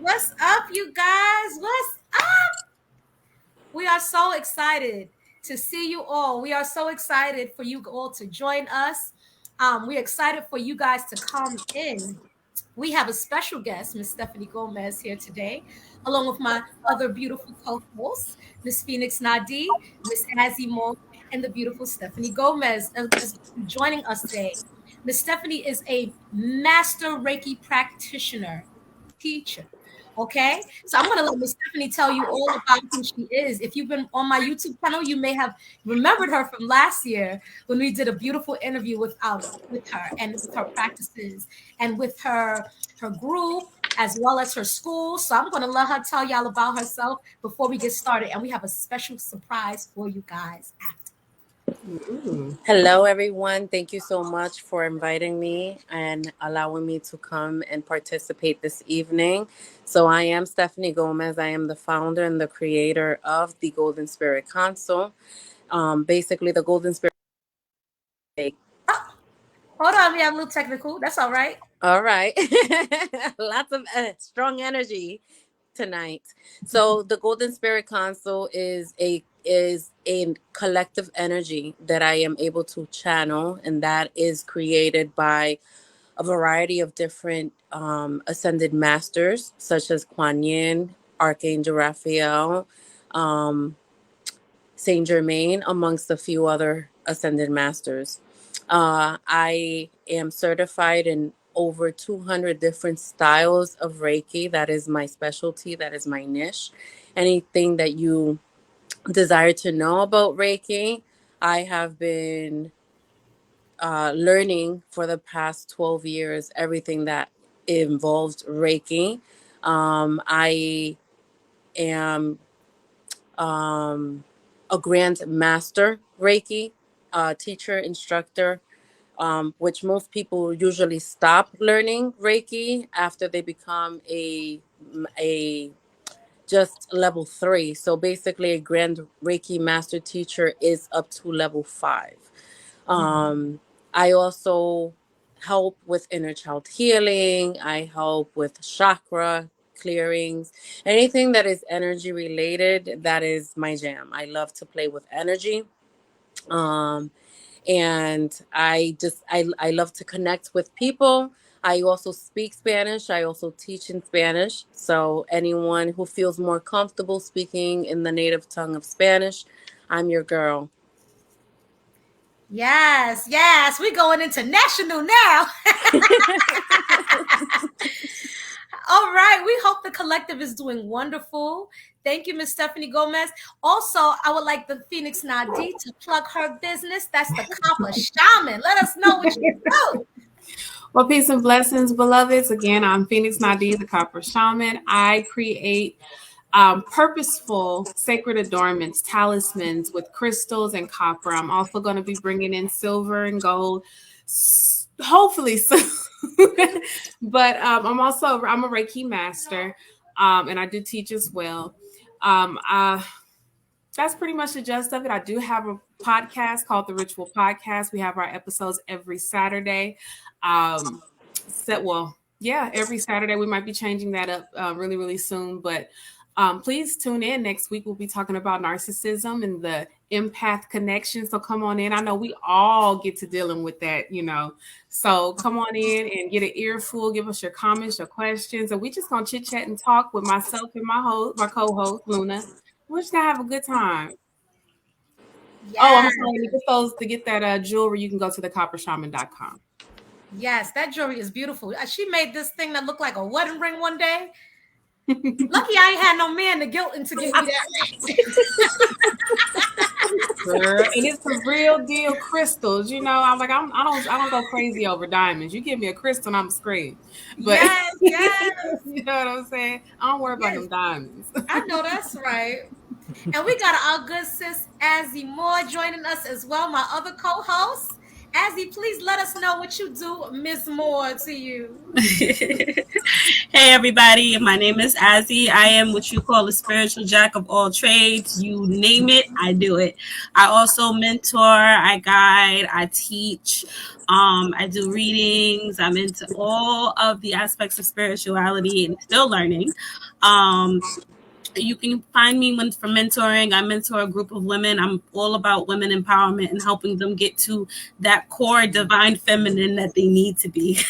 What's up, you guys? What's up? We are so excited to see you all. We are so excited for you all to join us. We're excited for you guys to come in. We have a special guest, Miss Stephany Gomez, here today, along with my other beautiful co-hosts, Miss IAmPhoenixNadie, Miss Ahzzy Moore, and the beautiful Stephany Gomez is joining us today. Miss Stephany is a master Reiki practitioner, teacher. Okay, so I'm going to let Miss Stephany tell you all about who she is. If you've been on my YouTube channel, you may have remembered her from last year when we did a beautiful interview with her and with her practices and with her group as well as her school. So I'm going to let her tell y'all about herself before we get started, and we have a special surprise for you guys after. Hello, everyone. Thank you so much for inviting me and allowing me to come and participate this evening. So I am Stephany Gomez. I am the founder and the creator of the Golden Spirit Council. Basically, the Golden Spirit. Oh, hold on, we have a little technical. That's all right. All right. Lots of strong energy tonight. So the Golden Spirit Council is a collective energy that I am able to channel, and that is created by a variety of different ascended masters, such as Kuan Yin, Archangel Raphael, Saint Germain, amongst a few other ascended masters. I am certified in over 200 different styles of Reiki. That is my specialty. That is my niche. Anything that you desire to know about Reiki, I have been learning for the past 12 years everything that involves Reiki. I am a Grand Master Reiki teacher, instructor, which most people usually stop learning Reiki after they become a just level 3. So basically, a Grand Reiki Master Teacher is up to level 5. I also help with inner child healing. I help with chakra clearings. Anything that is energy related, that is my jam. I love to play with energy. And I love to connect with people. I also speak Spanish. I also teach in Spanish. So anyone who feels more comfortable speaking in the native tongue of Spanish, I'm your girl. Yes, yes, we're going international now. All right, we hope the collective is doing wonderful. Thank you, Miss Stephany Gomez. Also, I would like the IAmPhoenixNadie to plug her business. That's the Copper Shaman. Let us know what you do. Well, peace and blessings, beloveds. Again, I'm IAmPhoenixNadie, the Copper Shaman. I create purposeful sacred adornments, talismans with crystals and copper. I'm also going to be bringing in silver and gold, hopefully soon. But I'm a Reiki master, and I do teach as well. That's pretty much the gist of it. I do have a podcast called The Ritual Podcast. We have our episodes every Saturday. Every Saturday. We might be changing that up really, really soon. But please tune in. Next week, we'll be talking about narcissism and the empath connection. So come on in. I know we all get to dealing with that, So come on in and get an earful. Give us your comments, your questions. And we just going to chit chat and talk with myself and my co-host, Luna. We're just going to have a good time. Yes. Oh, I'm sorry. To get that jewelry, you can go to thecoppershaman.com. Yes, that jewelry is beautiful. She made this thing that looked like a wedding ring one day. Lucky I ain't had no man to give me that. And it's the real deal crystals. I'm like, I don't go crazy over diamonds. You give me a crystal and I'm screaming. But yes. You know what I'm saying? I don't worry about them diamonds. I know that's right. And we got our good sis Ahzzy Moore joining us as well, my other co-host. Ahzzy, please let us know what you do, Miss Moore, to you. Hey everybody, my name is Ahzzy. I am what you call a spiritual jack of all trades. You name it, I do it. I also mentor, I guide, I teach, I do readings. I'm into all of the aspects of spirituality and still learning. You can find me for mentoring. I mentor a group of women. I'm all about women empowerment and helping them get to that core divine feminine that they need to be.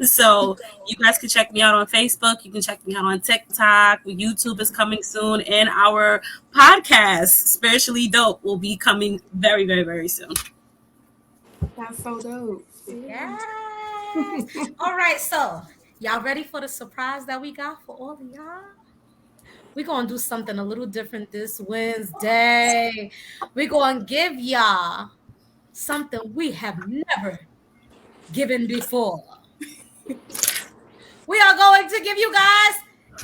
So you guys can check me out on Facebook. You can check me out on TikTok. YouTube is coming soon. And our podcast, Spiritually Dope, will be coming very, very, very soon. That's so dope. Yes. All right, so y'all ready for the surprise that we got for all of y'all? We're going to do something a little different this Wednesday. We're going to give y'all something we have never given before. We are going to give you guys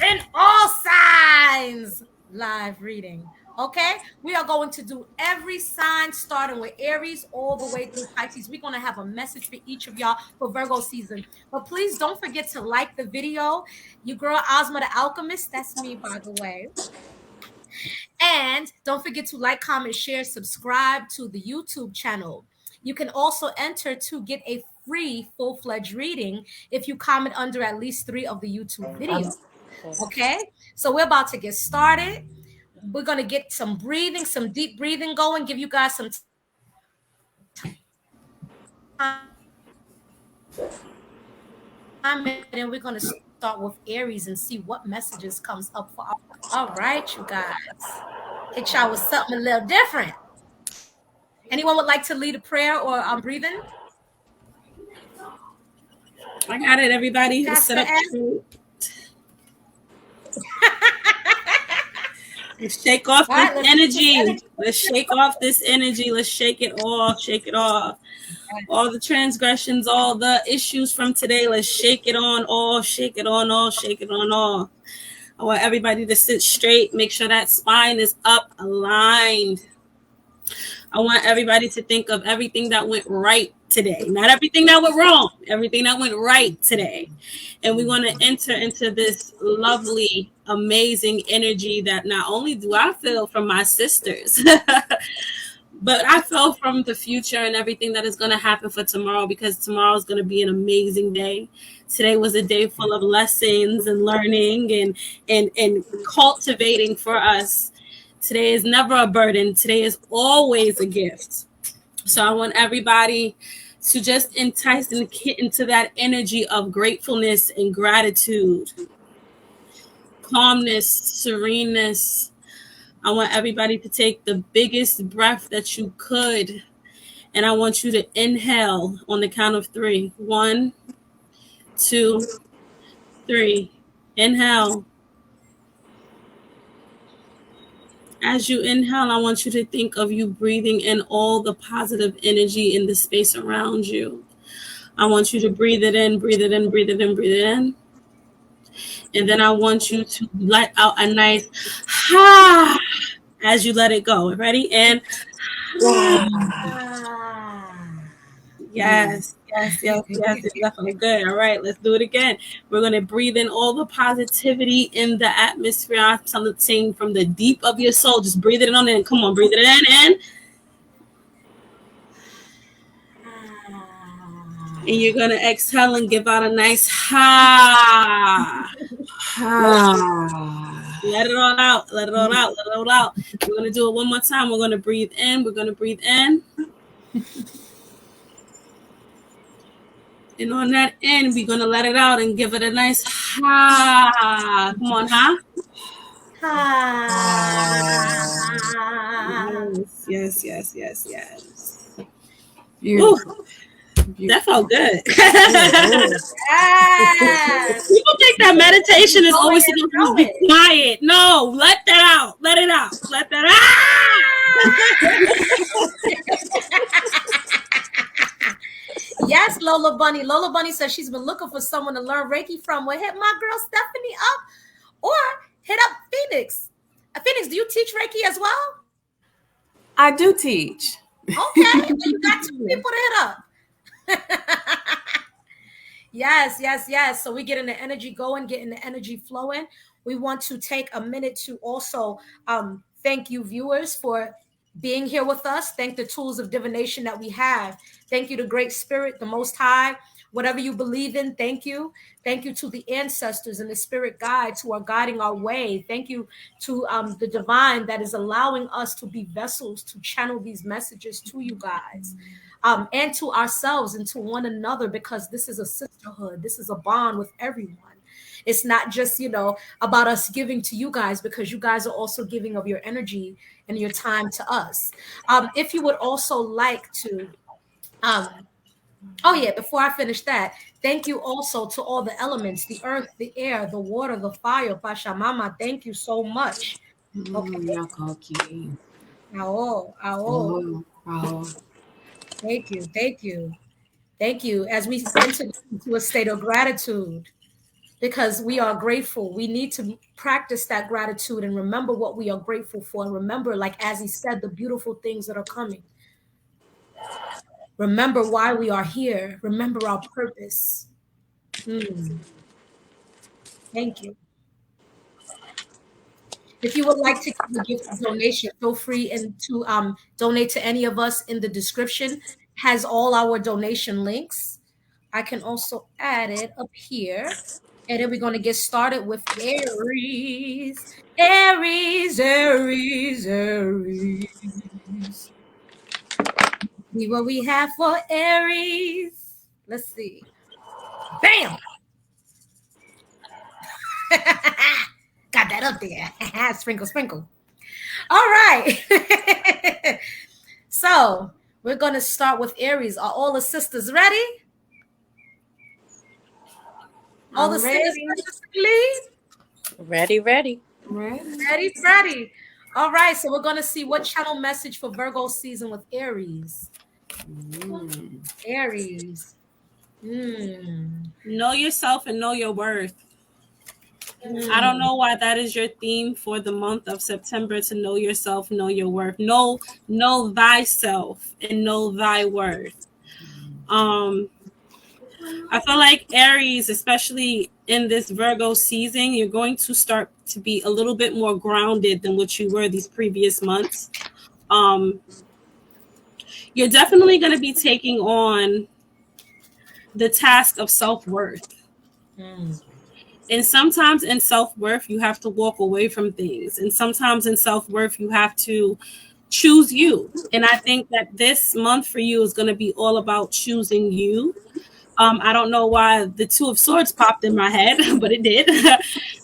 an all signs live reading. Okay, we are going to do every sign starting with Aries all the way through Pisces. We're going to have a message for each of y'all for Virgo season. But please don't forget to like the video. Your girl Asmaaa the Alchemist, that's me, by the way. And don't forget to like, comment, share, subscribe to the YouTube channel. You can also enter to get a free full-fledged reading if you comment under at least 3 of the YouTube videos. Okay, so we're about to get started. We're going to get some breathing, some deep breathing going, give you guys some time. And then we're going to start with Aries and see what messages comes up for our. All right, you guys. Hit y'all with something a little different. Anyone would like to lead a prayer or breathing? I got it, everybody. Let's set up Let's shake off this energy. Let's shake off this energy. Let's shake it off. Shake it off. All the transgressions, all the issues from today. Let's shake it on all. Shake it on all. Shake it on all. I want everybody to sit straight. Make sure that spine is up, aligned. I want everybody to think of everything that went right today. Not everything that went wrong. Everything that went right today. And we want to enter into this lovely, amazing energy that not only do I feel from my sisters, but I feel from the future and everything that is going to happen for tomorrow, because tomorrow is going to be an amazing day. Today was a day full of lessons and learning and cultivating for us. Today is never a burden. Today is always a gift. So I want everybody to just entice and get into that energy of gratefulness and gratitude, calmness, sereneness. I want everybody to take the biggest breath that you could. And I want you to inhale on the count of 3. 1, 2, 3. Inhale. As you inhale, I want you to think of you breathing in all the positive energy in the space around you. I want you to breathe it in, breathe it in, breathe it in, breathe it in. And then I want you to let out a nice ha as you let it go. Ready? And yes, it's definitely good. All right, let's do it again. We're going to breathe in all the positivity in the atmosphere. I'm saying from the deep of your soul. Just breathe it on in. Come on, breathe it in. And you're going to exhale and give out a nice ha. Let it all out. Let it all out. Let it all out. We're going to do it one more time. We're going to breathe in. We're going to breathe in. And on that end, we're going to let it out and give it a nice ha. Come on, ha. Yes. Beautiful. That felt good. Yes. People think that meditation is always supposed to be quiet. No, let that out. Let it out. Let that out. Yes, Lola Bunny. Lola Bunny says she's been looking for someone to learn Reiki from. Well, hit my girl Stephany up or hit up Phoenix. Phoenix, do you teach Reiki as well? I do teach. Okay, well, you got 2 people to hit up. Yes, yes, yes. So we getting the energy going, getting the energy flowing. We want to take a minute to also thank you, viewers, for being here with us. Thank the tools of divination that we have. Thank you to Great Spirit, the Most High, whatever you believe in. Thank you. Thank you to the ancestors and the spirit guides who are guiding our way. Thank you to the divine that is allowing us to be vessels to channel these messages to you guys. And to ourselves and to one another, because this is a sisterhood. This is a bond with everyone. It's not just, about us giving to you guys, because you guys are also giving of your energy and your time to us. If you would also like to, oh yeah, before I finish that, thank you also to all the elements, the earth, the air, the water, the fire. Pachamama, thank you so much. Okay. Ao, ao. Thank you. Thank you. Thank you. As we enter into a state of gratitude, because we are grateful, we need to practice that gratitude and remember what we are grateful for. And remember, like Ahzzy said, the beautiful things that are coming. Remember why we are here. Remember our purpose. Thank you. If you would like to give a gift or donation, feel free and to donate to any of us. In the description has all our donation links. I can also add it up here. And then we're going to get started with Aries. Aries, Aries, Aries. See what we have for Aries. Let's see. Bam! Got that up there. Sprinkle, sprinkle. All right. So we're going to start with Aries. Are all the sisters ready? All the sisters ready? Ready, ready. Ready. All right. So we're going to see what channel message for Virgo season with Aries. Aries. Know yourself and know your worth. I don't know why that is your theme for the month of September, to know yourself, know your worth. Know thyself and know thy worth. I feel like Aries, especially in this Virgo season, you're going to start to be a little bit more grounded than what you were these previous months. You're definitely going to be taking on the task of self-worth. And sometimes in self-worth, you have to walk away from things. And sometimes in self-worth, you have to choose you. And I think that this month for you is going to be all about choosing you. I don't know why the Two of Swords popped in my head, but it did.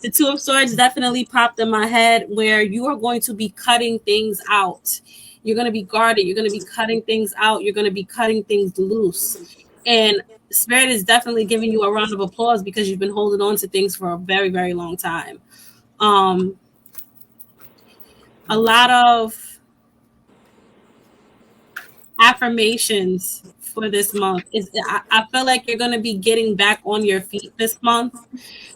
The Two of Swords definitely popped in my head, where you are going to be cutting things out. You're going to be guarded. You're going to be cutting things out. You're going to be cutting things loose. And Spirit is definitely giving you a round of applause, because you've been holding on to things for a very, very long time. A lot of affirmations for this month is, I feel like you're going to be getting back on your feet this month.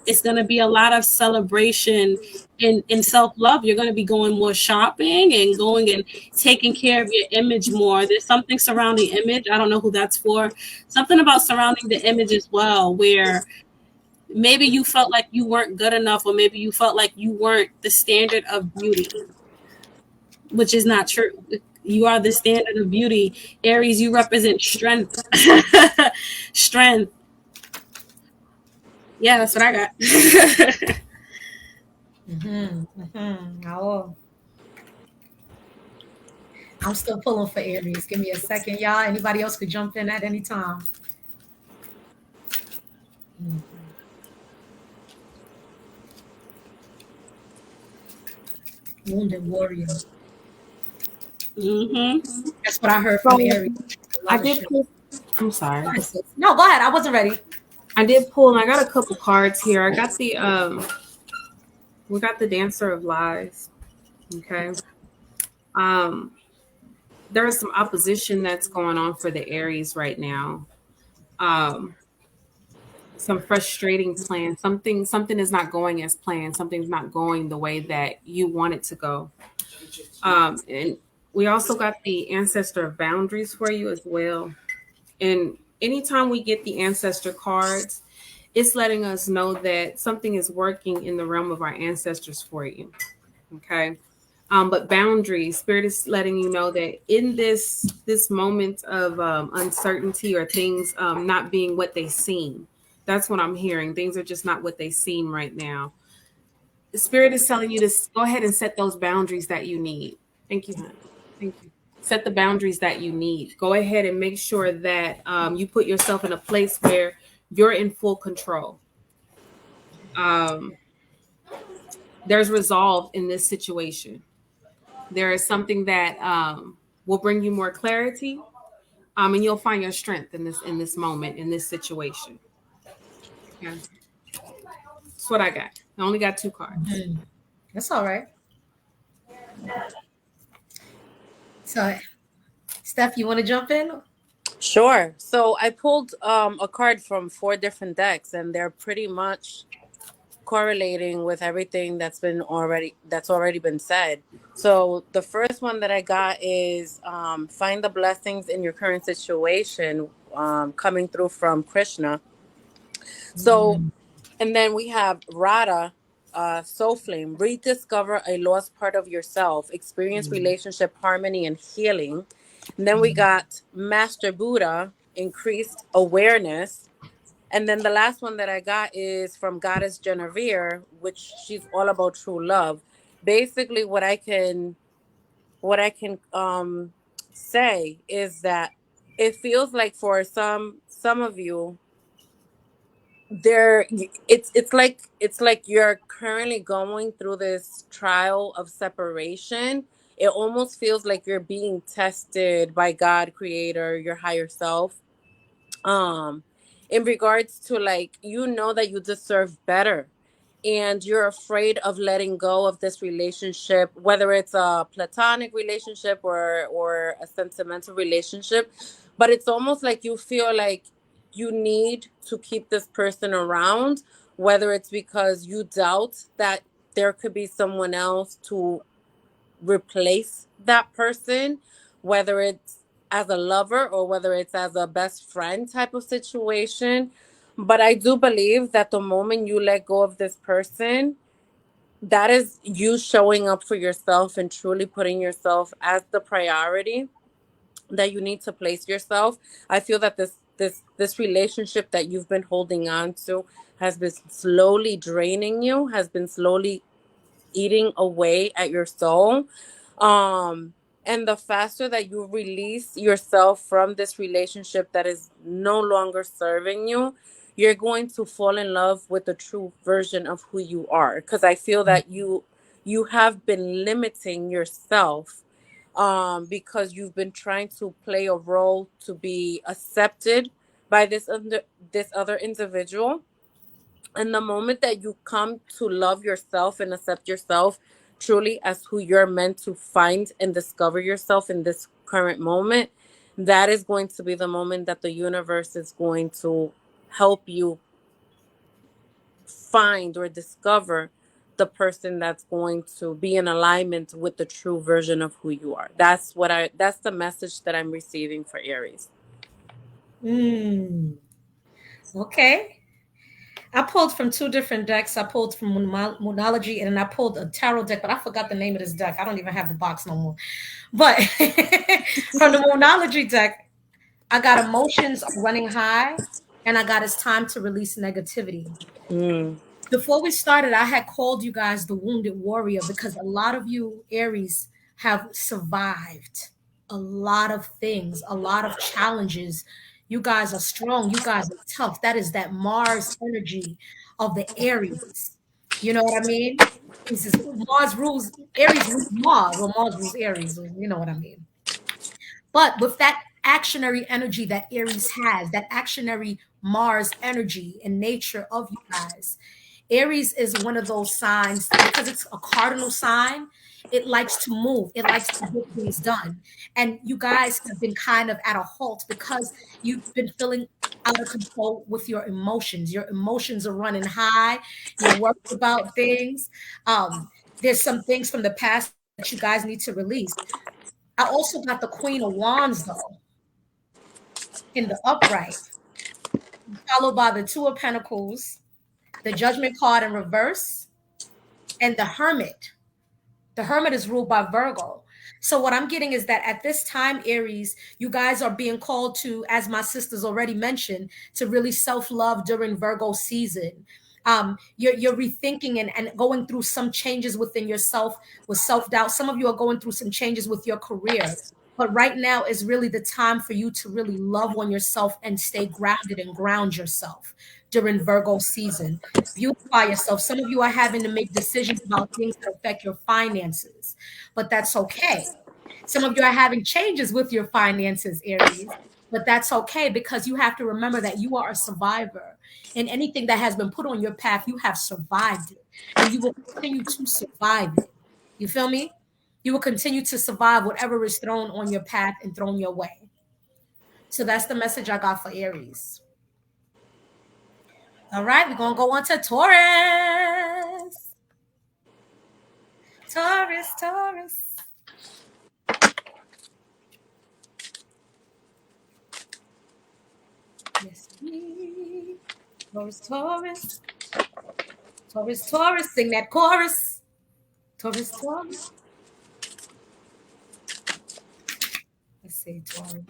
It's going to be a lot of celebration in self-love. You're going to be going more shopping and going and taking care of your image more. There's something surrounding image. I don't know who that's for. Something about surrounding the image as well, where maybe you felt like you weren't good enough, or maybe you felt like you weren't the standard of beauty, which is not true. You are the standard of beauty. Aries, you represent strength. Strength. Yeah, that's what I got. Oh. I'm still pulling for Aries. Give me a second, y'all. Anybody else could jump in at any time. Wounded warrior. That's what I heard from Aries. I did pull. I'm sorry. No, go ahead. I wasn't ready. I did pull, and I got a couple cards here. I got the we got the Dancer of Lies. Okay. There is some opposition that's going on for the Aries right now. Some frustrating plans. Something is not going as planned. Something's not going the way that you want it to go. And We also got the ancestor boundaries for you as well. And anytime we get the ancestor cards, it's letting us know that something is working in the realm of our ancestors for you. Okay. But boundaries, spirit is letting you know that in this moment of uncertainty or things not being what they seem, that's what I'm hearing. Things are just not what they seem right now. The spirit is telling you to go ahead and set those boundaries that you need. Thank you, hon. Thank you. Set the boundaries that you need. Go ahead and make sure that you put yourself in a place where you're in full control. Um, there's resolve in this situation. There is something that will bring you more clarity, and you'll find your strength in this moment, in this situation. Okay, that's what I got. I only got 2 cards. That's all right. So, Steph, you want to jump in? Sure. So I pulled a card from 4 different decks, and they're pretty much correlating with everything that's already been said. So the first one that I got is find the blessings in your current situation, coming through from Krishna. So, and then we have Radha, Soul Flame, rediscover a lost part of yourself, experience relationship harmony and healing. And then we got Master Buddha, increased awareness. And then the last one that I got is from Goddess Genevieve, which she's all about true love. Basically, what I can say is that it feels like for some of you, there it's like you're currently going through this trial of separation. It almost feels like you're being tested by God, creator, your higher self, um in regards to, like, that you deserve better, and you're afraid of letting go of this relationship, whether it's a platonic relationship or a sentimental relationship. But it's almost like you feel like you need to keep this person around, whether it's because you doubt that there could be someone else to replace that person, whether it's as a lover or whether it's as a best friend type of situation. But I do believe that the moment you let go of this person, that is you showing up for yourself and truly putting yourself as the priority that you need to place yourself. I feel that this relationship that you've been holding on to has been slowly draining you, has been slowly eating away at your soul. um and the faster that you release yourself from this relationship that is no longer serving you, you're going to fall in love with the true version of who you are, because I feel that you have been limiting yourself, because you've been trying to play a role to be accepted by this other individual. And the moment that you come to love yourself and accept yourself truly as who you're meant to find and discover yourself in this current moment, that is going to be the moment that the universe is going to help you find or discover the person that's going to be in alignment with the true version of who you are. That's the message that I'm receiving for Aries. Okay. I pulled from 2 different decks. I pulled from Moonology, and then I pulled a tarot deck, but I forgot the name of this deck. I don't even have the box no more. But from the Moonology deck, I got emotions are running high, and I got it's time to release negativity. Mm. Before we started, I had called you guys the wounded warrior because a lot of you Aries have survived a lot of things, a lot of challenges. You guys are strong. You guys are tough. That is that Mars energy of the Aries. You know what I mean? This is Mars rules Aries rules Mars, or Mars rules Aries. You know what I mean? But with that actionary energy that Aries has, that actionary Mars energy and nature of you guys, Aries is one of those signs because it's a cardinal sign. It likes to move. It likes to get things done. And you guys have been kind of at a halt because you've been feeling out of control with your emotions. Your emotions are running high. You're worried about things. There's some things from the past that you guys need to release. I also got the Queen of Wands, though, in the upright, followed by the Two of Pentacles, the Judgment card in reverse, and the Hermit. The Hermit is ruled by Virgo. So what I'm getting is that at this time, Aries, you guys are being called to, as my sisters already mentioned, to really self-love during Virgo season. You're rethinking and going through some changes within yourself with self-doubt. Some of you are going through some changes with your career. But right now is really the time for you to really love on yourself and stay grounded and ground yourself during Virgo season. Beautify yourself. Some of you are having to make decisions about things that affect your finances, but that's okay. Some of you are having changes with your finances, Aries, but that's okay because you have to remember that you are a survivor. And anything that has been put on your path, you have survived it, and you will continue to survive it. You feel me? You will continue to survive whatever is thrown on your path and thrown your way. So that's the message I got for Aries. All right, we're going to go on to Taurus. Taurus. Yes, me. Taurus. Sing that chorus. Taurus. Let's see, Taurus.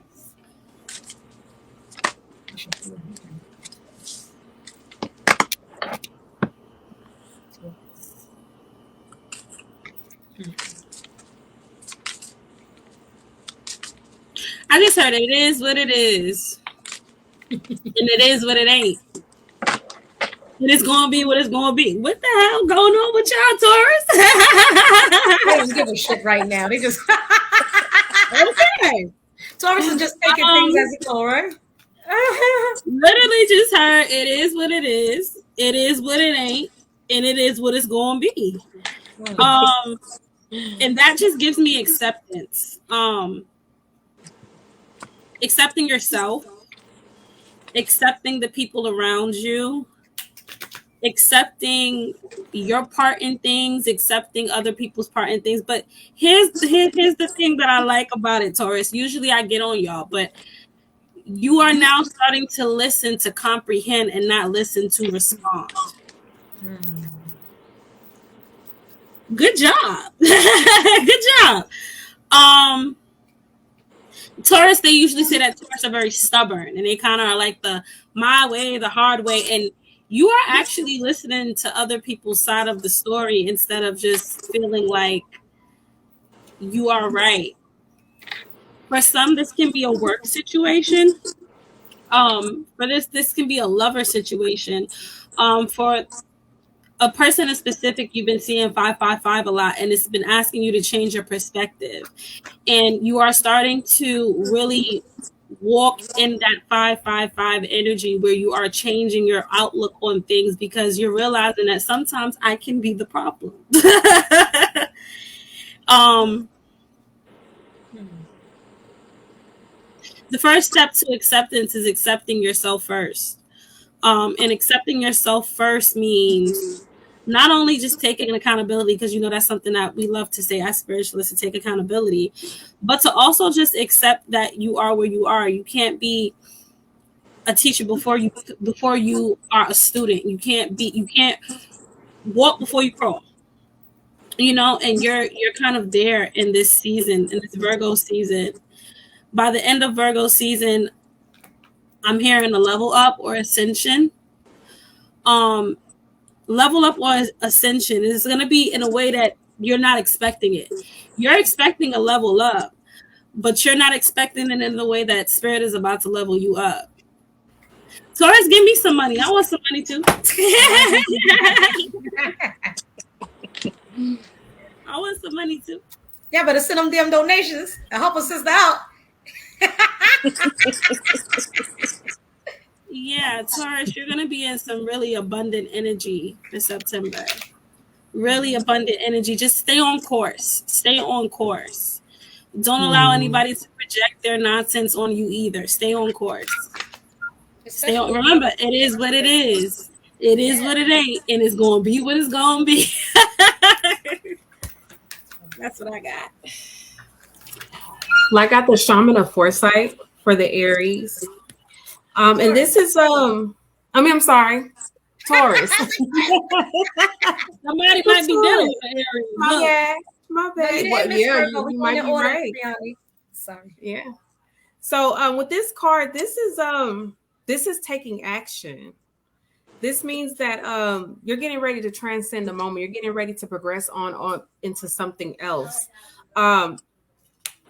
I just heard it is what it is. And it is what it ain't. And it's gonna be what it's gonna be. What the hell going on with y'all, Taurus? They don't give a shit right now. They just okay. Taurus is just taking things as it go, right? Literally just heard it is what it is. It is what it ain't, and it is what it's gonna be. And that just gives me acceptance. Accepting yourself, accepting the people around you, accepting your part in things, accepting other people's part in things. But here's the thing that I like about it, Taurus. Usually I get on y'all, but you are now starting to listen to comprehend and not listen to respond. Good job. Good job. Taurus, they usually say that Taurus are very stubborn and they kind of are like the my way, the hard way. And you are actually listening to other people's side of the story instead of just feeling like you are right. For some, this can be a work situation. For this can be a lover situation. For a person in specific, you've been seeing 555 a lot, and it's been asking you to change your perspective. And you are starting to really walk in that 555 energy where you are changing your outlook on things because you're realizing that sometimes I can be the problem. The first step to acceptance is accepting yourself first. And accepting yourself first means not only just taking accountability, because you know that's something that we love to say as spiritualists, to take accountability, but to also just accept that you are where you are. You can't be a teacher before you are a student. You can't walk before you crawl. You know, and you're kind of there in this season, in this Virgo season. By the end of Virgo season, I'm hearing a level up or ascension. Level up or ascension is going to be in a way that you're not expecting it. You're expecting a level up, but you're not expecting it in the way that Spirit is about to level you up. Taurus, give me some money. I want some money too. I want some money too. Yeah, better send them damn donations and help us sister out. Yeah, Taurus, you're going to be in some really abundant energy for September. Really abundant energy. Just stay on course. Stay on course. Don't allow anybody to project their nonsense on you either. Stay on course. Stay on. Remember, it is what it is. It is what it ain't. And it's going to be what it's going to be. That's what I got. I got the Shaman of Foresight for the Aries. And this is I'm sorry, Taurus. Somebody might be dealing with an Aries. My No, bad. you Well, didn't miss yeah, Virgo. you might be right. Sorry. Yeah. So with this card, this is taking action. This means that you're getting ready to transcend the moment. You're getting ready to progress on into something else.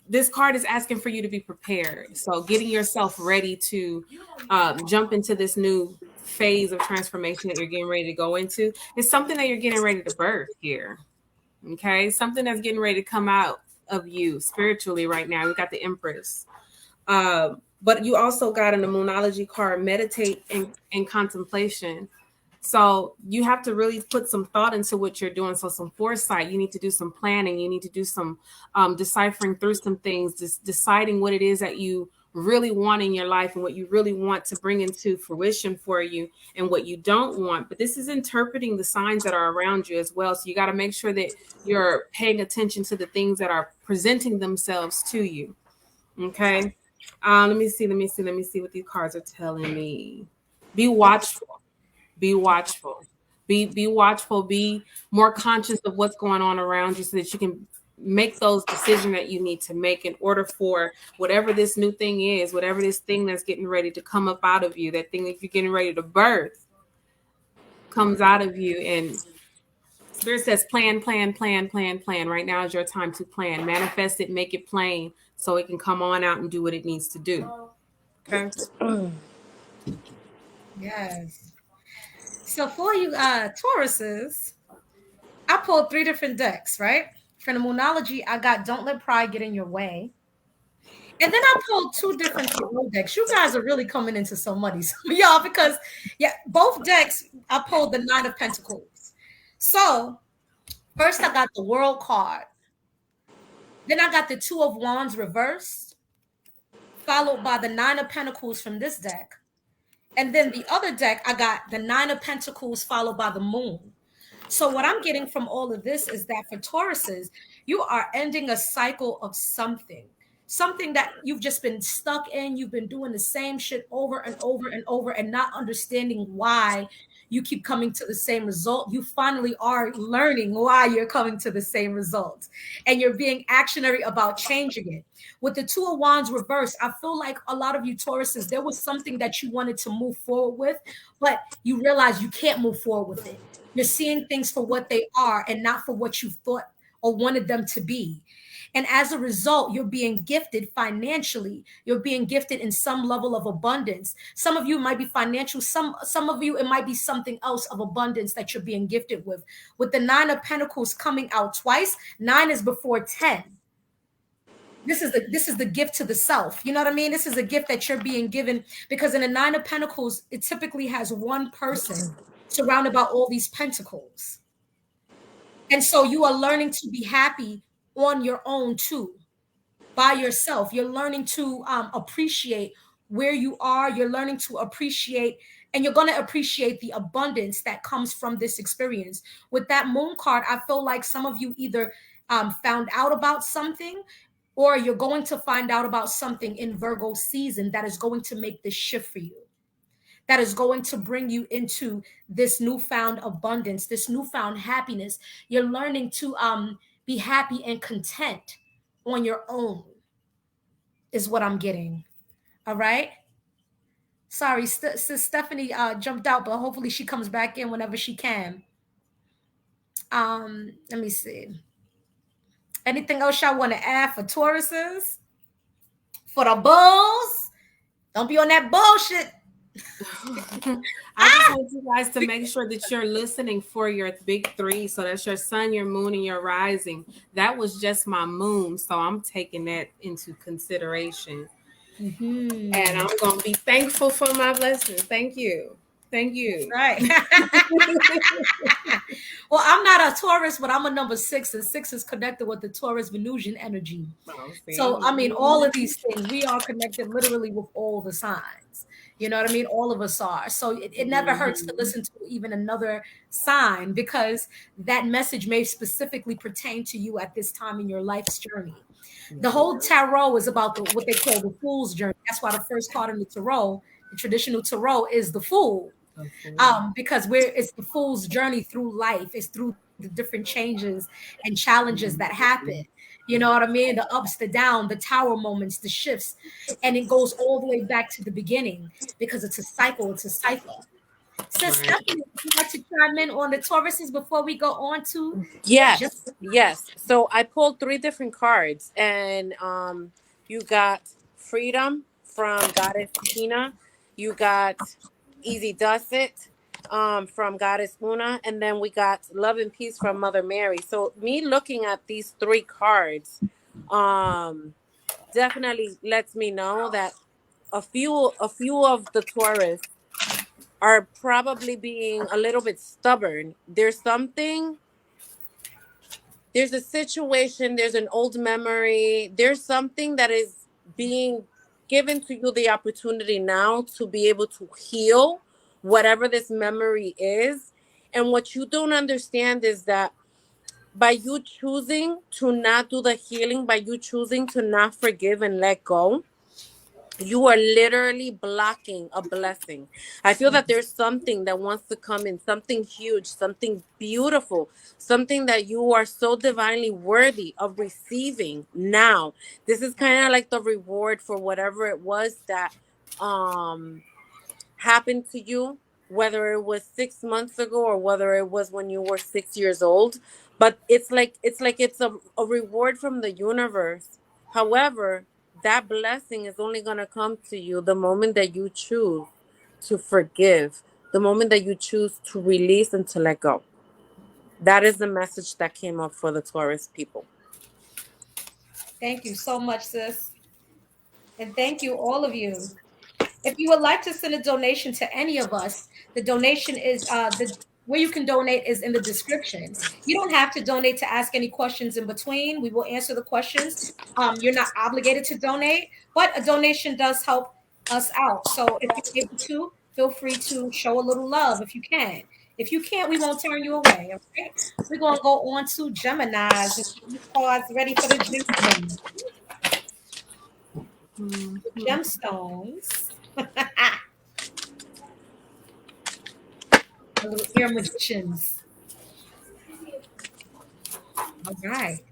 This card is asking for you to be prepared. So getting yourself ready to jump into this new phase of transformation that you're getting ready to go into. It's something that you're getting ready to birth here. Okay, something that's getting ready to come out of you spiritually right now. We got the Empress. But you also got in the Moonology card, meditate and contemplation. So you have to really put some thought into what you're doing. So some foresight, you need to do some planning. You need to do some deciphering through some things, just deciding what it is that you really want in your life and what you really want to bring into fruition for you and what you don't want. But this is interpreting the signs that are around you as well. So you got to make sure that you're paying attention to the things that are presenting themselves to you. Okay. Let me see what these cards are telling me. Be watchful. Be watchful. Be watchful. Be more conscious of what's going on around you so that you can make those decisions that you need to make in order for whatever this new thing is, whatever this thing that's getting ready to come up out of you, that thing that you're getting ready to birth comes out of you. And Spirit says plan. Right now is your time to plan. Manifest it, make it plain so it can come on out and do what it needs to do. Okay. Yes. So for you Tauruses, I pulled 3 different decks, right? For the Moonology, I got Don't Let Pride Get in Your Way. And then I pulled 2 different tarot decks. You guys are really coming into some money, y'all, because both decks, I pulled the 9 of Pentacles. So first I got the World card. Then I got the 2 of Wands reversed, followed by the 9 of Pentacles from this deck. And then the other deck, I got the 9 of Pentacles followed by the Moon. So what I'm getting from all of this is that for Tauruses, you are ending a cycle of something that you've just been stuck in. You've been doing the same shit over and over and over and not understanding why you keep coming to the same result. You finally are learning why you're coming to the same results, and you're being actionary about changing it. With the 2 of Wands reversed, I feel like a lot of you Tauruses, there was something that you wanted to move forward with, but you realize you can't move forward with it. You're seeing things for what they are and not for what you thought or wanted them to be. And as a result, you're being gifted financially. You're being gifted in some level of abundance. Some of you might be financial. Some of you, it might be something else of abundance that you're being gifted with. With the 9 of Pentacles coming out twice, 9 is before 10. This is the gift to the self. You know what I mean? This is a gift that you're being given, because in a 9 of Pentacles, it typically has one person surrounded by all these pentacles. And so you are learning to be happy on your own too, by yourself. You're learning to appreciate where you are. You're learning to appreciate, and you're going to appreciate the abundance that comes from this experience. With that Moon card, I feel like some of you either found out about something, or you're going to find out about something in Virgo season that is going to make this shift for you, that is going to bring you into this newfound abundance, this newfound happiness. You're learning to be happy and content on your own, is what I'm getting. All right. Sorry, Stephany jumped out, but hopefully she comes back in whenever she can. Let me see. Anything else y'all want to add for Tauruses? For the bulls? Don't be on that bullshit. I just want you guys to make sure that you're listening for your big 3. So that's your sun, your moon, and your rising. That was just my moon. So I'm taking that into consideration. Mm-hmm. And I'm going to be thankful for my blessings. Thank you. Thank you. That's right. Well, I'm not a Taurus, but I'm a number 6, and 6 is connected with the Taurus Venusian energy. So, I mean, all of these things, we are connected literally with all the signs. You know what I mean? All of us are. So it never hurts to listen to even another sign, because that message may specifically pertain to you at this time in your life's journey. The whole tarot is about what they call the fool's journey. That's why the first card in the tarot, the traditional tarot, is the fool. Because it's the fool's journey through life. It's through the different changes and challenges that happen. You know what I mean? The ups, the down, the tower moments, the shifts. And it goes all the way back to the beginning because it's a cycle, it's a cycle. So, Stephany, would you like to chime in on the Tauruses before we go on to? Yes. So I pulled 3 different cards, and you got freedom from Goddess Tina, you got Easy Does It from Goddess Una, and then we got Love and Peace from Mother Mary. So me looking at these 3 cards definitely lets me know that a few of the Taurus are probably being a little bit stubborn. There's a situation, there's an old memory, there's something that is being given to you the opportunity now to be able to heal whatever this memory is. And what you don't understand is that by you choosing to not do the healing, by you choosing to not forgive and let go, you are literally blocking a blessing. I feel that there's something that wants to come in, something huge, something beautiful, something that you are so divinely worthy of receiving now. This is kind of like the reward for whatever it was that happened to you, whether it was 6 months ago or whether it was when you were 6 years old. But it's a reward from the universe. However, that blessing is only going to come to you the moment that you choose to forgive, the moment that you choose to release and to let go. That is the message that came up for the Taurus people. Thank you so much, sis. And thank you, all of you. If you would like to send a donation to any of us, the donation is the where you can donate is in the description. You don't have to donate to ask any questions in between. We will answer the questions. You're not obligated to donate, but a donation does help us out. So if you're able to, feel free to show a little love if you can. If you can't, we won't turn you away. Okay. We're gonna go on to Gemini's and get these cards ready for the gemstones. Gemstones. The little ear magicians. All right.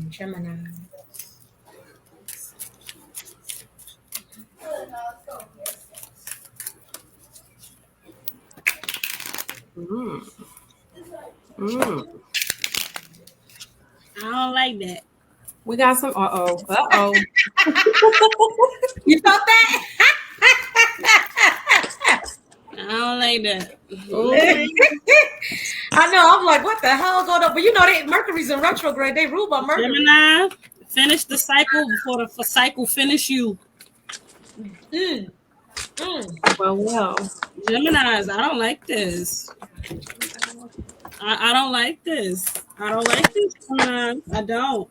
Gemini. I don't like that. We got some. Uh-oh. You felt that? I don't like that. I know. I'm like, what the hell going on? But you know, Mercury's in retrograde. They rule by Mercury. Gemini, finish the cycle before the cycle finish you. Well. Geminis, I don't like this. I don't like this. I don't like this, Gemini. I don't.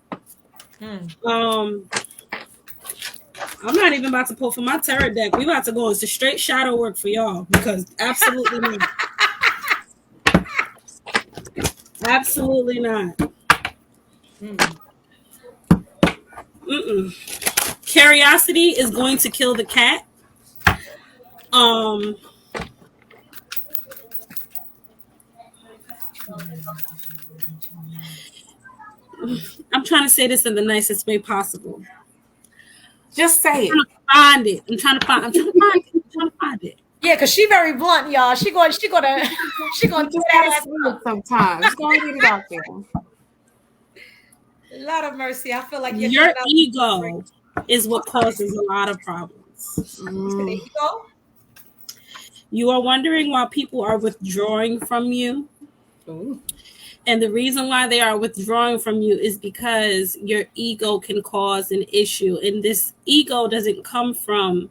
I'm not even about to pull from my tarot deck. We about to go into straight shadow work for y'all because absolutely not. Absolutely not. Curiosity is going to kill the cat. I'm trying to say this in the nicest way possible. Just say it. I'm trying to find it. Yeah, because she very blunt, y'all. She gonna do that sometimes. Go and get it out there. Lord of mercy. I feel like your ego is what causes a lot of problems. The ego? You are wondering why people are withdrawing from you. Ooh. And the reason why they are withdrawing from you is because your ego can cause an issue. And this ego doesn't come from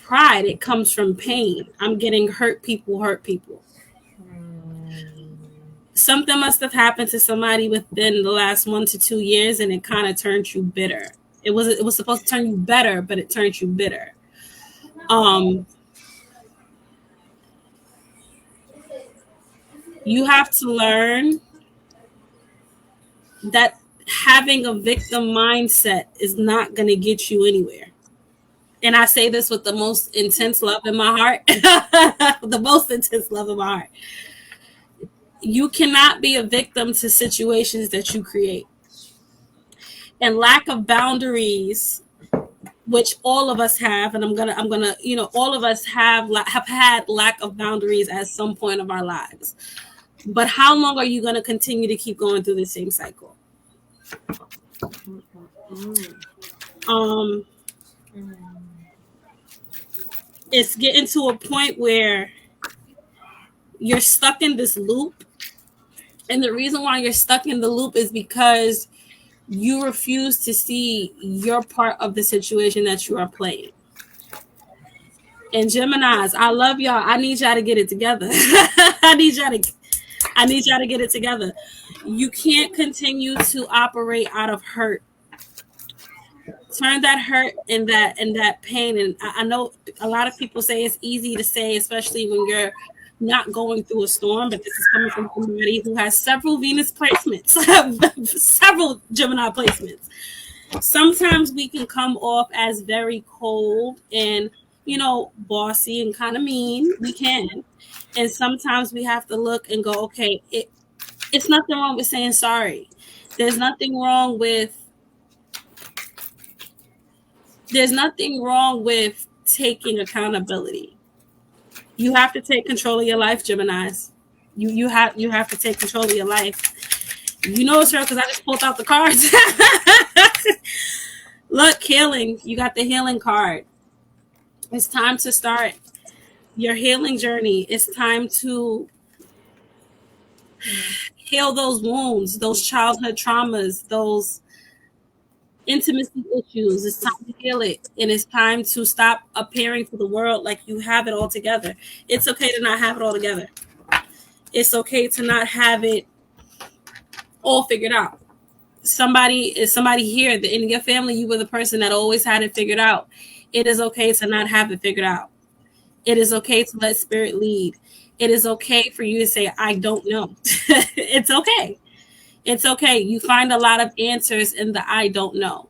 pride. It comes from pain. I'm getting hurt people. Something must have happened to somebody within the last 1 to 2 years, and it kind of turned you bitter. It was supposed to turn you better, but it turned you bitter. You have to learn that having a victim mindset is not going to get you anywhere. And I say this with the most intense love in my heart. The most intense love in my heart. You cannot be a victim to situations that you create. And lack of boundaries, which all of us have, and I'm gonna, all of us have had lack of boundaries at some point of our lives. But how long are you gonna continue to keep going through the same cycle? It's getting to a point where you're stuck in this loop. And the reason why you're stuck in the loop is because you refuse to see your part of the situation that you are playing. And Geminis, I love y'all. I need y'all to get it together. I need y'all to get it together. You can't continue to operate out of hurt. Turn that hurt and that pain. And I know a lot of people say it's easy to say, especially when you're not going through a storm, but this is coming from somebody who has several Venus placements, several Gemini placements. Sometimes we can come off as very cold and, bossy and kind of mean. We can. And sometimes we have to look and go, okay, it's nothing wrong with saying sorry. There's nothing wrong with taking accountability. You have to take control of your life, Geminis. You have to take control of your life. You know it's her because I just pulled out the cards. Look, healing. You got the healing card. It's time to start your healing journey. It's time to heal those wounds, those childhood traumas, those intimacy issues. It's time to heal it. And it's time to stop appearing to the world like you have it all together. It's okay to not have it all together. It's okay to not have it all figured out. Somebody here in your family, you were the person that always had it figured out. It is okay to not have it figured out. It is okay to let spirit lead. It is okay for you to say, I don't know. It's okay. It's okay. You find a lot of answers in the I don't know.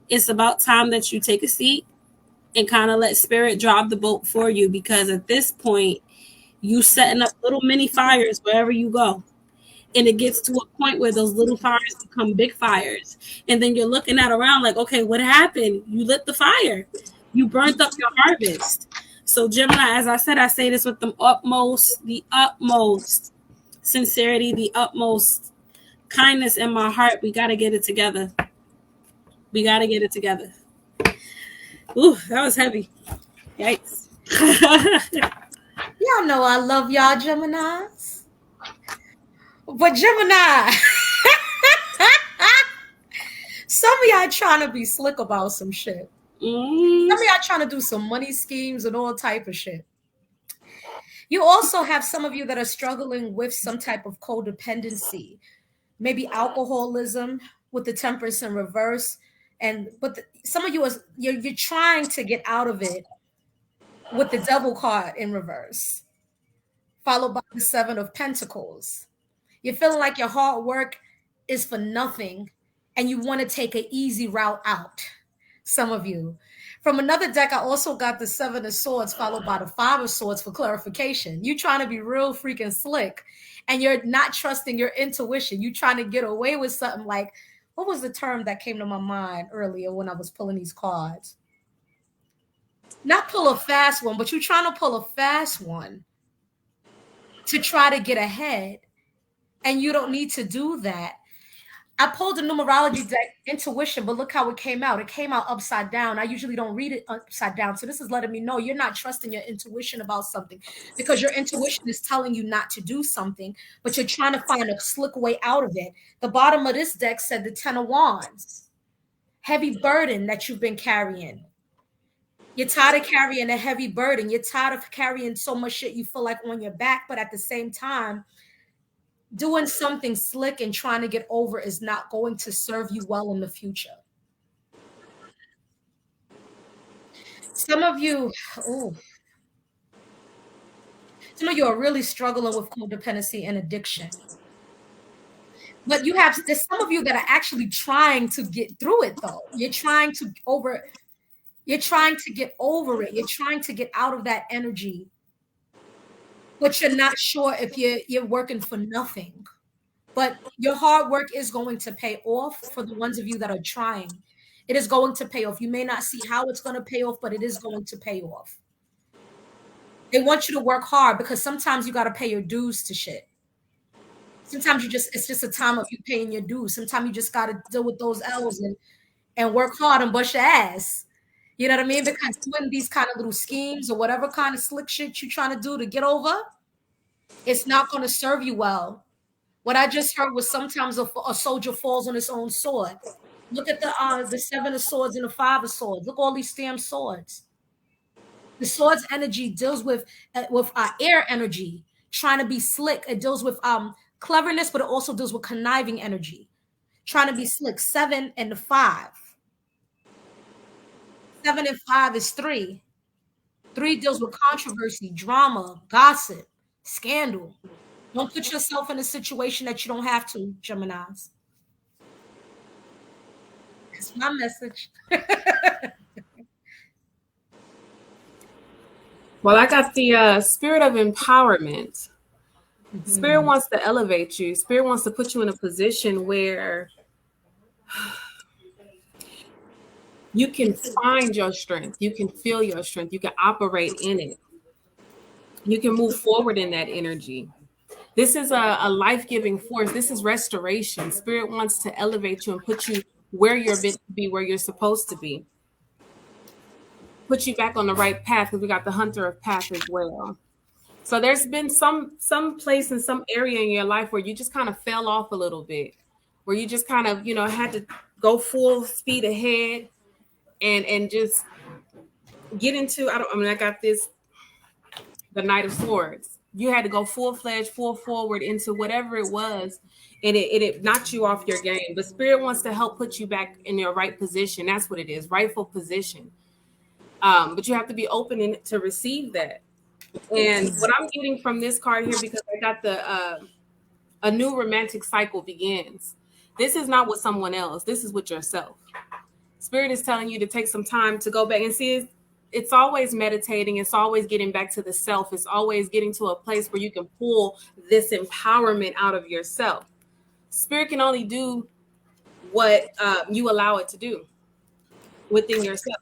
It's about time that you take a seat and kind of let spirit drive the boat for you, because at this point, you setting up little mini fires wherever you go. And it gets to a point where those little fires become big fires. And then you're looking at around like, okay, what happened? You lit the fire. You burnt up your harvest. So Gemini, as I said, I say this with the utmost sincerity, the utmost kindness in my heart. We got to get it together. We got to get it together. Ooh, that was heavy. Yikes. Y'all know I love y'all, Geminis. But Gemini, some of y'all trying to be slick about some shit. Some of y'all trying to do some money schemes and all type of shit. You also have some of you that are struggling with some type of codependency, maybe alcoholism with the temperance in reverse. But some of you you're trying to get out of it with the devil card in reverse, followed by the 7 of Pentacles. You're feeling like your hard work is for nothing and you want to take an easy route out. Some of you. From another deck, I also got the 7 of Swords followed by the 5 of Swords for clarification. You're trying to be real freaking slick and you're not trusting your intuition. You're trying to get away with something like, what was the term that came to my mind earlier when I was pulling these cards? Not pull a fast one, but you're trying to pull a fast one to try to get ahead. And you don't need to do that. I pulled the numerology deck, intuition, but look how it came out. It came out upside down. I usually don't read it upside down. So this is letting me know you're not trusting your intuition about something because your intuition is telling you not to do something, but you're trying to find a slick way out of it. The bottom of this deck said the 10 of Wands, heavy burden that you've been carrying. You're tired of carrying a heavy burden. You're tired of carrying so much shit you feel like on your back, but at the same time, doing something slick and trying to get over is not going to serve you well in the future. Some of you, oh, some of you are really struggling with codependency and addiction. But there's some of you that are actually trying to get through it though. You're trying to get over it. You're trying to get out of that energy. But you're not sure if you're working for nothing. But your hard work is going to pay off for the ones of you that are trying. It is going to pay off. You may not see how it's going to pay off, but it is going to pay off. They want you to work hard because sometimes you got to pay your dues to shit. Sometimes it's just a time of you paying your dues. Sometimes you just got to deal with those L's and work hard and bust your ass. You know what I mean? Because doing these kind of little schemes or whatever kind of slick shit you're trying to do to get over, it's not going to serve you well. What I just heard was sometimes a soldier falls on his own sword. Look at the Seven of Swords and the Five of Swords. Look at all these damn swords. The sword's energy deals with air energy, trying to be slick. It deals with cleverness, but it also deals with conniving energy, trying to be slick. 7 and the 5. 7 and 5 is 3. 3 deals with controversy, drama, gossip, scandal. Don't put yourself in a situation that you don't have to, Geminis. That's my message. Well, I got the spirit of empowerment. Mm-hmm. Spirit wants to elevate you. Spirit wants to put you in a position where you can find your strength. You can feel your strength. You can operate in it. You can move forward in that energy. This is a life-giving force. This is restoration. Spirit wants to elevate you and put you where you're meant to be, where you're supposed to be. Put you back on the right path, because we got the hunter of path as well. So there's been some place in some area in your life where you just kind of fell off a little bit, where you just kind of, had to go full speed ahead and just get into, I got this, the Knight of Swords. You had to go full-fledged, full forward into whatever it was, and it knocked you off your game. But Spirit wants to help put you back in your right position. That's what it is, rightful position. But you have to be open to receive that. And what I'm getting from this card here, because I got a new romantic cycle begins. This is not with someone else. This is with yourself. Spirit is telling you to take some time to go back and see. It's always meditating. It's always getting back to the self. It's always getting to a place where you can pull this empowerment out of yourself. Spirit can only do what you allow it to do within yourself.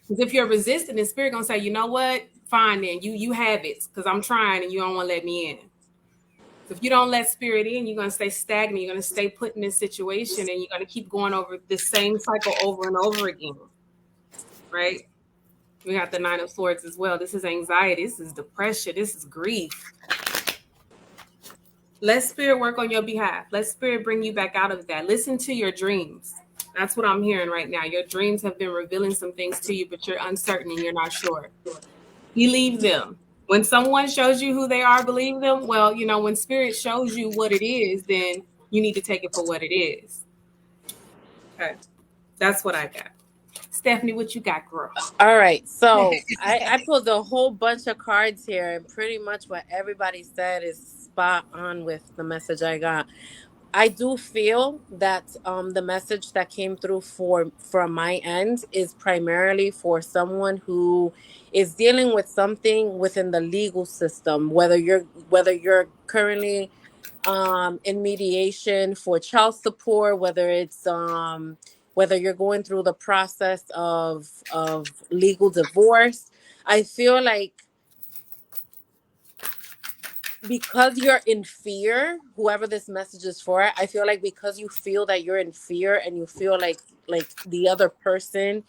Because if you're resistant, then Spirit gonna say, you know what? Fine, then you have it, because I'm trying and you don't want to let me in. So if you don't let Spirit in, you're gonna stay stagnant. You're gonna stay put in this situation, and you're gonna keep going over the same cycle over and over again. Right? We got the Nine of Swords as well. This is anxiety. This is depression. This is grief. Let Spirit work on your behalf. Let Spirit bring you back out of that. Listen to your dreams. That's what I'm hearing right now. Your dreams have been revealing some things to you, but you're uncertain and you're not sure. Believe them. When someone shows you who they are, believe them. Well, when Spirit shows you what it is, then you need to take it for what it is. Okay. That's what I got. Stephany, what you got, girl? All right. So I pulled a whole bunch of cards here, and pretty much what everybody said is spot on with the message I got. I do feel that the message that came through from my end is primarily for someone who is dealing with something within the legal system, whether you're currently in mediation for child support, whether it's whether you're going through the process of legal divorce. I feel like because you're in fear, whoever this message is for, I feel like because you feel that you're in fear and you feel like the other person,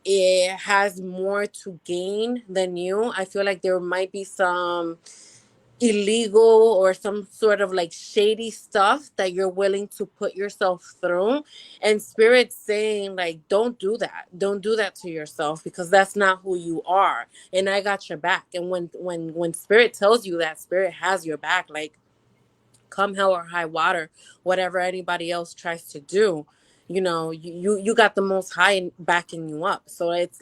it has more to gain than you. I feel like there might be some illegal or some sort of shady stuff that you're willing to put yourself through, and Spirit's saying don't do that to yourself, because that's not who you are, and I got your back. And when Spirit tells you that, Spirit has your back, come hell or high water, whatever anybody else tries to do, you got the Most High backing you up. So it's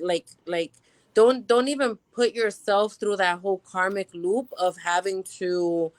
don't even put yourself through that whole karmic loop of having to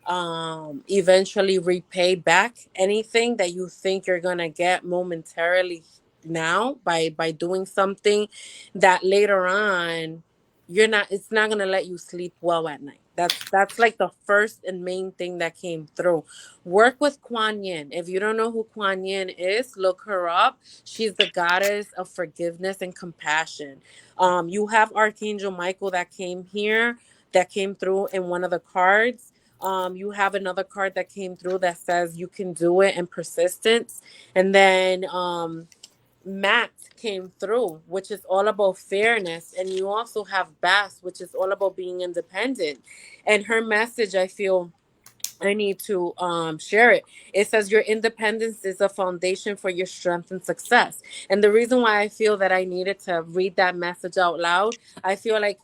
eventually repay back anything that you think you're gonna get momentarily now by doing something that later on it's not gonna let you sleep well at night. That's like the first and main thing that came through. Work with Kuan Yin. If you don't know who Kuan Yin is, look her up. She's the goddess of forgiveness and compassion. You have Archangel Michael that came here, that came through in one of the cards. You have another card that came through that says you can do it, and persistence. And then Matt came through, which is all about fairness. And you also have Bass, which is all about being independent. And her message, I feel I need to share it. It says your independence is a foundation for your strength and success. And the reason why I feel that I needed to read that message out loud, I feel like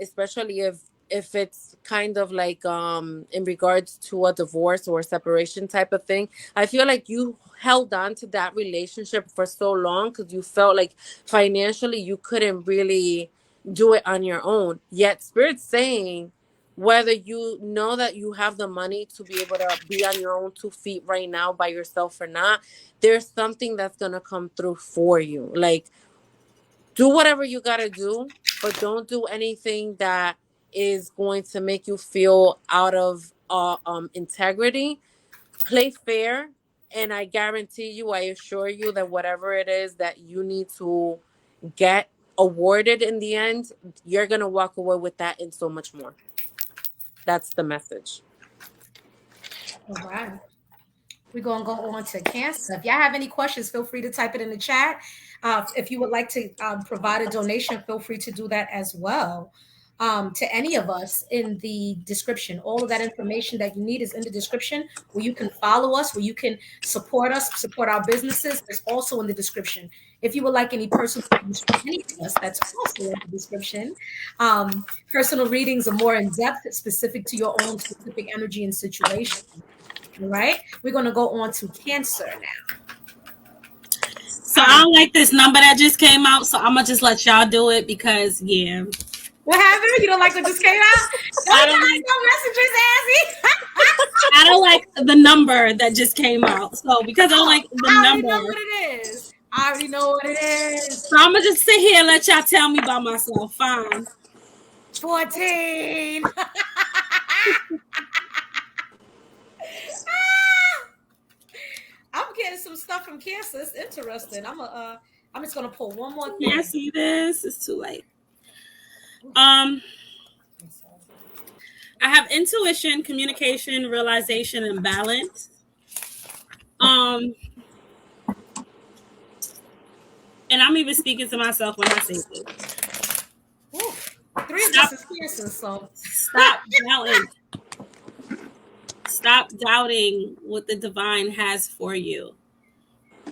especially if it's kind of like in regards to a divorce or a separation type of thing, I feel like you held on to that relationship for so long because you felt like financially you couldn't really do it on your own. Yet Spirit's saying, whether you know that you have the money to be able to be on your own 2 feet right now by yourself or not, there's something that's going to come through for you. Like, do whatever you got to do, but don't do anything that is going to make you feel out of integrity. Play fair, and I guarantee you, I assure you that whatever it is that you need to get awarded in the end, you're going to walk away with that and so much more. That's the message. All right. We're going to go on to Cancer. If y'all have any questions, feel free to type it in the chat. If you would like to provide a donation, feel free to do that as well. To any of us in the description. All of that information that you need is in the description, where you can follow us, where you can support us, support our businesses. It's also in the description. If you would like any personal readings from any of us, that's also in the description. Personal readings are more in depth, specific to your own specific energy and situation. All right, we're going to go on to Cancer now. So I don't like this number that just came out, so I'm going to just let y'all do it because, yeah. What happened? You don't like what just came out? I don't like no messages, Azzy. I don't like the number that just came out. So because I don't like the number. I already know what it is. I already know what it is. So I'm going to just sit here and let y'all tell me about myself. Fine. 14. I'm getting some stuff from Cancer. It's interesting. I'm just gonna pull one more thing. Yeah, see this? It's too late. I have intuition, communication, realization, and balance. And I'm even speaking to myself when I say this. Ooh, 3 of us is Cancer, so stop doubting. Stop doubting what the divine has for you.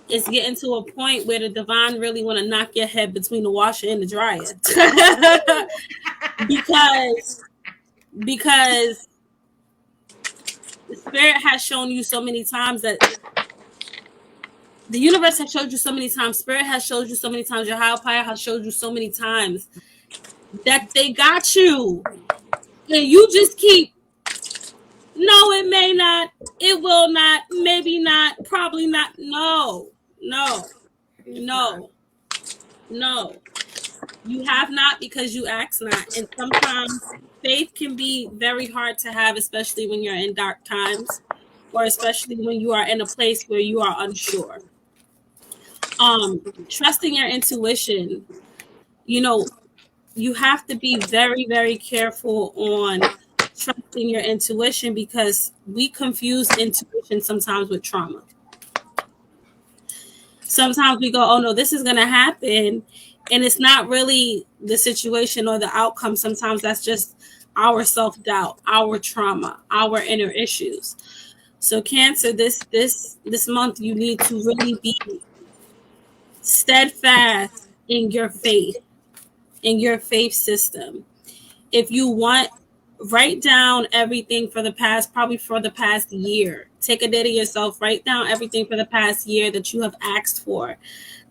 It's getting to a point where the divine really want to knock your head between the washer and the dryer. because the spirit has shown you so many times, that the universe has showed you so many times, spirit has showed you so many times, your higher power has showed you so many times that they got you. And you just keep, no, it may not, it will not, maybe not, probably not. No. You have not because you ask not. And sometimes faith can be very hard to have, especially when you're in dark times, or especially when you are in a place where you are unsure. Trusting your intuition, you have to be very, very careful on trusting your intuition, because we confuse intuition sometimes with trauma. Sometimes we go, oh no, this is going to happen. And it's not really the situation or the outcome. Sometimes that's just our self-doubt, our trauma, our inner issues. So Cancer, this month, you need to really be steadfast in your faith system. If you want, write down everything for the past year. Take a day to yourself. Write down everything for the past year that you have asked for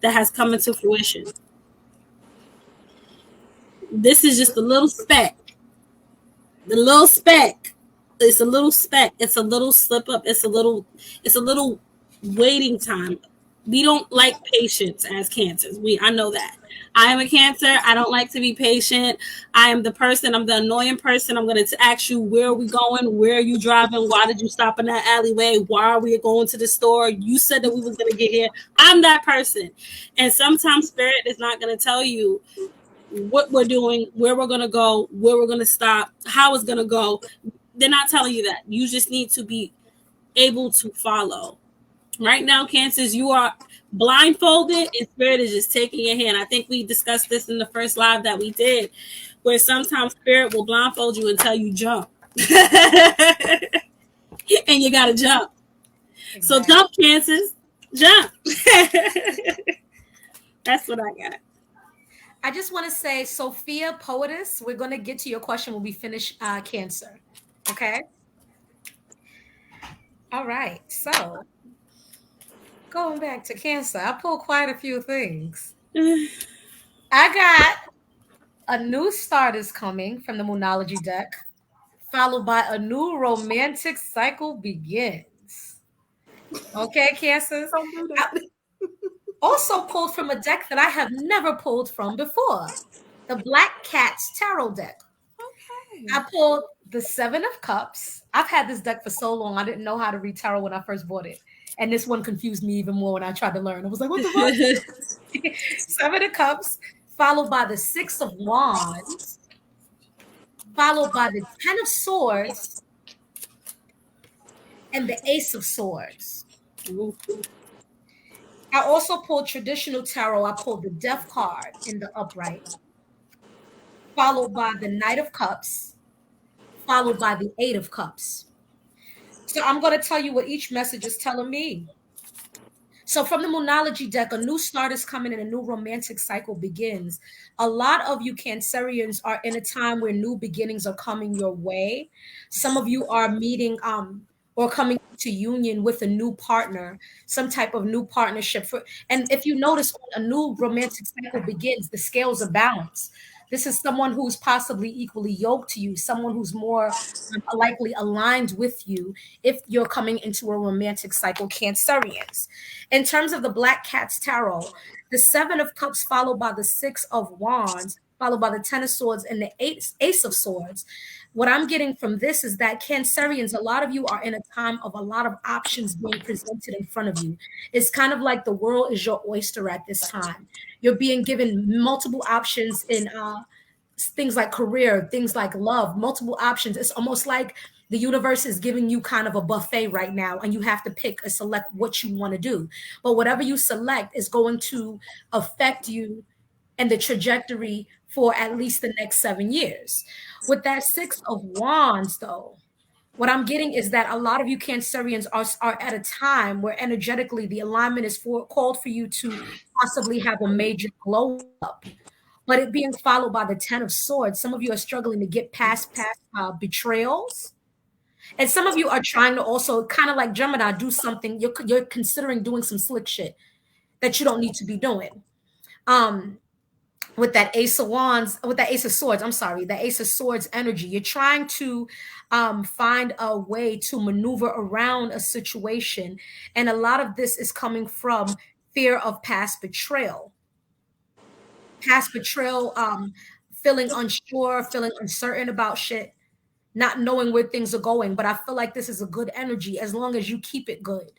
that has come into fruition. This is just a little speck. The little speck. It's a little speck. It's a little slip up. It's a little waiting time. We don't like patience as cancers. I know that. I am a Cancer. I don't like to be patient. I am the person. I'm the annoying person. I'm going to ask you, where are we going? Where are you driving? Why did you stop in that alleyway? Why are we going to the store? You said that we was going to get here. I'm that person. And sometimes Spirit is not going to tell you what we're doing, where we're going to go, where we're going to stop, how it's going to go. They're not telling you that. You just need to be able to follow. Right now, Cancers, you are blindfolded and Spirit is just taking your hand. I think we discussed this in the first live that we did, where sometimes Spirit will blindfold you and tell you jump. And you got to jump. Exactly. So jump, Cancers. Jump. That's what I got. I just want to say, Sophia Poetess, we're going to get to your question when we finish Cancer. Okay? All right. So, going back to Cancer, I pulled quite a few things. I got a new start is coming from the Moonology deck, followed by a new romantic cycle begins. Okay, Cancers? Also pulled from a deck that I have never pulled from before, the Black Cat's Tarot deck. Okay. I pulled the Seven of Cups. I've had this deck for so long, I didn't know how to read tarot when I first bought it. And this one confused me even more when I tried to learn. I was like, what the fuck? Seven of Cups, followed by the Six of Wands, followed by the Ten of Swords, and the Ace of Swords. Ooh. I also pulled traditional tarot. I pulled the Death card in the upright, followed by the Knight of Cups, followed by the Eight of Cups. So I'm going to tell you what each message is telling me. So from the Moonology deck, a new start is coming and a new romantic cycle begins. A lot of you Cancerians are in a time where new beginnings are coming your way. Some of you are meeting or coming to union with a new partner, some type of new partnership. And if you notice, when a new romantic cycle begins, the scales are balanced. This is someone who's possibly equally yoked to you, someone who's more likely aligned with you if you're coming into a romantic cycle, Cancerians. In terms of the Black Cat's Tarot, the Seven of Cups followed by the Six of Wands, followed by the Ten of Swords and the Ace of Swords. What I'm getting from this is that Cancerians, a lot of you are in a time of a lot of options being presented in front of you. It's kind of like the world is your oyster at this time. You're being given multiple options in things like career, things like love, multiple options. It's almost like the universe is giving you kind of a buffet right now, and you have to pick and select what you want to do. But whatever you select is going to affect you and the trajectory for at least the next 7 years. With that Six of Wands, though, what I'm getting is that a lot of you Cancerians are at a time where energetically the alignment is called for you to possibly have a major glow up. But it being followed by the Ten of Swords, some of you are struggling to get past betrayals. And some of you are trying to also, kind of like Gemini, do something. You're considering doing some slick shit that you don't need to be doing. With that Ace of Wands, with that Ace of Swords, the Ace of Swords energy, you're trying to find a way to maneuver around a situation. And a lot of this is coming from fear of past betrayal. Feeling unsure, feeling uncertain about shit, not knowing where things are going. But I feel like this is a good energy as long as you keep it good.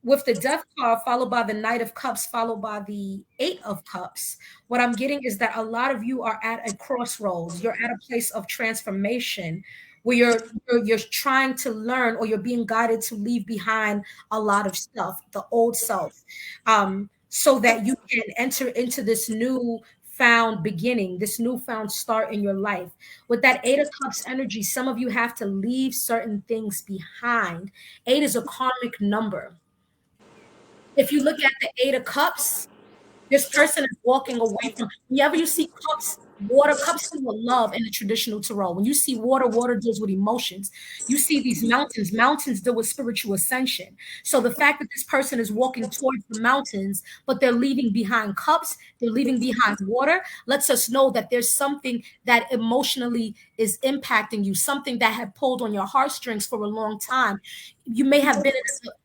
With the Death card followed by the Knight of Cups, followed by the Eight of Cups, what I'm getting is that a lot of you are at a crossroads. You're at a place of transformation where you're trying to learn, or you're being guided to leave behind a lot of stuff, the old self, so that you can enter into this newfound beginning, this newfound start in your life. With that Eight of Cups energy, some of you have to leave certain things behind. 8 is a karmic number. If you look at the Eight of Cups, this person is walking away from, whenever you see cups Water, cups full of love in the traditional tarot. When you see water, water deals with emotions. You see these mountains, mountains deal with spiritual ascension. So the fact that this person is walking towards the mountains, but they're leaving behind cups, they're leaving behind water, lets us know that there's something that emotionally is impacting you, something that had pulled on your heartstrings for a long time. You may have been,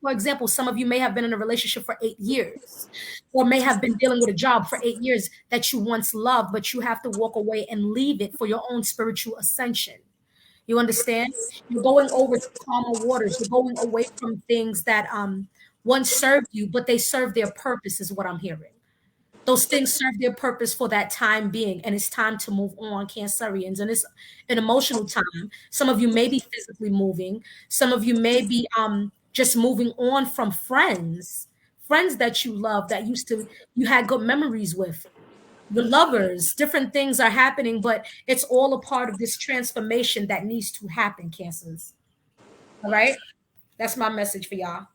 for example, some of you may have been in a relationship for 8 years, or may have been dealing with a job for 8 years that you once loved, but you have to walk away and leave it for your own spiritual ascension. You understand? You're going over to calmer waters. You're going away from things that once served you, but they serve their purpose, is what I'm hearing. Those things serve their purpose for that time being, and it's time to move on, Cancerians. And it's an emotional time. Some of you may be physically moving. Some of you may be just moving on from friends that you love, that you had good memories with, your lovers. Different things are happening, but it's all a part of this transformation that needs to happen, Cancers. All right? That's my message for y'all.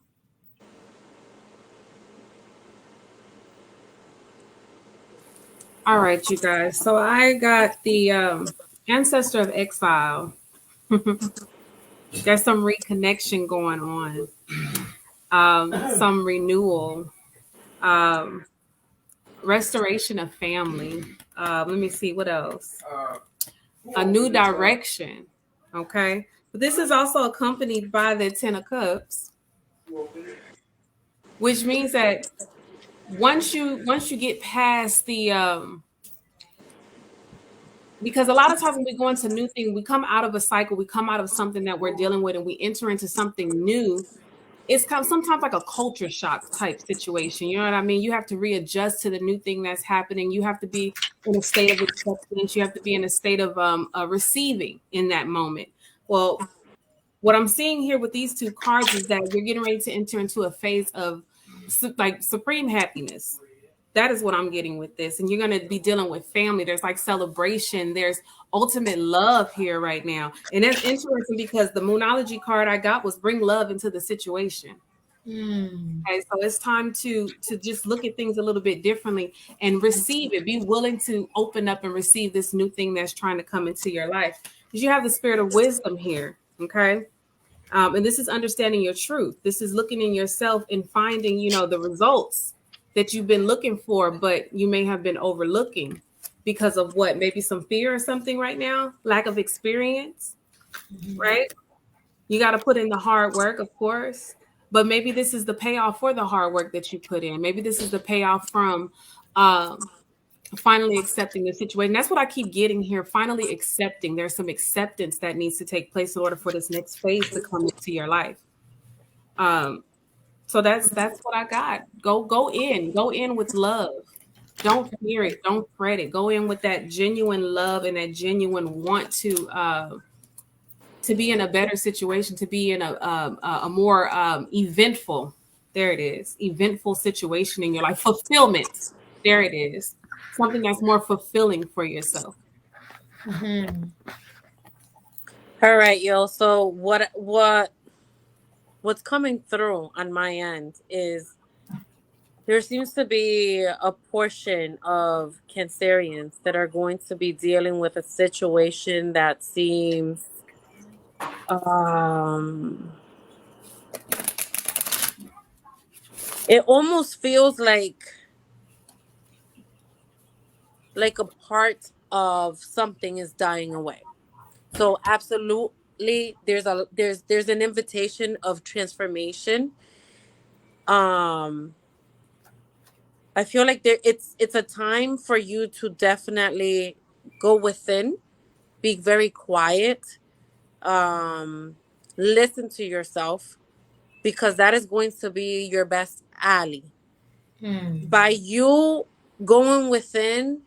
All right, you guys. So I got the ancestor of exile. There's some reconnection going on, some renewal, restoration of family. Let me see what else. A new direction. Okay, but this is also accompanied by the Ten of Cups, which means that once you get past the because a lot of times when we go into new things, we come out of a cycle, we come out of something that we're dealing with, and we enter into something new. It's kind of sometimes like a culture shock type situation. You know what I mean? You have to readjust to the new thing that's happening. You have to be in a state of acceptance. You have to be in a state of receiving in that moment. Well, what I'm seeing here with these two cards is that you're getting ready to enter into a phase of like supreme happiness. That is what I'm getting with this. And you're going to be dealing with family. There's like celebration. There's ultimate love here right now. And that's interesting because the Moonology card I got was bring love into the situation. Okay, so it's time to just look at things a little bit differently and receive it. Be willing to open up and receive this new thing that's trying to come into your life. Because you have the spirit of wisdom here. Okay. And this is understanding your truth. This is looking in yourself and finding, the results that you've been looking for, but you may have been overlooking because of what? Maybe some fear or something right now, lack of experience, right? You got to put in the hard work, of course, but maybe this is the payoff for the hard work that you put in. Maybe this is the payoff from finally accepting the situation. That's what I keep getting here. Finally accepting. There's some acceptance that needs to take place in order for this next phase to come into your life. So that's what I got. Go in with love. Don't fear it. Don't fret it. Go in with that genuine love and that genuine want to be in a better situation, to be in a more eventful. There it is. Eventful situation in your life. Fulfillment. There it is. Something that's more fulfilling for yourself. All right, yo. So what's coming through on my end is there seems to be a portion of Cancerians that are going to be dealing with a situation that seems it almost feels like a part of something is dying away. So absolutely there's an invitation of transformation. I feel like it's a time for you to definitely go within, be very quiet, listen to yourself, because that is going to be your best ally. By you going within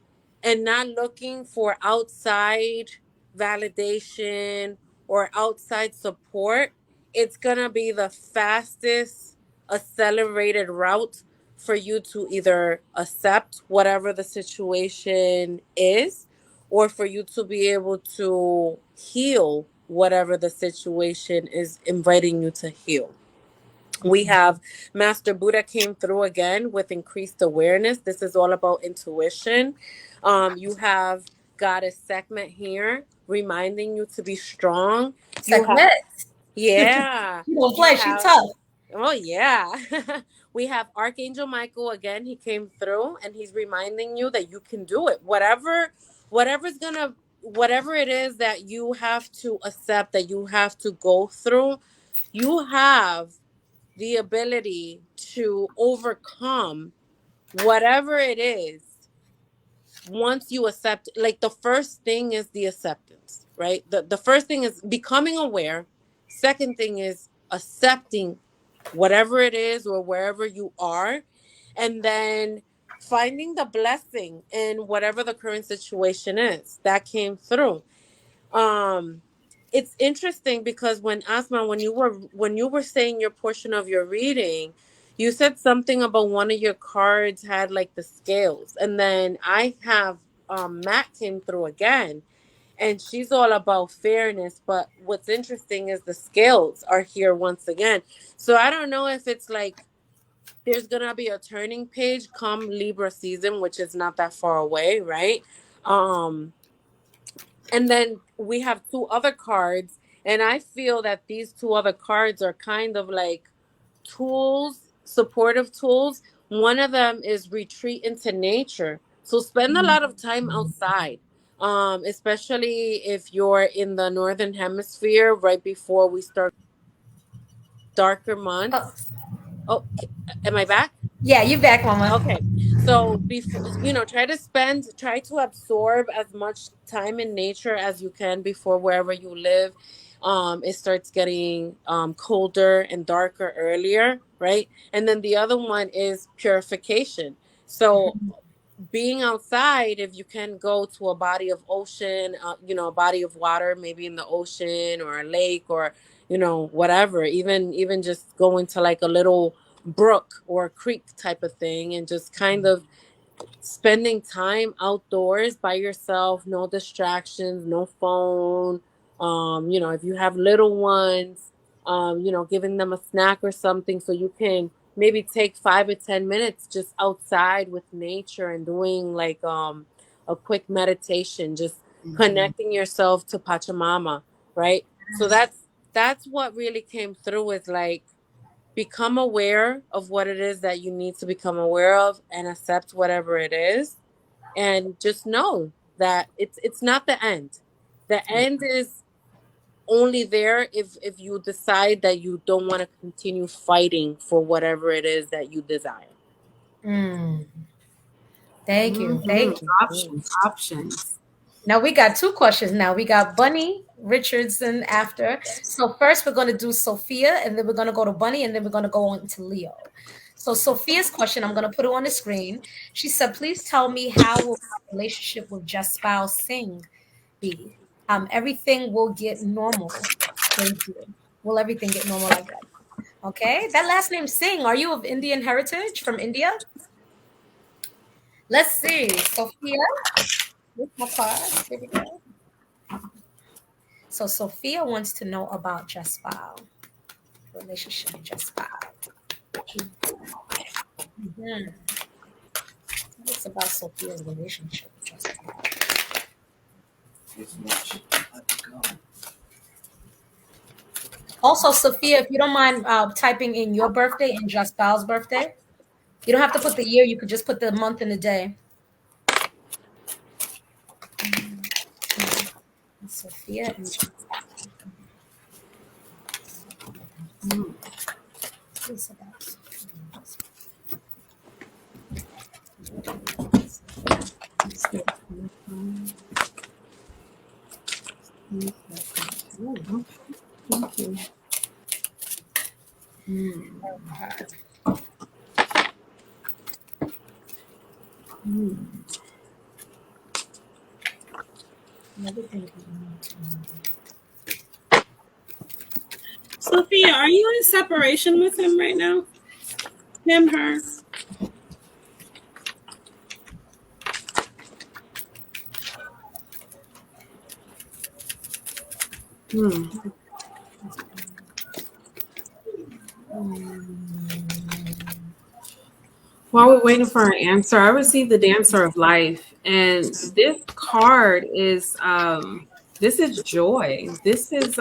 and not looking for outside validation or outside support, it's gonna be the fastest accelerated route for you to either accept whatever the situation is, or for you to be able to heal whatever the situation is inviting you to heal. We have Master Buddha came through again with increased awareness. This is all about intuition. You have goddess segment here, reminding you to be strong. Segment. Yeah. You don't play. She tough. Oh yeah. We have Archangel Michael again. He came through and he's reminding you that you can do it. Whatever it is that you have to accept, that you have to go through, you have the ability to overcome whatever it is once you accept. Like, the first thing is the acceptance, right? The first thing is becoming aware. Second thing is accepting whatever it is or wherever you are, and then finding the blessing in whatever the current situation is that came through. It's interesting because when Asma, when you were saying your portion of your reading, you said something about one of your cards had like the scales, and then I have Matt came through again, and she's all about fairness. But what's interesting is the scales are here once again. So I don't know if it's like there's gonna be a turning page come Libra season, which is not that far away, right? And then we have two other cards, and I feel that these two other cards are kind of like tools, supportive tools. One of them is retreat into nature. So spend a lot of time outside. Especially if you're in the northern hemisphere right before we start darker months. Oh, am I back? Yeah, you back, Mama. Okay. So before, try to absorb as much time in nature as you can before wherever you live. It starts getting colder and darker earlier, right? And then the other one is purification. So being outside, if you can go to a body of ocean, a body of water, maybe in the ocean or a lake or, whatever, even just going to like a little brook or a creek type of thing, and just kind of spending time outdoors by yourself, no distractions, no phone. If you have little ones, giving them a snack or something so you can maybe take 5 or 10 minutes just outside with nature and doing like a quick meditation, just connecting yourself to Pachamama, right? So that's what really came through, is like, become aware of what it is that you need to become aware of and accept whatever it is, and just know that it's not the end. The end is only there if you decide that you don't want to continue fighting for whatever it is that you desire. Thank you. Thank you. Options. Now we got two questions. Now we got Bunny Richardson after. So first we're going to do Sophia, and then we're going to go to Bunny, and then we're going to go on to Leo. So Sophia's question, I'm going to put it on the screen. She said, please tell me, how will my relationship with Just Spouse Singh be? Everything will get normal. Thank you. Will everything get normal like that? Okay. That last name Singh, are you of Indian heritage, from India? Let's see. Sophia. With my cards. Here we go. So Sophia wants to know about Just Spouse. Relationship with Just Spouse. What's about Sophia's relationship with Just Spouse? Also, Sophia, if you don't mind typing in your birthday and Just Spouse's birthday. You don't have to put the year. You could just put the month and the day. Sophia and Just Thank you. Sophia, are you in separation with him right now? Him, her? While we're waiting for an answer, I received the Dancer of Life, And this card is this is joy. This is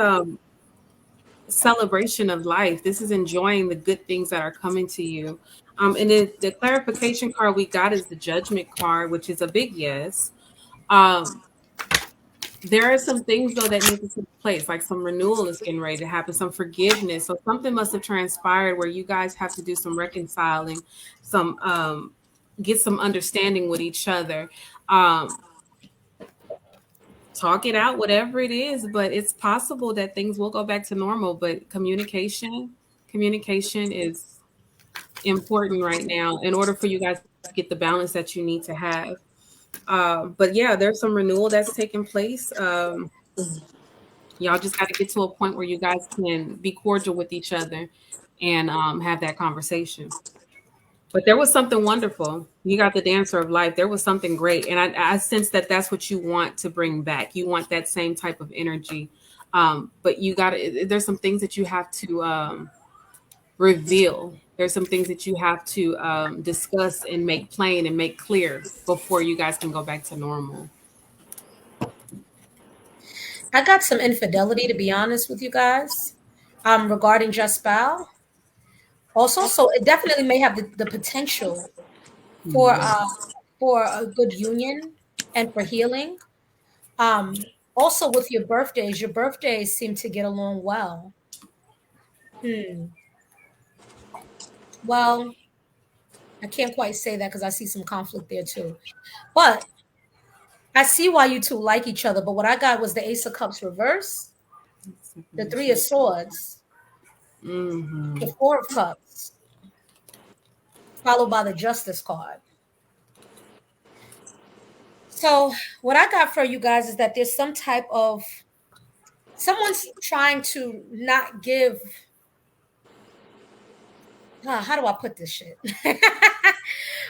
celebration of life. This is enjoying the good things that are coming to you. And then the clarification card we got is the judgment card, which is a big yes. There are some things though that need to take place, like some renewal is getting ready to happen, some forgiveness. So something must have transpired where you guys have to do some reconciling, some get some understanding with each other. Talk it out, whatever it is, but it's possible that things will go back to normal. But communication is important right now in order for you guys to get the balance that you need to have. But yeah, there's some renewal that's taking place. Y'all just got to get to a point where you guys can be cordial with each other and have that conversation. But there was something wonderful. You got the dancer of life. There was something great. And I sense that that's what you want to bring back. You want that same type of energy. But you got to, there's some things that you have to reveal. There's some things that you have to discuss and make plain and make clear before you guys can go back to normal. I got some infidelity, to be honest with you guys, regarding Just Bow. Also, so it definitely may have the potential for a good union and for healing. Also, with your birthdays seem to get along well. Well, I can't quite say that because I see some conflict there too. But I see why you two like each other. But what I got was the Ace of Cups reverse, the Three of Swords, the Four of Cups, followed by the Justice card. So what I got for you guys is that there's some type of, someone's trying to not give, how do I put this shit?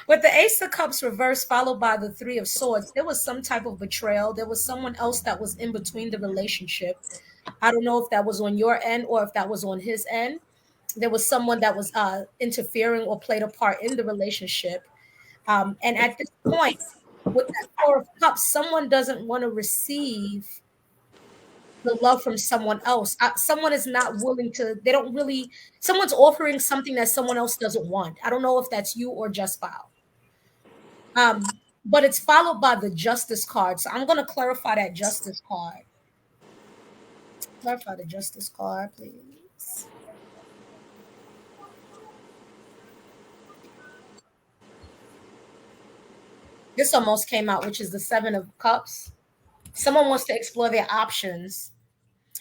With the Ace of Cups reversed followed by the Three of Swords, there was some type of betrayal. There was someone else that was in between the relationship. I don't know if that was on your end or if that was on his end. There was someone that was interfering or played a part in the relationship. And at this point, with that Four of Cups, someone doesn't want to receive the love from someone else. Someone is not willing to, they don't really, someone's offering something that someone else doesn't want. I don't know if that's you or Just Bow. But it's followed by the Justice card. So I'm going to clarify that Justice card. Clarify the Justice card, please. This almost came out, which is the Seven of Cups. Someone wants to explore their options,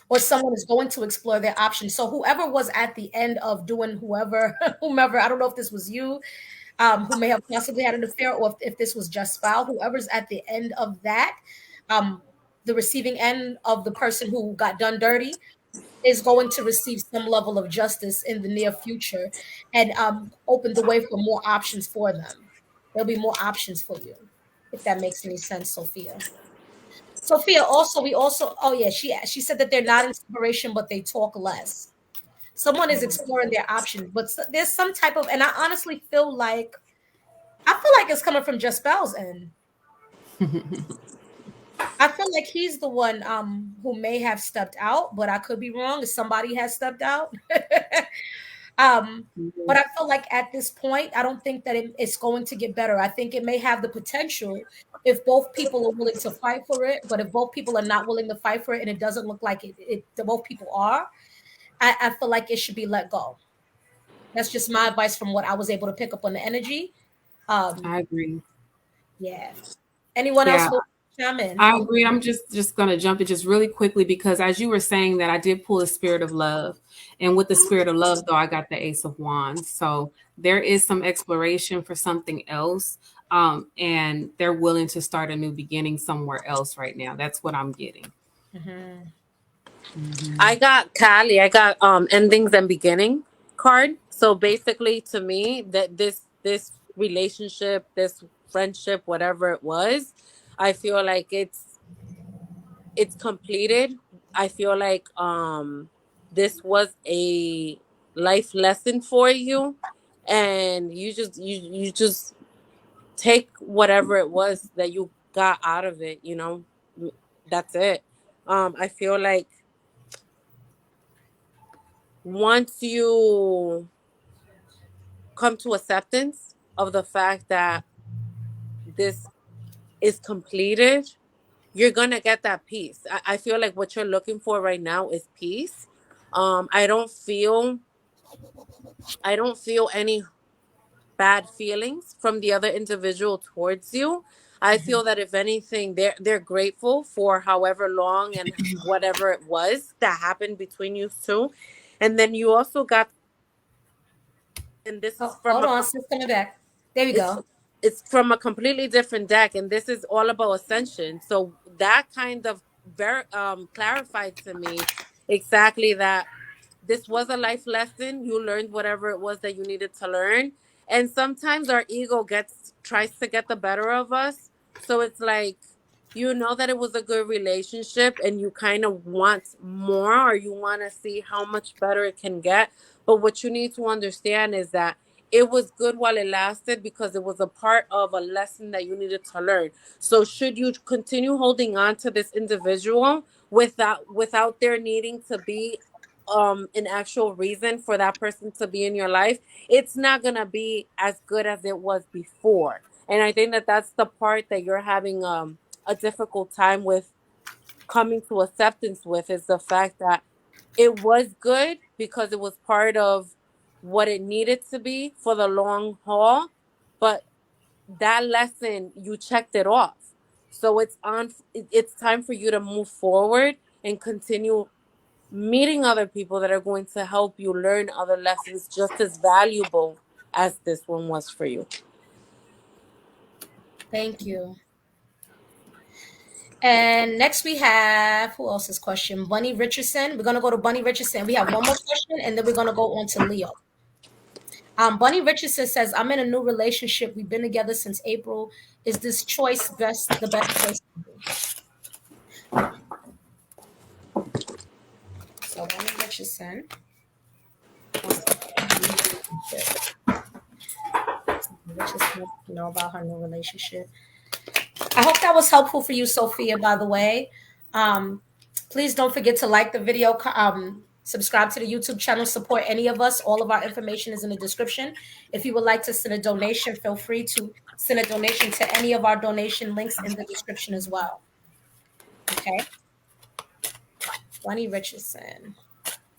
or someone is going to explore their options. So whoever was at the end of doing whomever, I don't know if this was you, who may have possibly had an affair, or if this was Just Bow, whoever's at the end of that, the receiving end of the person who got done dirty is going to receive some level of justice in the near future, and open the way for more options for them. There'll be more options for you, if that makes any sense, Sophia. Sophia, also, oh yeah, she said that they're not in separation, but they talk less. Someone is exploring their options, but there's some type of, and I honestly feel like it's coming from Just Bow's end. I feel like he's the one who may have stepped out, but I could be wrong if somebody has stepped out. But I feel like at this point, I don't think that it's going to get better. I think it may have the potential if both people are willing to fight for it. But if both people are not willing to fight for it, and it doesn't look like both people are, I feel like it should be let go. That's just my advice from what I was able to pick up on the energy. I agree. Yeah. Anyone else will chime in? I agree. I'm just going to jump in just really quickly, because as you were saying that, I did pull the Spirit of Love. And with the Spirit of Love, though, I got the Ace of Wands. So there is some exploration for something else. And they're willing to start a new beginning somewhere else right now. That's what I'm getting. I got Kali. I got endings and beginning card. So basically, to me, that this relationship, this friendship, whatever it was, I feel like it's completed. I feel like this was a life lesson for you, and you just take whatever it was that you got out of it, that's it. I feel like once you come to acceptance of the fact that this is completed, you're gonna get that peace. I feel like what you're looking for right now is peace. I don't feel any bad feelings from the other individual towards you. I feel that if anything, they're grateful for however long and whatever it was that happened between you two. And then you also got, and this is from Hold on, sis, coming back. There we it's go. it's from a completely different deck, and this is all about ascension. So that kind of clarified to me exactly that this was a life lesson. You learned whatever it was that you needed to learn. And sometimes our ego tries to get the better of us. So it's like, that it was a good relationship and you kind of want more, or you want to see how much better it can get. But what you need to understand is that it was good while it lasted because it was a part of a lesson that you needed to learn. So should you continue holding on to this individual without there needing to be an actual reason for that person to be in your life, it's not gonna be as good as it was before. And I think that that's the part that you're having a difficult time with coming to acceptance with, is the fact that it was good because it was part of what it needed to be for the long haul, but that lesson, you checked it off. So it's time for you to move forward and continue meeting other people that are going to help you learn other lessons just as valuable as this one was for you. Thank you. And next we have, who else's question? Bunny Richardson. We're gonna go to Bunny Richardson. We have one more question, and then we're gonna go on to Leo. Bunny Richardson says, "I'm in a new relationship. We've been together since April. Is this choice the best choice for me?" So Bunny Richardson wants to know about her new relationship. I hope that was helpful for you, Sophia, by the way. Please don't forget to like the video, subscribe to the YouTube channel, support any of us. All of our information is in the description. If you would like to send a donation, feel free to send a donation to any of our donation links in the description as well. Okay. Bunny Richardson.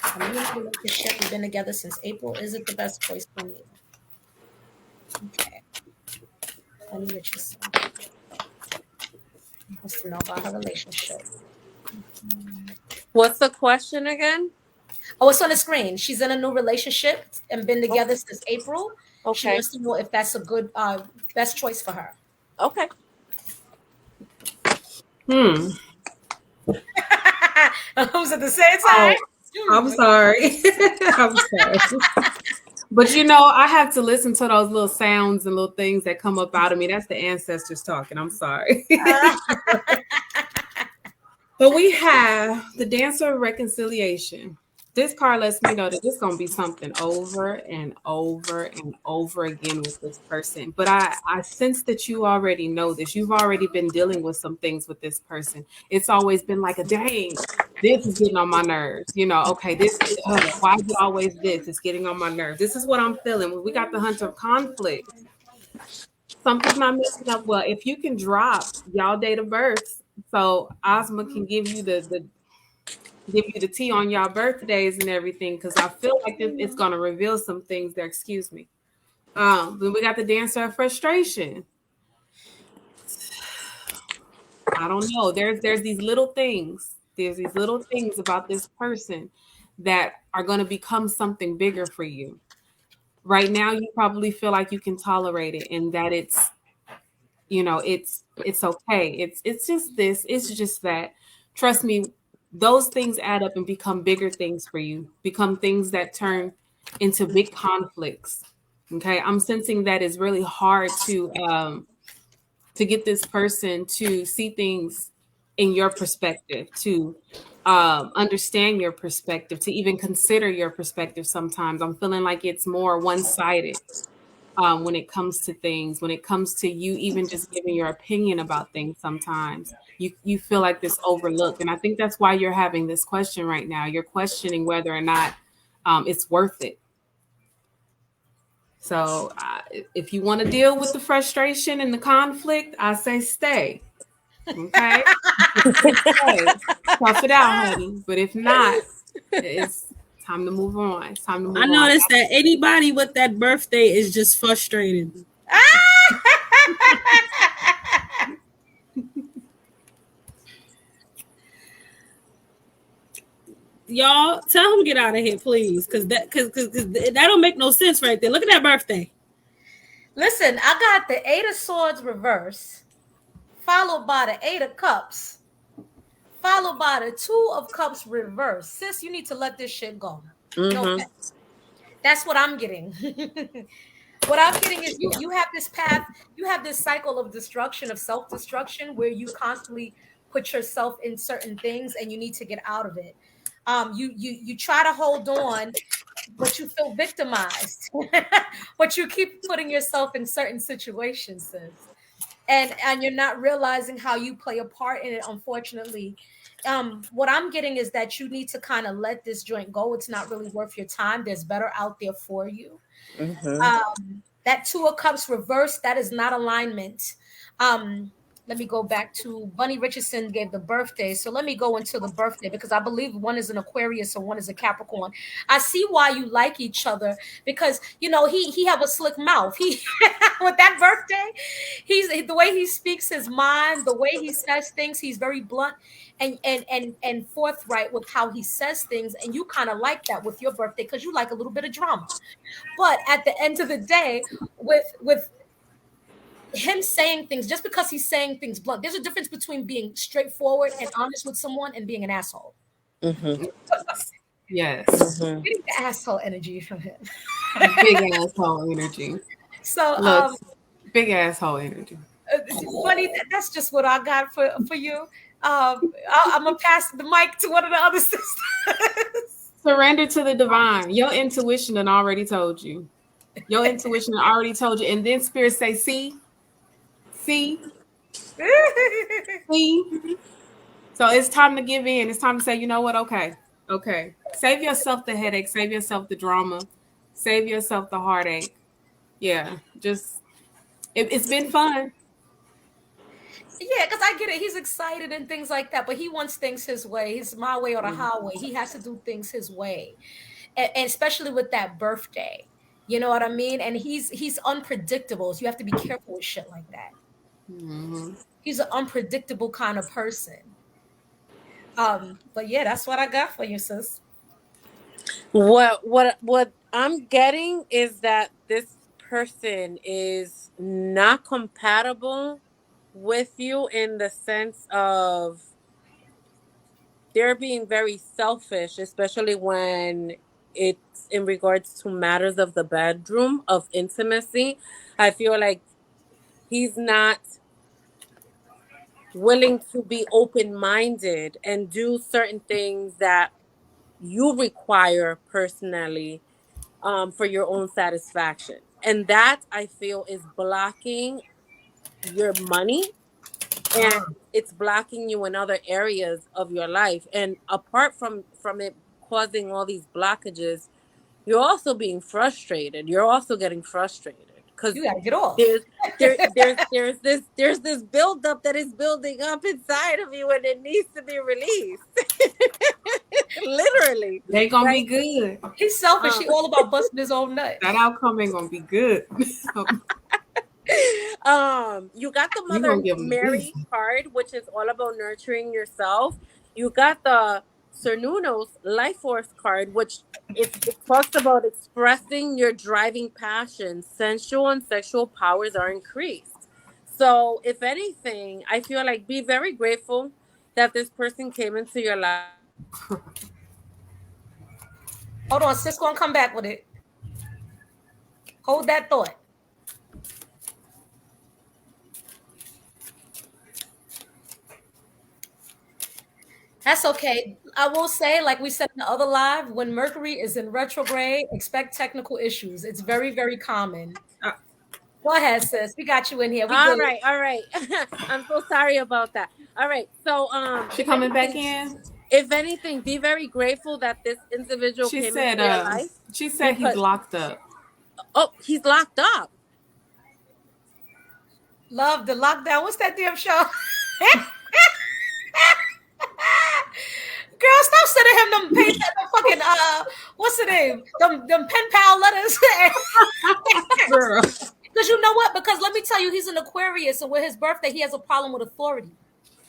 I'm in a relationship. We've been together since April. Is it the best choice for me? Okay. Bunny Richardson wants to know about her relationship. What's the question again? Oh, it's on the screen. She's in a new relationship and been together since April. Okay. She wants to know if that's a good best choice for her. Okay. Who's at the same time? Oh, I'm sorry. I'm sorry. But I have to listen to those little sounds and little things that come up out of me. That's the ancestors talking. I'm sorry. But we have the Dancer of Reconciliation. This card lets me know that it's going to be something over and over and over again with this person. But I sense that you already know this. You've already been dealing with some things with this person. It's always been like, dang, this is getting on my nerves. Okay, why is it always this? It's getting on my nerves. This is what I'm feeling. When we got the Hunter of Conflict, something's not mixing up. Well, if you can drop y'all date of birth, so Asmaaa can give you the tea on y'all birthdays and everything, because I feel like it's going to reveal some things there. Excuse me. Then we got the Dancer of Frustration. I don't know. There's these little things. There's these little things about this person that are going to become something bigger for you. Right now, you probably feel like you can tolerate it and that it's okay. It's just this. It's just that. Trust me, those things add up and become bigger things for you, become things that turn into big conflicts. Okay. I'm sensing that it's really hard to get this person to see things in your perspective, to understand your perspective, to even consider your perspective. Sometimes I'm feeling like it's more one-sided. when it comes to things, when it comes to you even just giving your opinion about things. Sometimes you feel like this overlooked, and I think that's why you're having this question right now. You're questioning whether or not it's worth it. So if you want to deal with the frustration and the conflict, I say stay. Okay, stay. Tough it out, honey. But if not, it's time to move on. It's time to move I on. noticed that anybody with that birthday is just frustrated. Y'all tell him get out of here, please, because that don't make no sense right there. Look at that birthday. Listen, I got the 8 of Swords reverse, followed by the 8 of Cups, followed by the 2 of Cups reverse. Sis, you need to let this shit go. No offense. That's what I'm getting. What I'm getting is you have this path, you have this cycle of destruction, of self-destruction, where you constantly put yourself in certain things and you need to get out of it. You try to hold on, but you feel victimized. But you keep putting yourself in certain situations, sis. And you're not realizing how you play a part in it, unfortunately. What I'm getting is that you need to kind of let this joint go. It's not really worth your time. There's better out there for you. That 2 of Cups reverse, that is not alignment. Let me go back to Bunny Richardson gave the birthday. So let me go into the birthday, because I believe one is an Aquarius and one is a Capricorn. I see why you like each other, because he have a slick mouth. He with that birthday, he's the way he speaks his mind, the way he says things, he's very blunt and forthright with how he says things. And you kind of like that with your birthday, because you like a little bit of drama. But at the end of the day, with him saying things, just because he's saying things blunt, there's a difference between being straightforward and honest with someone and being an asshole. Yes. Getting the asshole energy from him. Big asshole energy. So look, big asshole energy. Funny, that's just what I got for you. I'm gonna pass the mic to one of the other sisters. Surrender to the divine. Your intuition had already told you. Your intuition had already told you. And then spirit say, see. So it's time to give in. It's time to say, you know what? Okay. Save yourself the headache. Save yourself the drama. Save yourself the heartache. Yeah, just it's been fun. Yeah, because I get it. He's excited and things like that, but he wants things his way. He's my way or the highway. He has to do things his way, and especially with that birthday. You know what I mean? And he's unpredictable, so you have to be careful with shit like that. He's an unpredictable kind of person. But yeah, that's what I got for you, sis. What I'm getting is that this person is not compatible with you, in the sense of they're being very selfish, especially when it's in regards to matters of the bedroom, of intimacy. I feel like he's not willing to be open-minded and do certain things that you require personally, for your own satisfaction. And that, I feel, is blocking your money, and it's blocking you in other areas of your life. And apart from it causing all these blockages, you're also being frustrated. You're also getting frustrated because you gotta get off. There's this buildup that is building up inside of you, and it needs to be released. Literally, they gonna be good. He's selfish. He all about busting his own nut. That outcome ain't gonna be good. You got the Mother Mary card, which is all about nurturing yourself. You got the Cernunnos Life Force card, which it talks about expressing your driving passion. Sensual and sexual powers are increased. So if anything, I feel like be very grateful that this person came into your life. Hold on, sis gonna come back with it. Hold that thought. That's okay. I will say, like we said in the other live, when Mercury is in retrograde, expect technical issues. It's very, very common. Go ahead, sis. We got you in here. We All good. right, all right. I'm so sorry about that. All right, so She coming back in. if anything, be very grateful that this individual She came into said, your life. he's locked up. Oh, he's locked up. Love the lockdown. What's that damn show? Girl, stop sending him them fucking what's the name? Them pen pal letters. Girl. Because you know what? Because let me tell you, he's an Aquarius, and with his birthday, he has a problem with authority.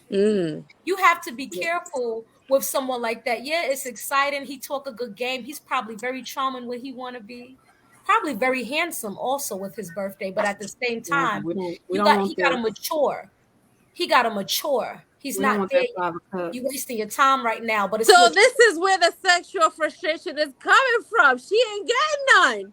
You have to be careful with someone like that. Yeah, it's exciting. He talk a good game. He's probably very charming where he want to be. Probably very handsome also with his birthday, but at the same time, he got to mature. He got to mature. He's not there. You wasting your time right now. But it's so this is where the sexual frustration is coming from. She ain't getting none.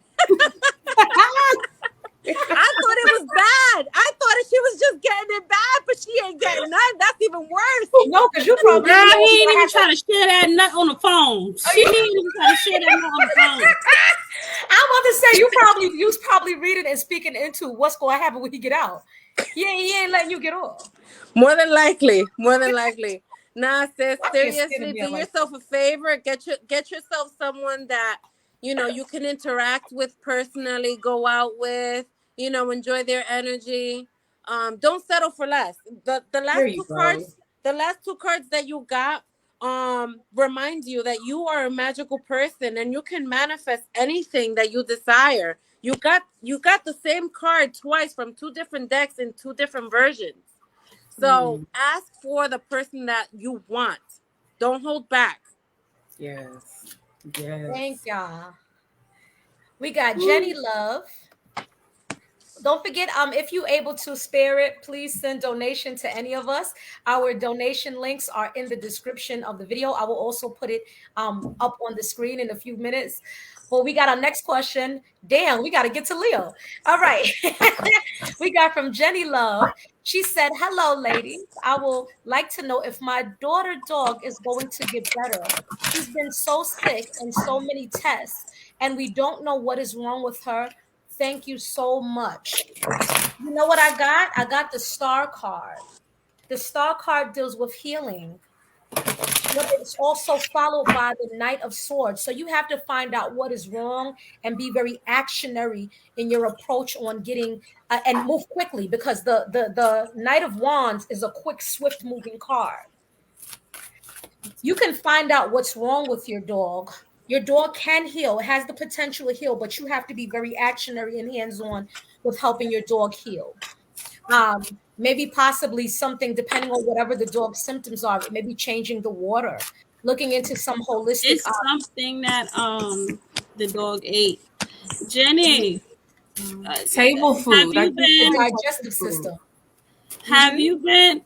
I thought it was bad. I thought she was just getting it bad, but she ain't getting none. That's even worse. No, because you probably he ain't even trying to share that nut on the phone. She ain't even trying to share that nut on the phone. I'm about to say you was probably reading and speaking into what's going to happen when he get out. He ain't letting you get off. More than likely. Nah, sis, seriously, do yourself a favor. Get yourself someone that, you know, you can interact with personally, go out with, you know, enjoy their energy. Don't settle for less. The last two cards that you got remind you that you are a magical person and you can manifest anything that you desire. You got the same card twice from two different decks in two different versions. So ask for the person that you want. Don't hold back. Yes. Thank y'all. We got Jenny Love. Don't forget, if you're able to spare it, please send donation to any of us. Our donation links are in the description of the video. I will also put it up on the screen in a few minutes. Well, we got our next question. Damn, we got to get to Leo. All right. We got from Jenny Love. She said, hello, ladies. I will like to know if my daughter dog is going to get better. She's been so sick and so many tests, and we don't know what is wrong with her. Thank you so much. You know what I got? I got the star card. The star card deals with healing. But it's also followed by the Knight of Swords. So you have to find out what is wrong and be very actionary in your approach on getting and move quickly, because the Knight of Wands is a quick, swift moving card. You can find out what's wrong with your dog. Your dog can heal. It has the potential to heal, but you have to be very actionary and hands-on with helping your dog heal. Maybe possibly something, depending on whatever the dog's symptoms are, maybe changing the water, looking into some holistic. It's something that the dog ate. Jenny, table food. Digestive system. Have you been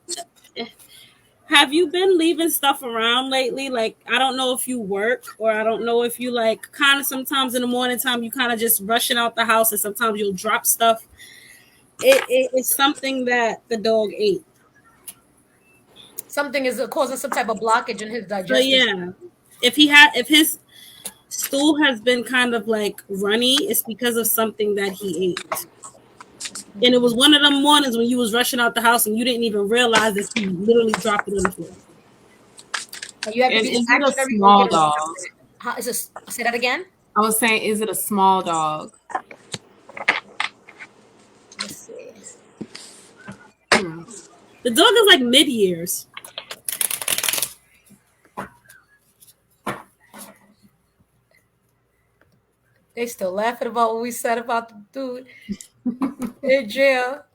leaving stuff around lately? Like, I don't know if you work, or I don't know if you like kind of sometimes in the morning time you kind of just rushing out the house, and sometimes you'll drop stuff. It's something that the dog ate. Something is causing some type of blockage in his digestive. So yeah, if his stool has been kind of like runny, it's because of something that he ate. And it was one of them mornings when you was rushing out the house and you didn't even realize that you literally dropped it on the floor. You have to be is it a small dog? Say that again? I was saying, is it a small dog? Let's see. The dog is like mid-years. They still laughing about what we said about the dude in jail.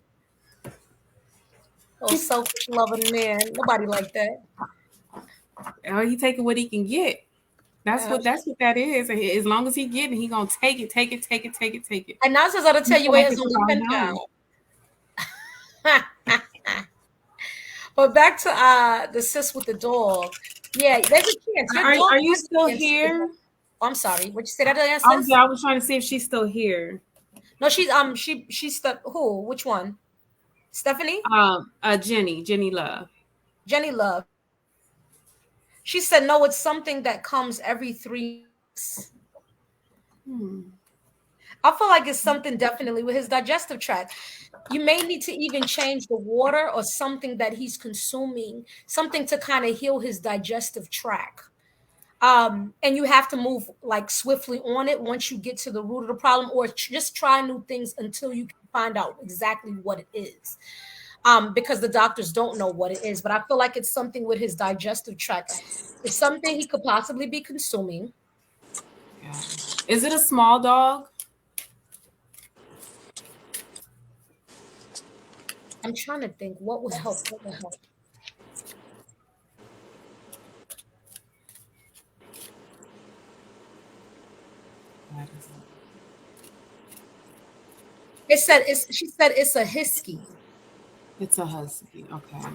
Oh, selfish loving man. Nobody like that. Oh, he taking what he can get. That's what that is. And as long as he getting, he gonna take it. And now says I'll tell you where his only pen pal. But back to the sis with the dog. Yeah, there's a chance. Are you still here? Oh, I'm sorry. What you say that again, sis? I was trying to see if she's still here. No, she's stuck. Who? Which one? Stephany? Jenny Love. Jenny Love. She said, no, it's something that comes every 3 weeks. I feel like it's something definitely with his digestive tract. You may need to even change the water or something that he's consuming, something to kind of heal his digestive tract. And you have to move like swiftly on it once you get to the root of the problem, or just try new things until you can find out exactly what it is. Because the doctors don't know what it is, but I feel like it's something with his digestive tract. It's something he could possibly be consuming. Yeah. Is it a small dog? I'm trying to think what would help. What would help? It said it's. She said it's a husky. It's a husky. Okay.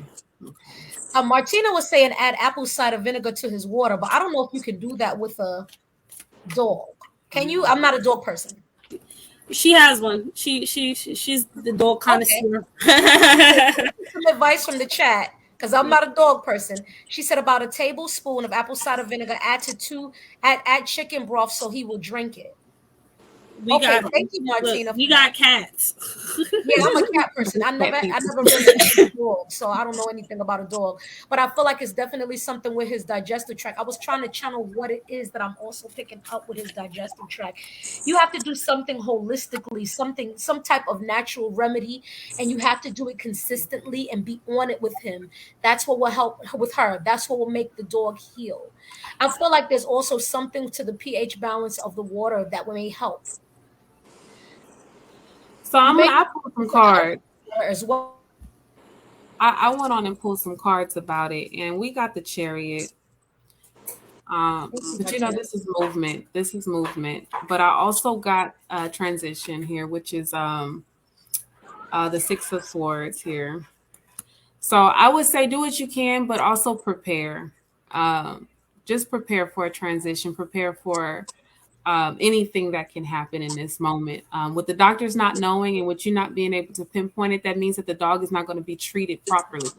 Martina was saying add apple cider vinegar to his water, but I don't know if you can do that with a dog. Can you? I'm not a dog person. She has one. She's the dog connoisseur. Okay. Some advice from the chat, because I'm not a dog person. She said about a tablespoon of apple cider vinegar add chicken broth so he will drink it. Thank you, Martina. Look, we got cats. Yeah, I'm a cat person. I never really had a dog, so I don't know anything about a dog. But I feel like it's definitely something with his digestive tract. I was trying to channel what it is that I'm also picking up with his digestive tract. You have to do something holistically, some type of natural remedy, and you have to do it consistently and be on it with him. That's what will help with her. That's what will make the dog heal. I feel like there's also something to the pH balance of the water that may help. So I pulled some cards as well. I went on and pulled some cards about it, and we got the Chariot. But this is movement. This is movement. But I also got a transition here, which is the Six of Swords here. So I would say do what you can, but also prepare. Just prepare for a transition. Prepare for anything that can happen in this moment. With the doctors not knowing and with you not being able to pinpoint it, that means that the dog is not going to be treated properly.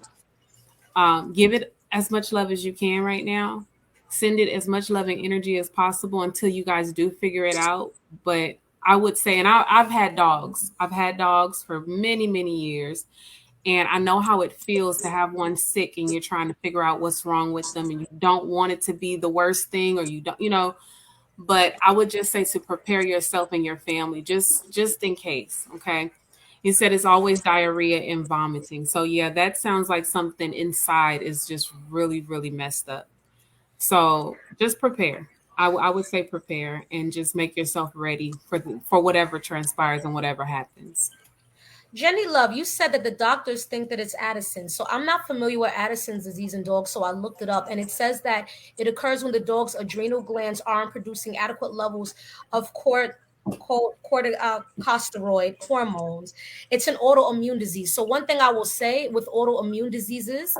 Give it as much love as you can right now. Send it as much loving energy as possible until you guys do figure it out. But I would say, and I've had dogs. I've had dogs for many, many years. And I know how it feels to have one sick and you're trying to figure out what's wrong with them and you don't want it to be the worst thing, or you don't, but I would just say to prepare yourself and your family, just in case. Okay. You said it's always diarrhea and vomiting. So yeah, that sounds like something inside is just really, really messed up. So just prepare. I would say prepare and just make yourself ready for whatever transpires and whatever happens. Jenny Love, you said that the doctors think that it's Addison. So I'm not familiar with Addison's disease in dogs, so I looked it up. And it says that it occurs when the dog's adrenal glands aren't producing adequate levels of corticosteroid hormones. It's an autoimmune disease. So one thing I will say with autoimmune diseases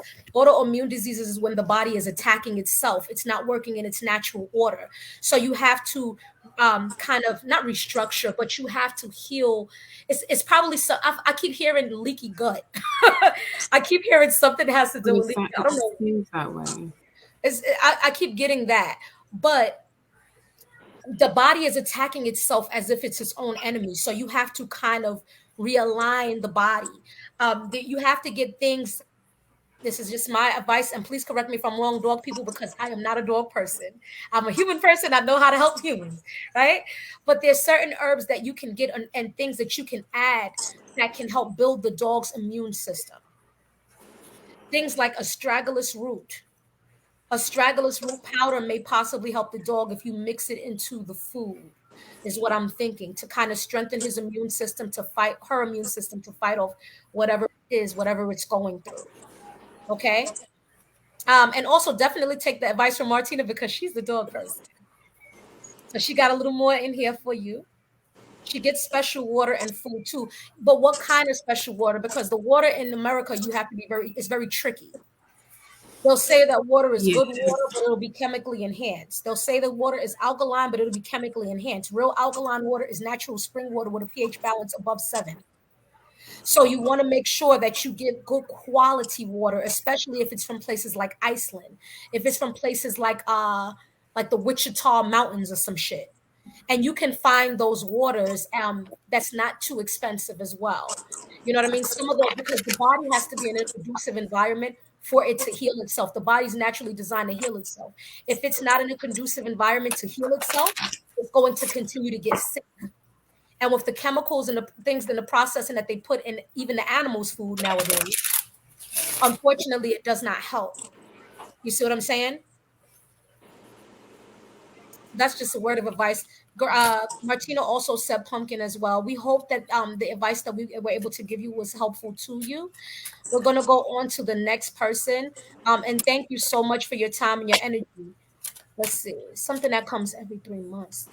is when the body is attacking itself. It's not working in its natural order. So you have to kind of not restructure, but you have to heal. It's probably so. I keep hearing leaky gut. I keep hearing something has to do with leaky. I don't know. Seems that way. I keep getting that, but the body is attacking itself as if it's its own enemy. So you have to kind of realign the body. You have to get things. This is just my advice, and please correct me if I'm wrong, dog people, because I am not a dog person. I'm a human person. I know how to help humans, right? But there's certain herbs that you can get and things that you can add that can help build the dog's immune system. Things like astragalus root. Astragalus root powder may possibly help the dog if you mix it into the food, is what I'm thinking, to kind of strengthen his immune system, to fight her immune system, to fight off whatever it is, whatever it's going through. Okay. And also definitely take the advice from Martina because she's the dog person. So she got a little more in here for you. She gets special water and food too. But what kind of special water? Because the water in America, you have to be it's very tricky. They'll say that water is good water, but it'll be chemically enhanced. They'll say the water is alkaline, but it'll be chemically enhanced. Real alkaline water is natural spring water with a pH balance above 7. So you want to make sure that you get good quality water, especially if it's from places like Iceland. If it's from places like the Wichita Mountains or some shit, And you can find those waters that's not too expensive as well. You know what I mean? Some of those, because the body has to be in a conducive environment for it to heal itself. The body's naturally designed to heal itself. If it's not in a conducive environment to heal itself, it's going to continue to get sick. And with the chemicals and the things in the processing that they put in even the animals' food nowadays, unfortunately, it does not help. You see what I'm saying? That's just a word of advice. Martina also said pumpkin as well. We hope that the advice that we were able to give you was helpful to you. We're going to go on to the next person. And thank you so much for your time and your energy. Let's see. Something that comes every 3 months.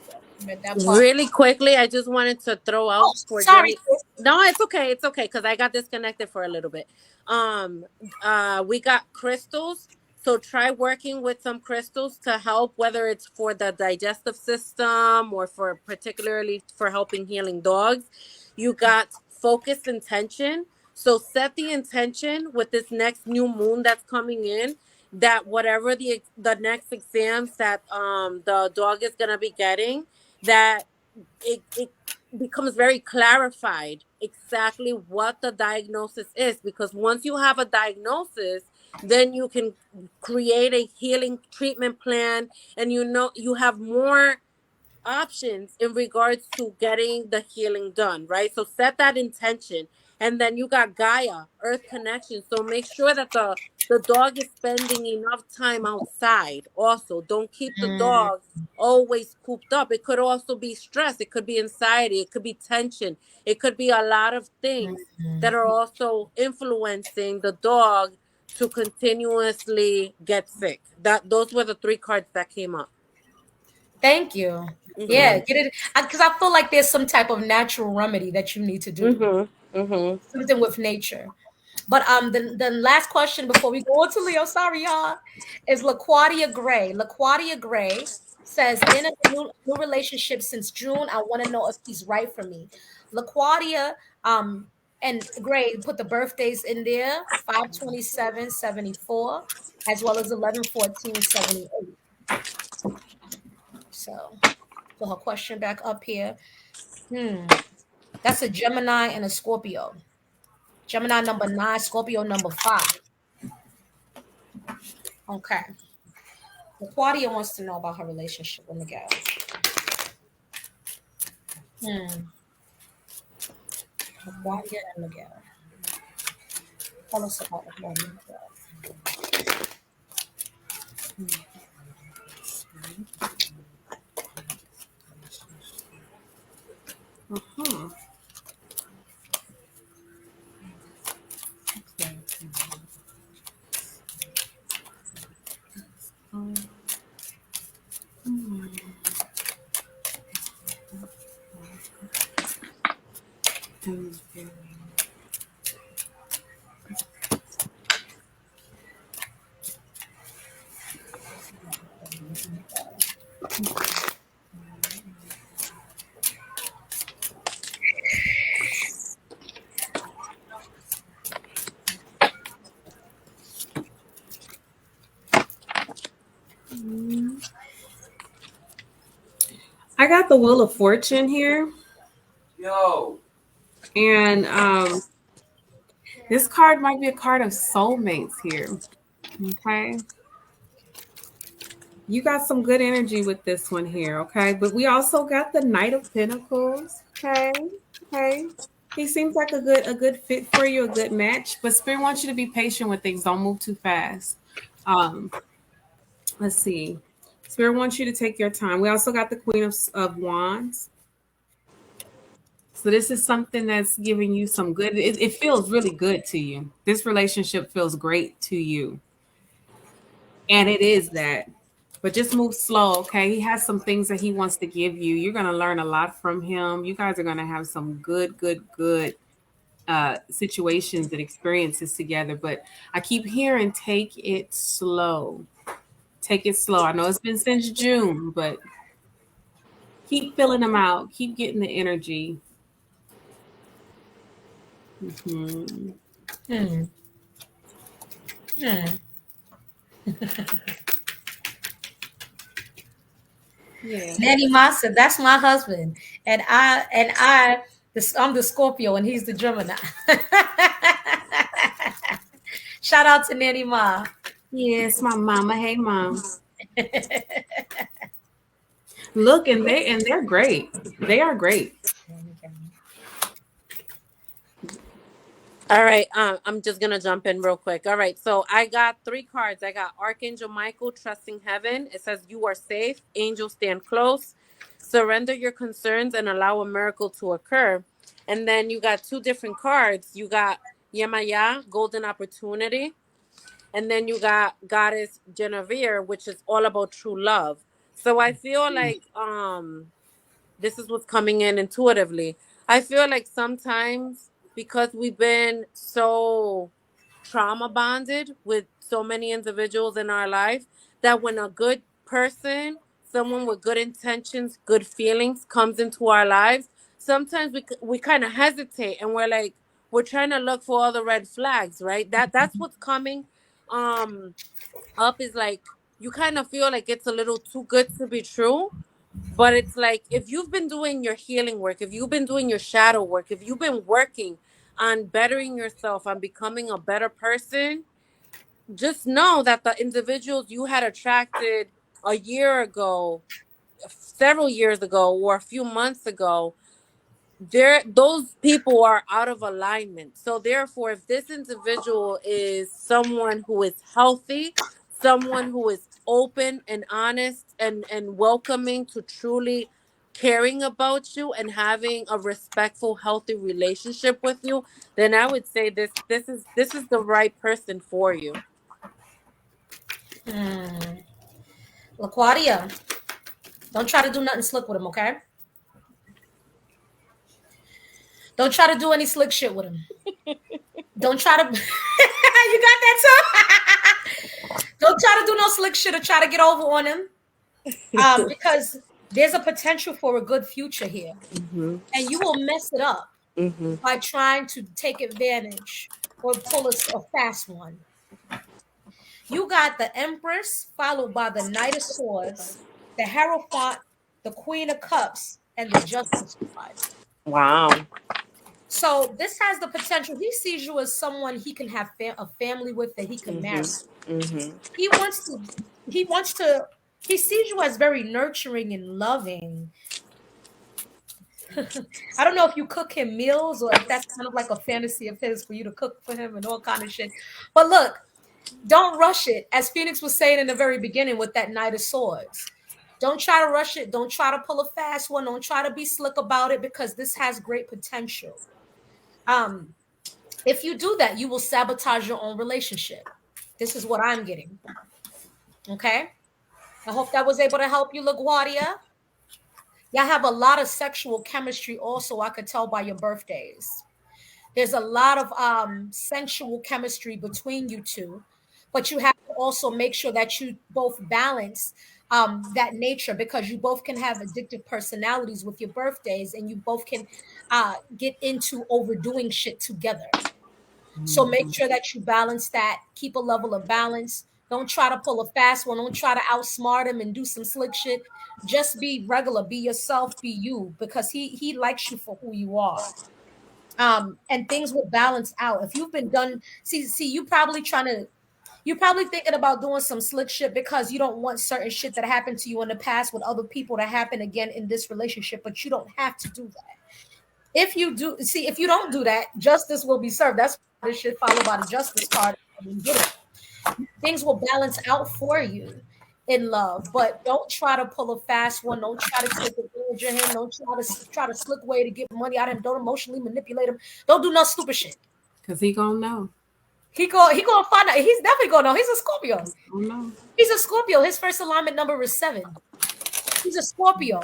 Read that part. Really quickly, I just wanted to throw out Oh, for sorry. Jenny. No, it's okay. It's okay because I got disconnected for a little bit. Um, we got crystals. So try working with some crystals to help, whether it's for the digestive system or for particularly for helping healing dogs. You got focused intention. So set the intention with this next new moon that's coming in, that whatever the next exams that the dog is gonna be getting, that it becomes very clarified exactly what the diagnosis is, because once you have a diagnosis, then you can create a healing treatment plan, and you have more options in regards to getting the healing done, right? So set that intention. And then you got Gaia, Earth connection. So make sure that the dog is spending enough time outside. Also, don't keep the Mm, dog always cooped up. It could also be stress. It could be anxiety. It could be tension. It could be a lot of things that are also influencing the dog to continuously get sick. Those were the 3 cards that came up. thank you. Yeah, Mm-hmm. get it. Because I feel like there's some type of natural remedy that you need to do. Mm-hmm. Mm-hmm. Something with nature. But the last question before we go on to Leo, sorry y'all, is LaQuadia Gray. LaQuadia Gray says, in a new relationship since June, I want to know if he's right for me. LaQuadia and Gray put the birthdays in there, 5/27/74, as well as 11/14/78. So put her question back up here. That's a Gemini and a Scorpio. Gemini number 9, Scorpio number 5. Okay. Claudia wants to know about her relationship with Miguel. Claudia and Miguel. Tell us about Claudia and Miguel. Uh-huh. I got the Wheel of Fortune here. Yo. And this card might be a card of soulmates here. Okay. You got some good energy with this one here, okay? But we also got the Knight of Pentacles. Okay. Okay. He seems like a good fit for you, a good match. But Spirit wants you to be patient with things. Don't move too fast. Let's see. Spirit wants you to take your time. We also got the Queen of Wands. So this is something that's giving you some good. It feels really good to you. This relationship feels great to you. And it is that. But just move slow, okay? He has some things that he wants to give you. You're going to learn a lot from him. You guys are going to have some good situations and experiences together. But I keep hearing, take it slow. Take it slow. I know it's been since June, but keep filling them out. Keep getting the energy. Mm-hmm. Yeah. Nanny Ma said, that's my husband. And I'm the Scorpio and he's the Gemini. Shout out to Nanny Ma. Yes, my mama. Hey, mom. Look, and they're great. They are great. All right, I'm just gonna jump in real quick. All right, so I got 3 cards. I got Archangel Michael, trusting heaven. It says you are safe. Angels stand close. Surrender your concerns and allow a miracle to occur. And then you got 2 different cards. You got Yemaya, golden opportunity, and then you got Goddess Genevieve, which is all about true love. So I feel like this is what's coming in intuitively. I feel like sometimes because we've been so trauma bonded with so many individuals in our life, that when a good person, someone with good intentions, good feelings comes into our lives, sometimes we kind of hesitate and we're trying to look for all the red flags, right? That's what's coming up, is like you kind of feel like it's a little too good to be true. But it's like, if you've been doing your healing work, if you've been doing your shadow work, if you've been working on bettering yourself, on becoming a better person, just know that the individuals you had attracted a year ago, several years ago, or a few months ago, those people are out of alignment. So therefore, if this individual is someone who is healthy, someone who is open and honest and welcoming to truly caring about you and having a respectful, healthy relationship with you, then I would say this is the right person for you. LaQuadia, don't try to do nothing slick with him, okay? Don't try to do any slick shit with him. Don't try to. You got that too? Don't try to do no slick shit or try to get over on him. Because there's a potential for a good future here. Mm-hmm. And you will mess it up by trying to take advantage or pull a fast one. You got the Empress, followed by the Knight of Swords, the Hierophant, the Queen of Cups, and the Justice card. Wow. So this has the potential. He sees you as someone he can have a family with, that he can marry. Mm-hmm. He wants to. He wants to. He sees you as very nurturing and loving. I don't know if you cook him meals or if that's kind of like a fantasy of his for you to cook for him and all kind of shit. But look, don't rush it. As Phoenix was saying in the very beginning with that Knight of Swords. Don't try to rush it. Don't try to pull a fast one. Don't try to be slick about it, because this has great potential. If you do that, you will sabotage your own relationship. This is what I'm getting. Okay. I hope that was able to help you, LaGuardia. Y'all have a lot of sexual chemistry also, I could tell by your birthdays. There's a lot of sensual chemistry between you two, but you have to also make sure that you both balance that nature, because you both can have addictive personalities with your birthdays, and you both can get into overdoing shit together. So make sure that you balance that. Keep a level of balance. Don't try to pull a fast one. Don't try to outsmart him and do some slick shit. Just be regular. Be yourself. Be you, because he likes you for who you are. And things will balance out. If you've been done, see, you're probably thinking about doing some slick shit because you don't want certain shit that happened to you in the past with other people to happen again in this relationship, but you don't have to do that. If you don't do that, justice will be served. That's why this shit followed by the justice card. Things will balance out for you in love, but don't try to pull a fast one. Don't try to take advantage of him. Don't try to slick way to get money out of him. Don't emotionally manipulate him. Don't do no stupid shit. Cause he gonna know. He gonna find out. He's definitely gonna know. He's a Scorpio. Oh no. He's a Scorpio. His first alignment number is 7. He's a Scorpio.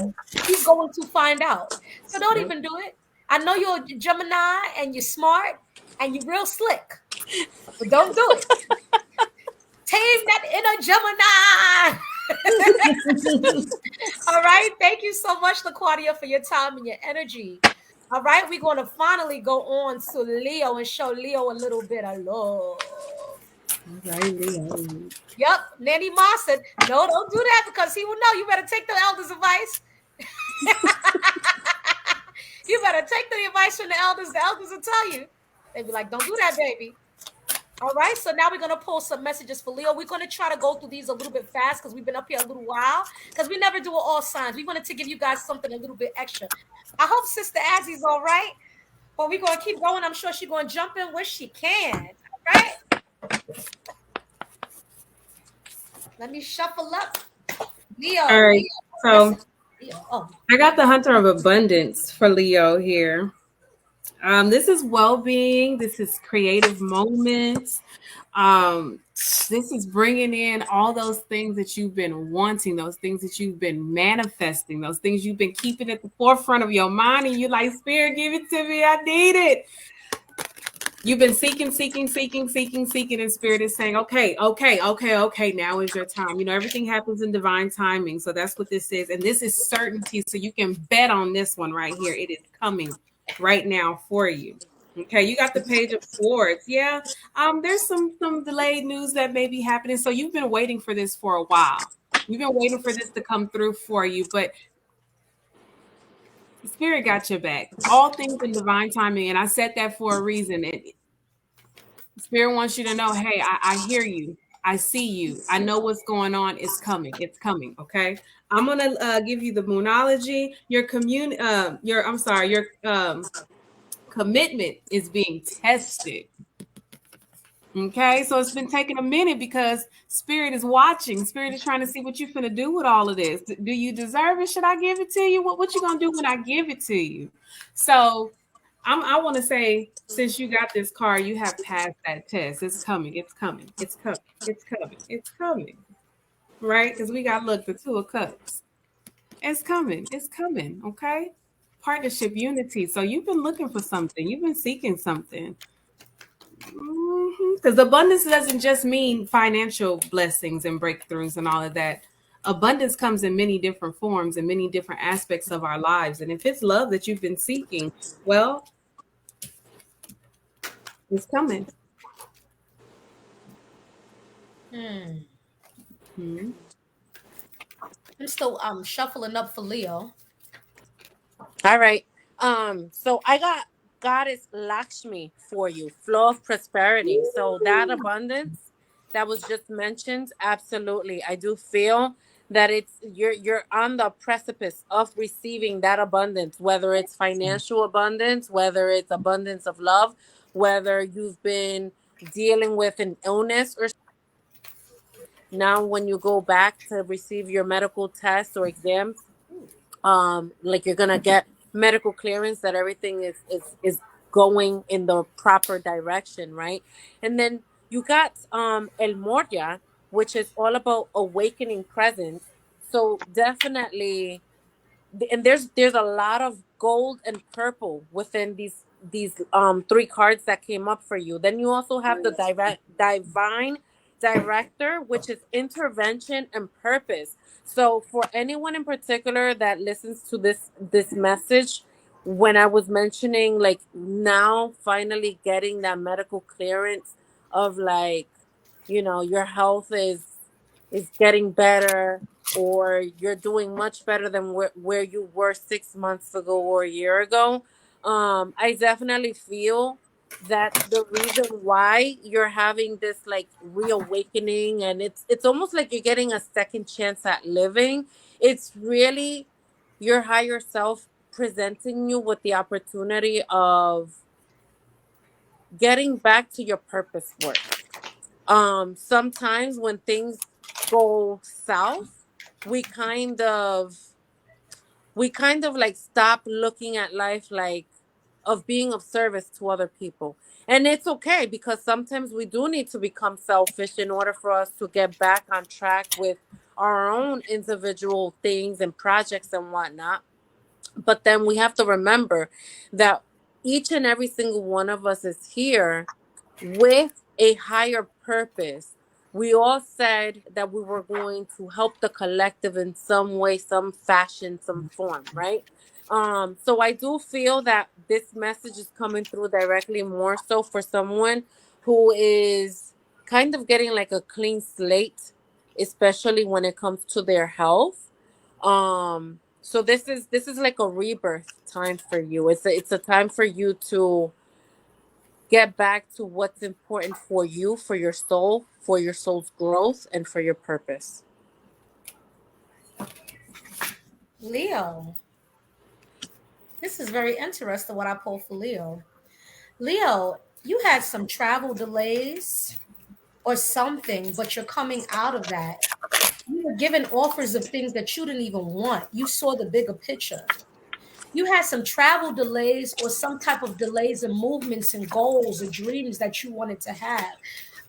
He's going to find out. So don't even do it. I know you're a Gemini and you're smart and you're real slick, but don't do it. Tame that inner Gemini. All right. Thank you so much, LaQuadia, for your time and your energy. All right. We're going to finally go on to Leo and show Leo a little bit of love. Right, Leo. Yep, Nanny Ma said, no, don't do that because he will know. You better take the elders' advice. You better take the advice from the elders. The elders will tell you. They'd be like, don't do that, baby. All right, so now we're going to pull some messages for Leo. We're going to try to go through these a little bit fast because we've been up here a little while because we never do all signs. We wanted to give you guys something a little bit extra. I hope Sister Ahzzy's all right, but we're going to keep going. I'm sure she's going to jump in where she can. All right? Let me shuffle up. Leo. All right, so Leo. Oh. I got the Hunter of Abundance for Leo here. This is well-being. This is creative moments. This is bringing in all those things that you've been wanting, those things that you've been manifesting, those things you've been keeping at the forefront of your mind, and you're like, Spirit, give it to me. I need it. You've been seeking, and Spirit is saying, okay, now is your time. You know, everything happens in divine timing. So that's what this is. And this is certainty. So you can bet on this one right here. It is coming right now for you. Okay, you got the Page of Swords. Yeah, there's some delayed news that may be happening. So you've been waiting for this for a while. You've been waiting for this to come through for you, but Spirit got your back. All things in divine timing, and I said that for a reason. Spirit wants you to know, hey, I hear you. I see you. I know what's going on. It's coming. It's coming. Okay. I'm gonna give you the moonology. Your commitment is being tested. Okay, so it's been taking a minute because Spirit is watching. Spirit is trying to see what you're gonna do with all of this. Do you deserve it? Should I give it to you? What you gonna do when I give it to you? So I want to say, since you got this card, you have passed that test. It's coming. It's coming. It's coming. It's coming. It's coming. Right? Because we got, look, the Two of Cups. It's coming. It's coming. Okay? Partnership, unity. So you've been looking for something. You've been seeking something. Because abundance doesn't just mean financial blessings and breakthroughs and all of that. Abundance comes in many different forms and many different aspects of our lives. And if it's love that you've been seeking, well, it's coming. I'm still shuffling up for Leo. All right. So I got Goddess Lakshmi for you, flow of prosperity. So that abundance that was just mentioned, absolutely. I do feel that you're on the precipice of receiving that abundance, whether it's financial abundance, whether it's abundance of love, whether you've been dealing with an illness or now when you go back to receive your medical tests or exams, like you're gonna get medical clearance that everything is going in the proper direction, right? And then you got El Moria, which is all about awakening presence. So definitely, and there's a lot of gold and purple within these three cards that came up for you. Then you also have the divine director, which is intervention and purpose. So for anyone in particular that listens to this message, when I was mentioning like now finally getting that medical clearance of like, you know, your health is getting better, or you're doing much better than where you were 6 months ago or a year ago. I definitely feel that's the reason why you're having this like reawakening, and it's almost like you're getting a second chance at living. It's really your higher self presenting you with the opportunity of getting back to your purpose work. Sometimes when things go south, we kind of like stop looking at life like of being of service to other people. And it's okay, because sometimes we do need to become selfish in order for us to get back on track with our own individual things and projects and whatnot. But then we have to remember that each and every single one of us is here with a higher purpose. We all said that we were going to help the collective in some way, some fashion, some form, right? So I do feel that this message is coming through directly more so for someone who is kind of getting like a clean slate, especially when it comes to their health. So this is like a rebirth time for you. It's a time for you to get back to what's important for you, for your soul's growth, and for your purpose. Leo. This is very interesting what I pulled for Leo. Leo, you had some travel delays or something, but you're coming out of that. You were given offers of things that you didn't even want. You saw the bigger picture. You had some travel delays or some type of delays in movements and goals or dreams that you wanted to have.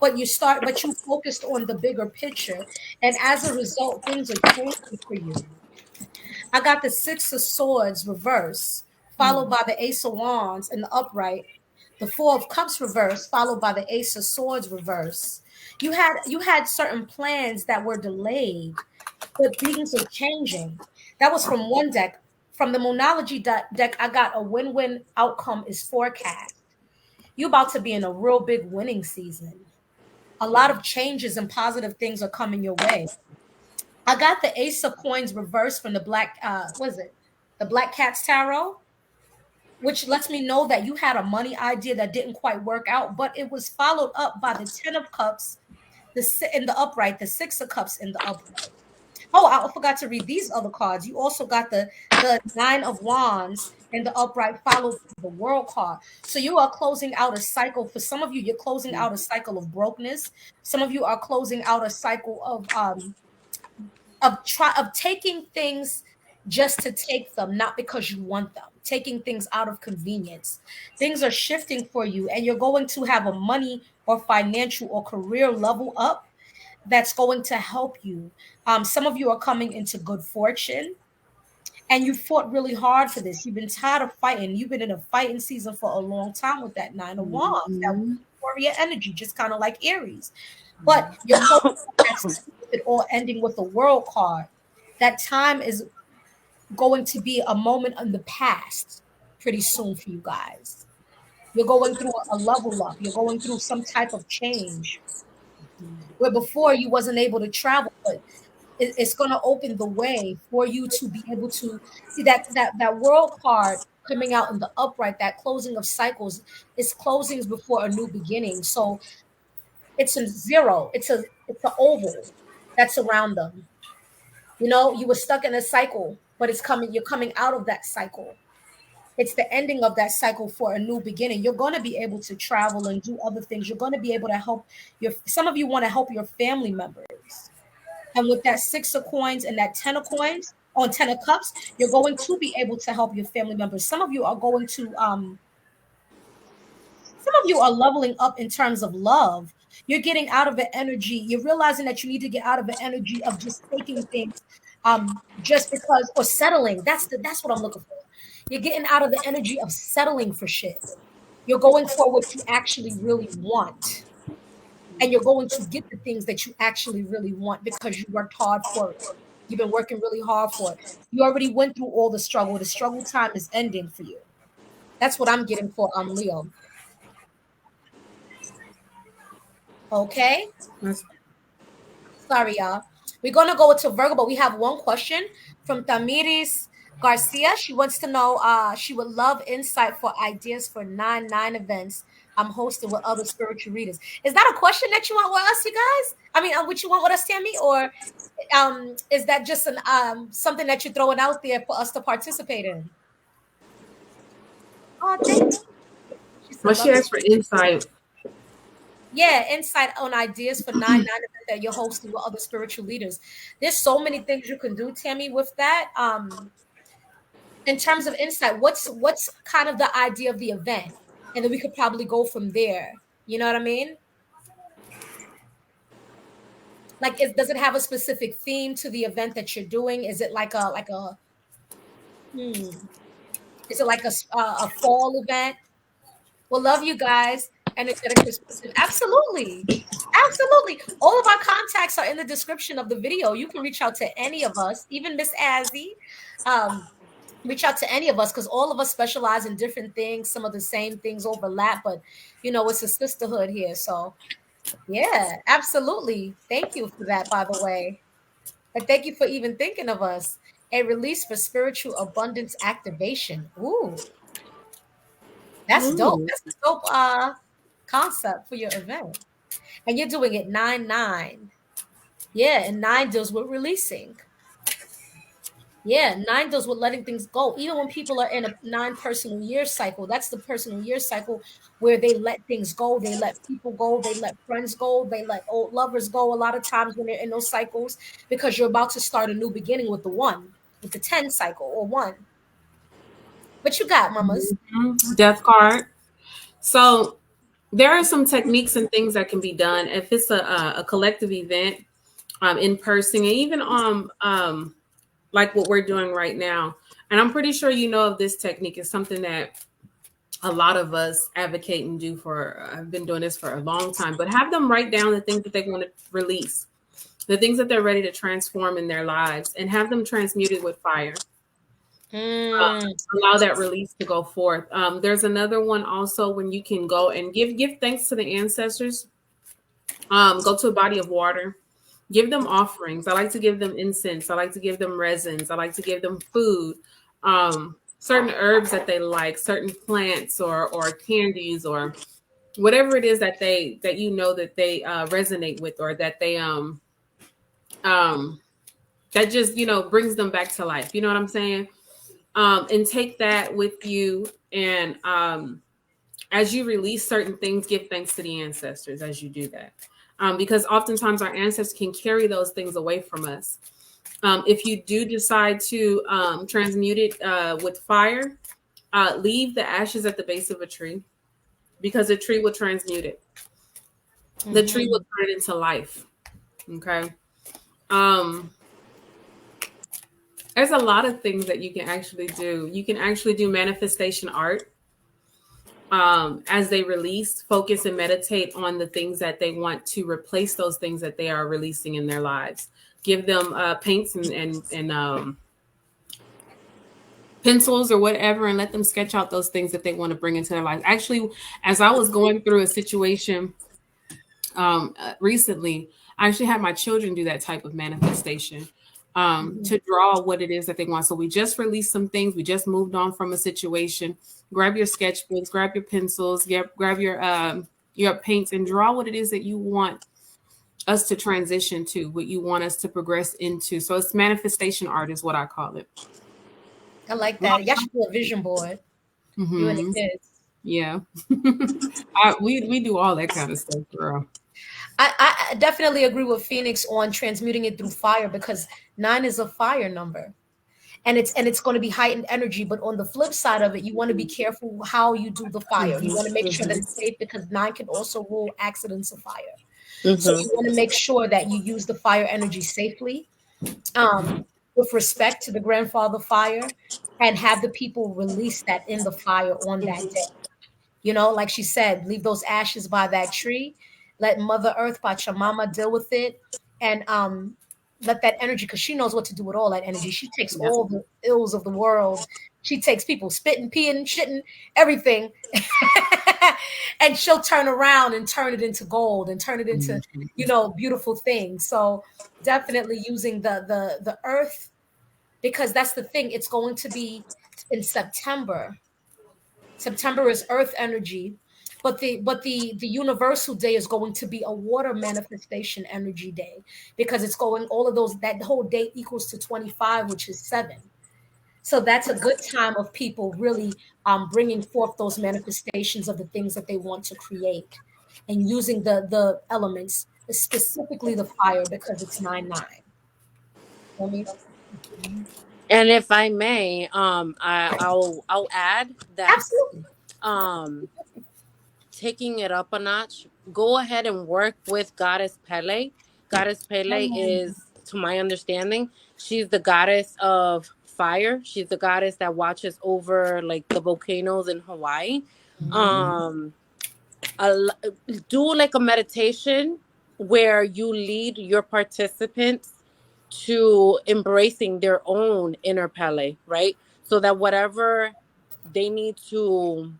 But you focused on the bigger picture. And as a result, things are changing for you. I got the Six of Swords reverse, followed by the Ace of Wands in the upright, the Four of Cups reverse, followed by the Ace of Swords reverse. You had certain plans that were delayed, but things are changing. That was from one deck. From the Monology deck, I got a win-win outcome is forecast. You're about to be in a real big winning season. A lot of changes and positive things are coming your way. I got the Ace of Coins reversed from the Black, what is it? The Black Cat's Tarot, which lets me know that you had a money idea that didn't quite work out, but it was followed up by the Ten of Cups, in the upright, the Six of Cups in the upright. Oh, I forgot to read these other cards. You also got the Nine of Wands in the upright, followed by the World card. So you are closing out a cycle. For some of you, you're closing out a cycle of brokenness. Some of you are closing out a cycle of taking things just to take them, not because you want them, taking things out of convenience. Things are shifting for you, and you're going to have a money or financial or career level up that's going to help you. Some of you are coming into good fortune, and you fought really hard for this. You've been tired of fighting. You've been in a fighting season for a long time with that Nine of Wands, that warrior energy, just kind of like Aries. But you're close to that cycle with it all ending with the World card. That time is going to be a moment in the past pretty soon for you guys. You're going through a level up. You're going through some type of change where before you wasn't able to travel, but it's going to open the way for you to be able to see that World card coming out in the upright. That closing of cycles is closings before a new beginning. So it's a zero. It's an oval that's around them. You know, you were stuck in a cycle, but it's coming. You're coming out of that cycle. It's the ending of that cycle for a new beginning. You're going to be able to travel and do other things. You're going to be able to help some of you want to help your family members. And with that Six of Coins and that Ten of Coins on Ten of Cups, you're going to be able to help your family members. Some of you are going to some of you are leveling up in terms of love. You're getting out of the energy. You're realizing that you need to get out of the energy of just taking things just because, or settling. That's what I'm looking for. You're getting out of the energy of settling for shit. You're going for what you actually really want. And you're going to get the things that you actually really want because you worked hard for it. You've been working really hard for it. You already went through all the struggle. The struggle time is ending for you. That's what I'm getting for Leo. Okay. Sorry, y'all. We're gonna go to Virgo, but we have one question from Tamiris Garcia. She wants to know, she would love insight for ideas for 9/9 events I'm hosting with other spiritual readers. Is that a question that you want with us, you guys? I mean, what you want with us, Tammy, or is that just an something that you're throwing out there for us to participate in? Oh, thank you. Well, she asked for insight. Yeah, insight on ideas for 9/9 event that you're hosting with other spiritual leaders. There's so many things you can do, Tammy, with that. In terms of insight, what's kind of the idea of the event, and then we could probably go from there. You know what I mean? Like, does it have a specific theme to the event that you're doing? Is it like a is it like a fall event? We'll love you guys. Energetic perspective. Absolutely. Absolutely. All of our contacts are in the description of the video. You can reach out to any of us, even Miss Ahzzy. Reach out to any of us because all of us specialize in different things. Some of the same things overlap, but you know, it's a sisterhood here. So Yeah, absolutely. Thank you for that, by the way. And thank you for even thinking of us. A release for spiritual abundance activation. Ooh, that's dope. Ooh. That's a dope concept for your event. And you're doing it 9/9. Yeah, and 9 deals with releasing. Yeah, 9 deals with letting things go. Even when people are in a 9 personal year cycle, that's the personal year cycle where they let things go. They let people go. They let friends go. They let old lovers go. A lot of times when they're in those cycles, because you're about to start a new beginning with the 1, with the 10 cycle or 1. What you got, mamas? Death card. So there are some techniques and things that can be done if it's a collective event, in person, and even like what we're doing right now. And I'm pretty sure you know of this technique. It's something that a lot of us advocate and do for. I've been doing this for a long time, but have them write down the things that they want to release, the things that they're ready to transform in their lives, and have them transmuted with fire. Mm. Allow that release to go forth. There's another one also when you can go and give thanks to the ancestors. Go to a body of water, give them offerings. I like to give them incense. I like to give them resins. I like to give them food, certain herbs that they like, certain plants or candies or whatever it is that they resonate with, or that they that just brings them back to life. You know what I'm saying? And take that with you, and as you release certain things, give thanks to the ancestors as you do that. Because oftentimes our ancestors can carry those things away from us. If you do decide to transmute it with fire, leave the ashes at the base of a tree, because a tree will transmute it. The tree will turn it into life. Okay. There's a lot of things that you can actually do. You can actually do manifestation art. As they release, focus and meditate on the things that they want to replace those things that they are releasing in their lives. Give them paints and pencils or whatever, and let them sketch out those things that they want to bring into their lives. Actually, as I was going through a situation recently, I actually had my children do that type of manifestation. To draw what it is that they want. So we just released some things. We just moved on from a situation. Grab your sketchbooks, grab your pencils, grab your paints, and draw what it is that you want us to transition to, what you want us to progress into. So it's manifestation art is what I call it. I like that. Y'all should do a vision board. You and the kids. Yeah. we do all that kind of stuff, girl. I definitely agree with Phoenix on transmuting it through fire, because 9 is a fire number. And it's going to be heightened energy. But on the flip side of it, you want to be careful how you do the fire. You want to make sure that it's safe, because 9 can also rule accidents of fire. So you want to make sure that you use the fire energy safely, with respect to the grandfather fire, and have the people release that in the fire on that day. Like she said, leave those ashes by that tree. Let Mother Earth, Pachamama, deal with it, and let that energy, because she knows what to do with all that energy. She takes all the ills of the world. She takes people spitting, peeing, shitting, everything, and she'll turn around and turn it into gold and turn it into, beautiful things. So definitely using the earth, because that's the thing. It's going to be in September. September is earth energy, but the universal day is going to be a water manifestation energy day, because it's going, all of those, that whole day equals to 25, which is 7. So that's a good time of people really bringing forth those manifestations of the things that they want to create, and using the elements, specifically the fire, because it's 9/9. I mean, And if I may, I'll add that absolutely. taking it up a notch, go ahead and work with Goddess Pele. Goddess Pele is, to my understanding, she's the goddess of fire. She's the goddess that watches over like the volcanoes in Hawaii. Um, do like a meditation where you lead your participants to embracing their own inner Pele, right? So that whatever they need to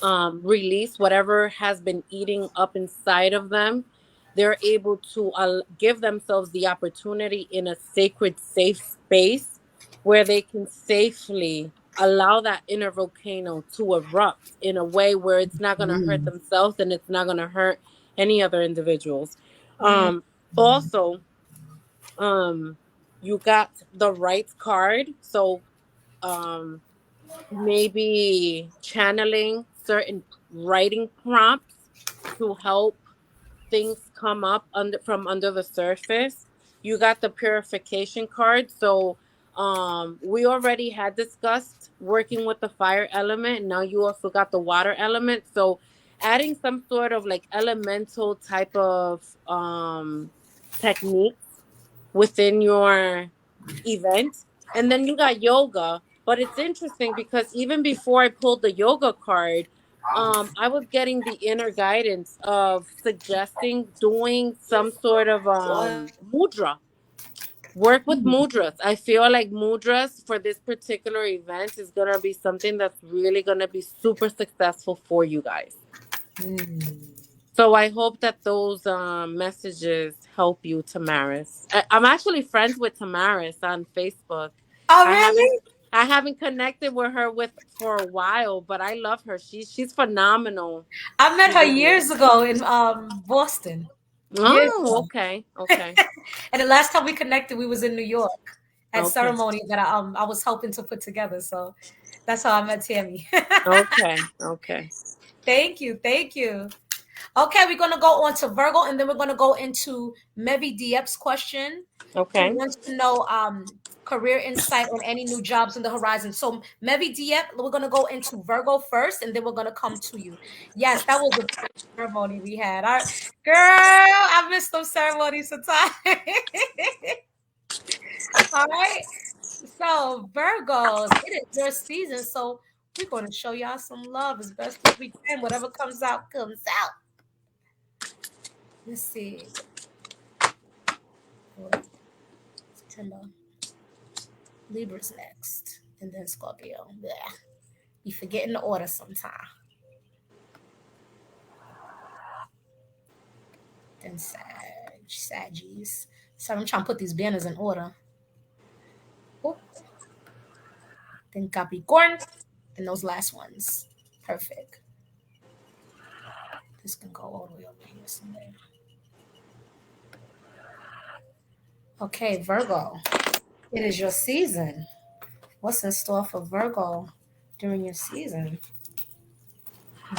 release whatever has been eating up inside of them. They're able to give themselves the opportunity in a sacred, safe space where they can safely allow that inner volcano to erupt in a way where it's not going to hurt themselves and it's not going to hurt any other individuals. Also, you got the right card. So, maybe channeling certain writing prompts to help things come up under the surface. You got the purification card. So we already had discussed working with the fire element. Now you also got the water element. So adding some sort of like elemental type of techniques within your event. And then you got yoga. But it's interesting because even before I pulled the yoga card, I was getting the inner guidance of suggesting doing some sort of mudra. Work with mudras. I feel like mudras for this particular event is gonna be something that's really gonna be super successful for you guys. So I hope that those messages help you, Tamaris. I'm actually friends with Tamaris on Facebook. Oh, really? I haven't connected with her for a while, but I love her. She's phenomenal. I met her years ago in Boston. Years Oh, ago. okay, okay. And the last time we connected, we was in New York at Okay. ceremony that I was helping to put together. So that's how I met Tammy. Okay, okay. Thank you, thank you. Okay, we're gonna go on to Virgo, and then we're gonna go into Mevi Diep's question. Okay. Who wants to know career insight on any new jobs on the horizon? So Mevi Diep, we're gonna go into Virgo first, and then we're gonna come to you. Yes, that was a ceremony we had. Our girl, I missed those ceremonies sometimes. All right. So Virgos, it is your season. So we're gonna show y'all some love as best as we can. Whatever comes out, comes out. Let's see. September. Libra's next. And then Scorpio. Yeah. You forgetting the order sometime. Then Saggies. So I'm trying to put these banners in order. Ooh. Then Capricorn. And those last ones. Perfect. This can go all the way over here somewhere. Okay, Virgo. It is your season. What's in store for Virgo during your season?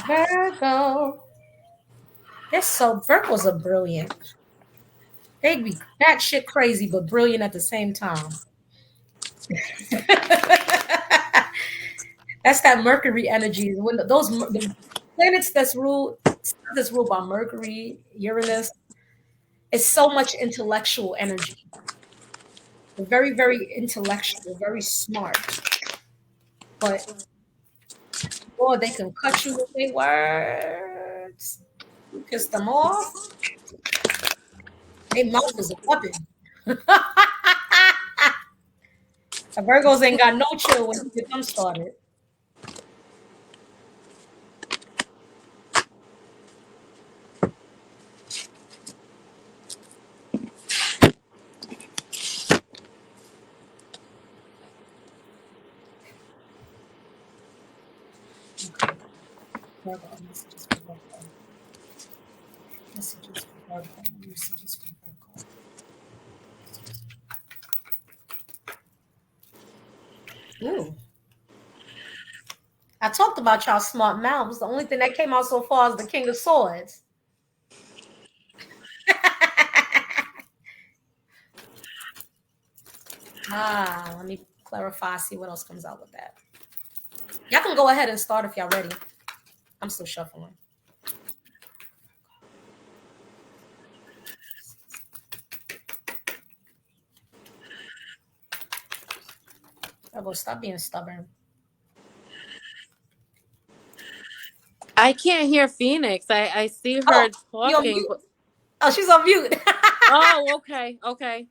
Virgo. Virgos are brilliant. They'd be that shit crazy, but brilliant at the same time. That's that Mercury energy. When the planets that's ruled by Mercury, Uranus, it's so much intellectual energy. They're very, very intellectual, very smart. But boy, they can cut you with their words. You piss them off. Their mouth is a weapon. The Virgos ain't got no chill when you get them started. Okay. Virgo, messages for Virgo. Messages for Virgo. Messages for Virgo. Ooh. I talked about y'all smart mouths. The only thing that came out so far is the King of Swords. Let me clarify, see what else comes out with that. Y'all can go ahead and start if y'all ready. I'm still shuffling. Virgo, stop being stubborn. I can't hear Phoenix. I see her talking. Oh, she's on mute. Oh, okay, okay.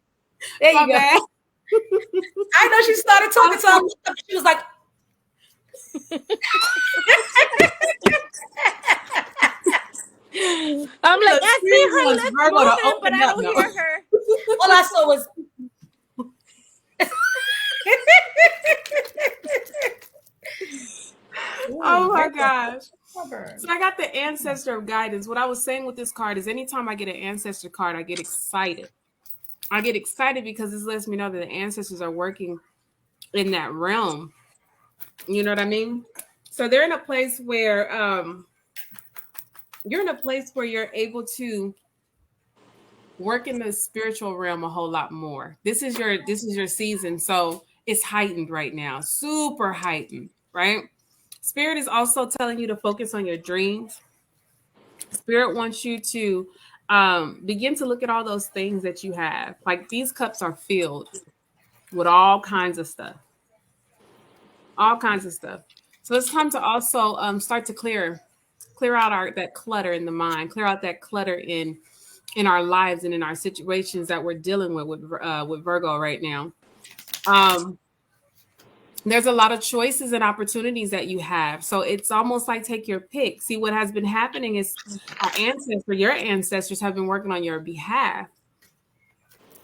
There you go. I know she started talking to her. She was like, I'm like, I see her lips moving, but I don't hear her. All I saw was. Oh my gosh. So I got the ancestor of guidance. What I was saying with this card is anytime I get an ancestor card, I get excited. I get excited because this lets me know that the ancestors are working in that realm. You know what I mean? So they're in a place where you're able to work in the spiritual realm a whole lot more. This is your season. So it's heightened right now, super heightened, right? Spirit is also telling you to focus on your dreams. Spirit wants you to begin to look at all those things that you have. Like these cups are filled with all kinds of stuff. All kinds of stuff. So it's time to also start to clear out that clutter in the mind, clear out that clutter in our lives and in our situations that we're dealing with Virgo right now. There's a lot of choices and opportunities that you have. So it's almost like take your pick. See, what has been happening is your ancestors have been working on your behalf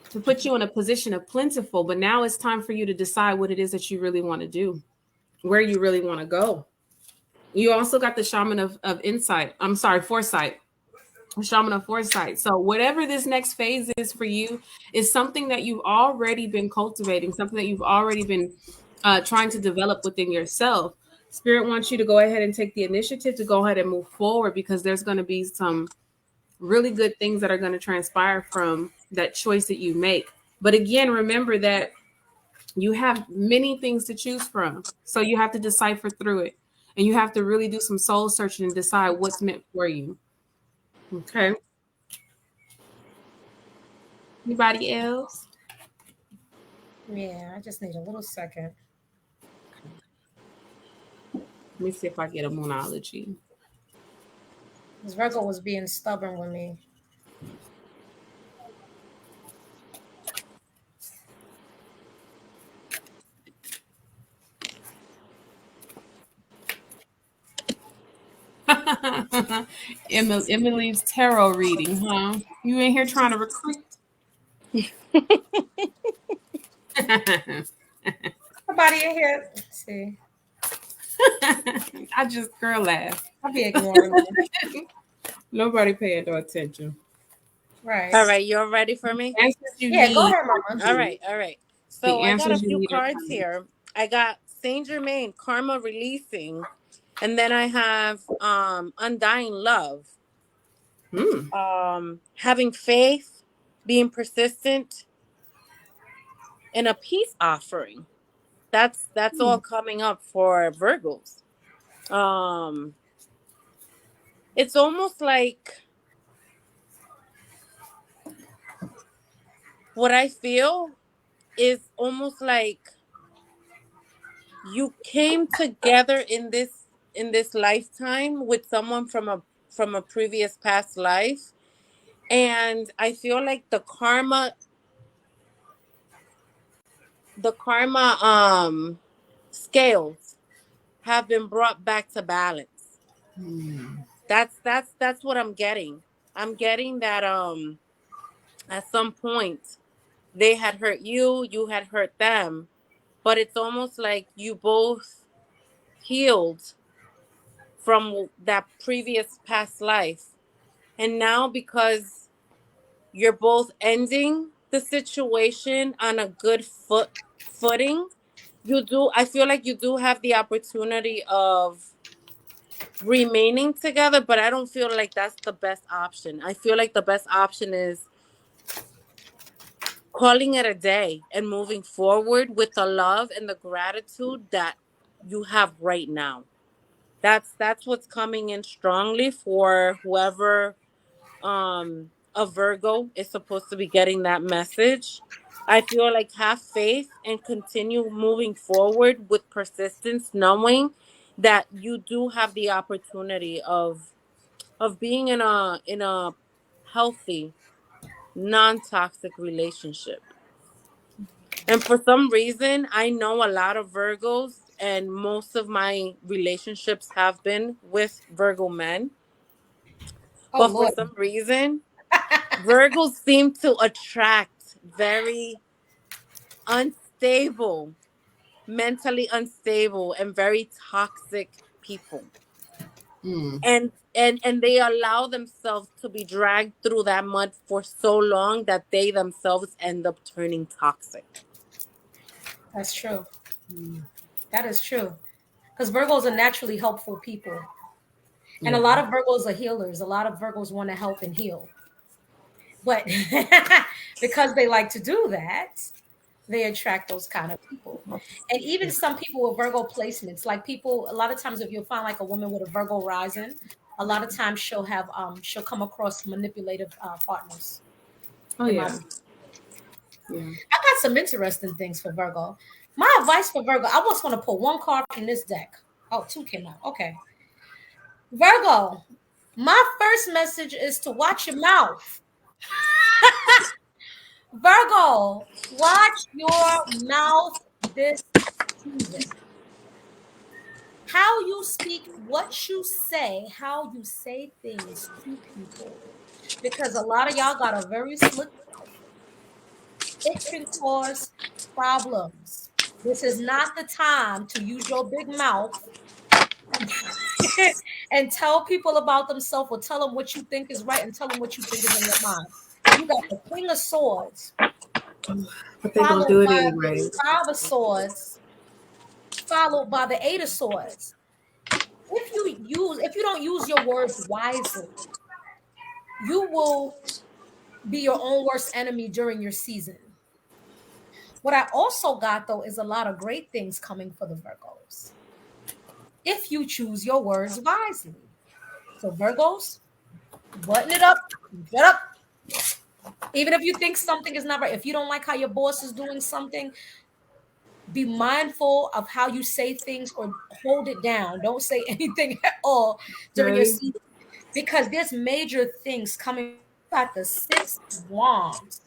to put you in a position of plentiful. But now it's time for you to decide what it is that you really want to do, where you really want to go. You also got the shaman of foresight. Shaman of foresight. So whatever this next phase is for you is something that you've already been cultivating, something that you've already been trying to develop within yourself. Spirit wants you to go ahead and take the initiative to go ahead and move forward because there's going to be some really good things that are going to transpire from that choice that you make. But again, remember that you have many things to choose from. So you have to decipher through it. And you have to really do some soul searching and decide what's meant for you. Okay. Anybody else? Yeah, I just need a little second. Let me see if I get a moonology. Because Virgo was being stubborn with me. Emily's tarot reading, huh? You in here trying to recruit? Nobody in here. Let's see. I just girl laugh. I'll be ignoring them. Nobody paying no attention. Right. All right, you're ready for me? Yeah, go ahead, Mama. All right. So I got a few cards here. I got Saint Germain, Karma Releasing, and then I have Undying Love. Having faith, being persistent, and a peace offering. That's all coming up for Virgos. It's almost like what I feel is almost like you came together in this lifetime with someone from a previous past life, and I feel like the karma scales have been brought back to balance. That's what I'm getting. I'm getting that at some point they had hurt you, you had hurt them, but it's almost like you both healed from that previous past life. And now because you're both ending the situation on a good footing, I feel like you do have the opportunity of remaining together, but I don't feel like that's the best option. I feel like the best option is calling it a day and moving forward with the love and the gratitude that you have right now. That's what's coming in strongly for whoever a Virgo is supposed to be getting that message. I feel like have faith and continue moving forward with persistence, knowing that you do have the opportunity of being in a healthy, non-toxic relationship. And for some reason, I know a lot of Virgos, and most of my relationships have been with Virgo men. Oh But for Lord. some reason, Virgos seem to attract very unstable, mentally unstable, and very toxic people. Mm. And they allow themselves to be dragged through that mud for so long that they themselves end up turning toxic. That's true. That is true. Because Virgos are naturally helpful people. And a Yeah. lot of Virgos are healers. A lot of Virgos want to help and heal. But because they like to do that, they attract those kind of people. And even some people with Virgo placements, like people, a lot of times if you'll find like a woman with a Virgo rising, a lot of times she'll come across manipulative partners. Oh In my yeah. Yeah. I got some interesting things for Virgo. My advice for Virgo, I just want to pull one card from this deck. Oh, two came out. Okay. Virgo, my first message is to watch your mouth. Virgo, watch your mouth this season. How you speak, what you say, how you say things to people. Because a lot of y'all got a very slick mouth. It can cause problems. This is not the time to use your big mouth and tell people about themselves or tell them what you think is right and tell them what you think is in your mind. You got the King of Swords, But they're gonna followed do it by the anyway. Five of Swords, followed by the Eight of Swords. If you don't use your words wisely, you will be your own worst enemy during your season. What I also got though is a lot of great things coming for the Virgos if you choose your words wisely. So Virgos, button it up, shut up. Even if you think something is not right, if you don't like how your boss is doing something, be mindful of how you say things or hold it down. Don't say anything at all during your Okay. season because there's major things coming. You got the Six of Wands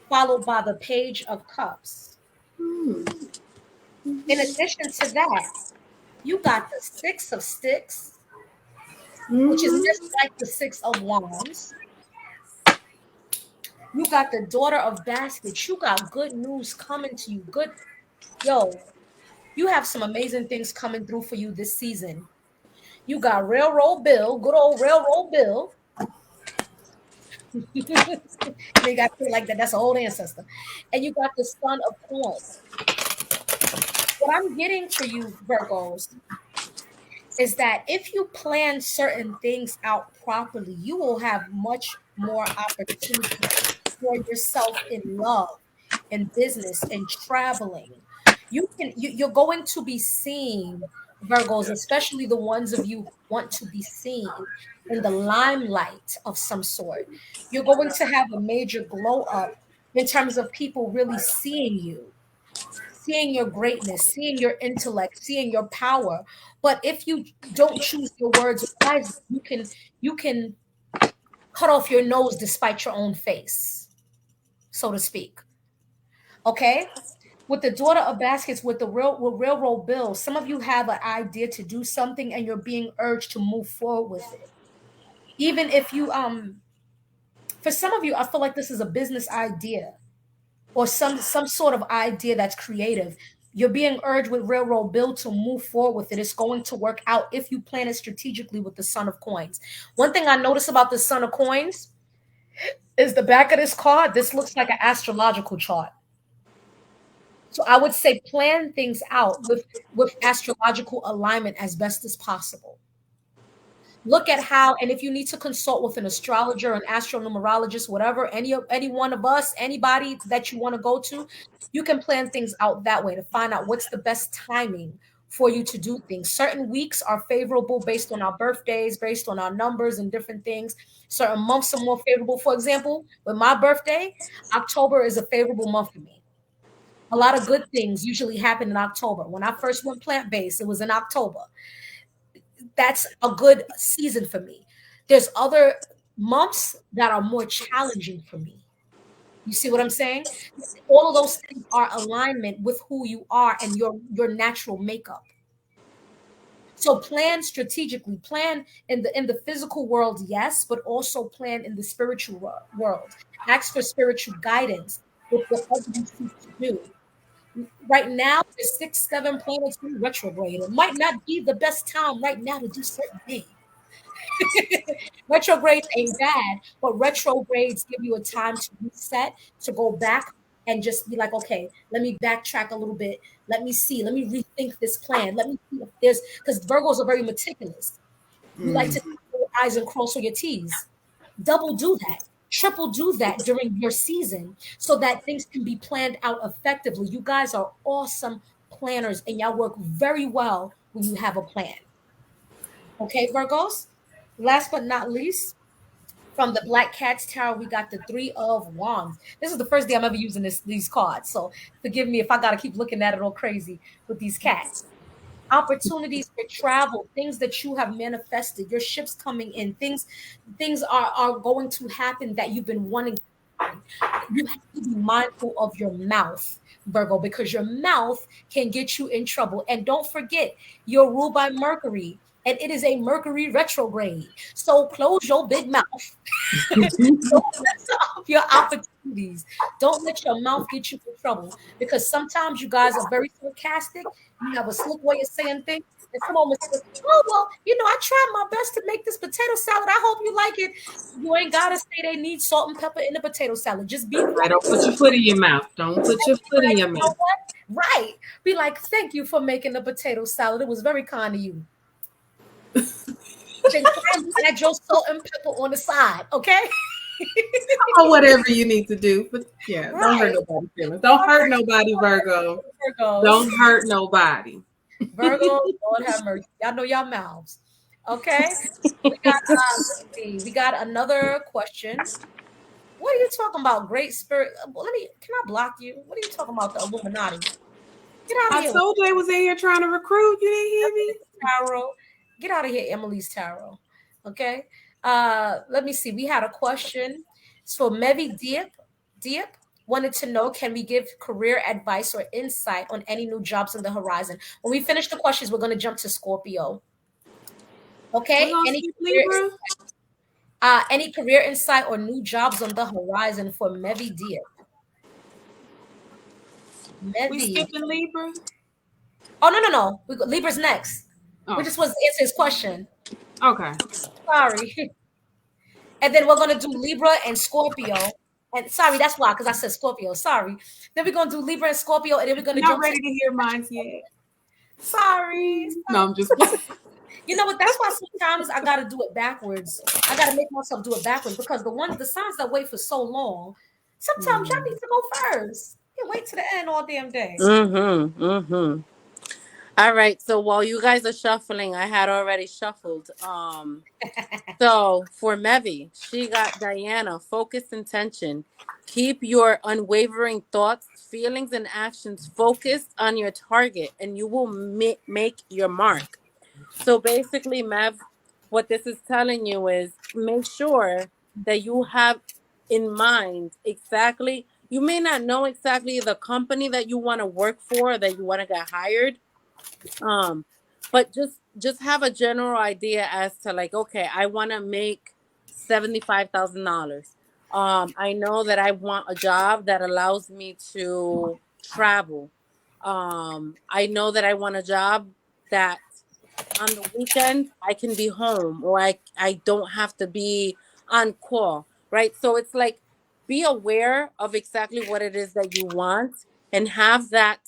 followed by the Page of Cups. Hmm. In addition to that, you got the Six of Sticks, which is just Mm-hmm. like the Six of Wands. You got the Daughter of Baskets. You got good news coming to you. Good, yo, you have some amazing things coming through for you this season. You got Railroad Bill, good old Railroad Bill. They got to like that. That's an old ancestor. And you got the Son of Coins. What I'm getting for you, Virgos, is that if you plan certain things out properly, you will have much more opportunity for yourself in love, in business, in traveling. You're going to be seen, Virgos, especially the ones of you who want to be seen in the limelight of some sort. You're going to have a major glow up in terms of people really seeing you, seeing your greatness, seeing your intellect, seeing your power. But if you don't choose your words wisely, you can cut off your nose despite your own face, so to speak. Okay? With the Daughter of Baskets, with the railroad bill, some of you have an idea to do something and you're being urged to move forward with it. Even if you for some of you, I feel like this is a business idea or some sort of idea that's creative. You're being urged with railroad bill to move forward with it. It's going to work out if you plan it strategically with the Son of Coins. One thing I notice about the Son of Coins is the back of this card. This looks like an astrological chart. So I would say plan things out with astrological alignment as best as possible. Look at how, and if you need to consult with an astrologer, an astronumerologist, whatever, any one of us, anybody that you want to go to, you can plan things out that way to find out what's the best timing for you to do things. Certain weeks are favorable based on our birthdays, based on our numbers and different things. Certain months are more favorable. For example, with my birthday, October is a favorable month for me. A lot of good things usually happen in October. When I first went plant-based, it was in October. That's a good season for me. There's other months that are more challenging for me. You see what I'm saying? All of those things are alignment with who you are and your natural makeup. So plan strategically, plan in the physical world, yes, but also plan in the spiritual world. Ask for spiritual guidance with whatever you seek to do. Right now, there's 6, 7 planets in retrograde. It might not be the best time right now to do certain things. Retrogrades ain't bad, but retrogrades give you a time to reset, to go back and just be like, okay, let me backtrack a little bit. Let me see. Let me rethink this plan. Let me see if there's, because Virgos are very meticulous. You like to cross your eyes and cross your T's. Double do that. Triple do that during your season so that things can be planned out effectively. You guys are awesome planners and y'all work very well when you have a plan. Okay, Virgos? Last but not least, from the Black Cats Tarot, we got the 3 of Wands. This is the first day I'm ever using these cards, so forgive me if I got to keep looking at it all crazy with these cats. Opportunities for travel, things that you have manifested, your ships coming in, things are going to happen that you've been wanting to happen. You have to be mindful of your mouth, Virgo, because your mouth can get you in trouble. And don't forget, you're ruled by Mercury, and it is a Mercury retrograde. So close your big mouth. Don't mess up your opportunities. Don't let your mouth get you in trouble, because sometimes you guys are very sarcastic. You have a slick way of saying things. And someone will say, oh, well, I tried my best to make this potato salad. I hope you like it. You ain't got to say they need salt and pepper in the potato salad. Just be I don't put your foot in your mouth. Don't put your foot in your mouth. Right. Be like, thank you for making the potato salad. It was very kind of you. Then add your salt and pepper on the side, okay? Or whatever you need to do. But yeah, right. Don't hurt nobody's feelings. Don't hurt nobody, Virgo. Virgos. Don't hurt nobody. Virgo, Lord have mercy. Y'all know y'all mouths. Okay. We got another question. What are you talking about? Great spirit. Can I block you? What are you talking about? The Illuminati. Get out of here. I told you I was in here trying to recruit. You didn't hear me? Tarot. Get out of here, Emily's Tarot. Okay. Let me see. We had a question. So Mevi Diep wanted to know, can we give career advice or insight on any new jobs on the horizon? When we finish the questions, we're going to jump to Scorpio. Okay. Any career insight or new jobs on the horizon for Mevi Diep? We skipping Libra? Oh, no. Libra's next. Oh. We just want to answer his question. Okay. Sorry. And then we're going to do Libra and Scorpio. And sorry, that's why, because I said Scorpio. Sorry. Then we're going to do Libra and Scorpio, and then we're going to jump ready to hear mine yet. Sorry. No, I'm just You know what? That's why sometimes I got to do it backwards. I got to make myself do it backwards, because the signs that wait for so long, sometimes y'all need to go first. You wait to the end all damn day. All right. So while you guys are shuffling, I had already shuffled. So for Mevi, she got Diana, focus intention. Keep your unwavering thoughts, feelings, and actions focused on your target, and you will make your mark. So basically, Mev, what this is telling you is make sure that you have in mind exactly, you may not know exactly the company that you want to work for, that you want to get hired. But just have a general idea as to, like, okay, I want to make $75,000. I know that I want a job that allows me to travel. I know that I want a job that on the weekend I can be home, or I don't have to be on call, right? So it's like, be aware of exactly what it is that you want and have that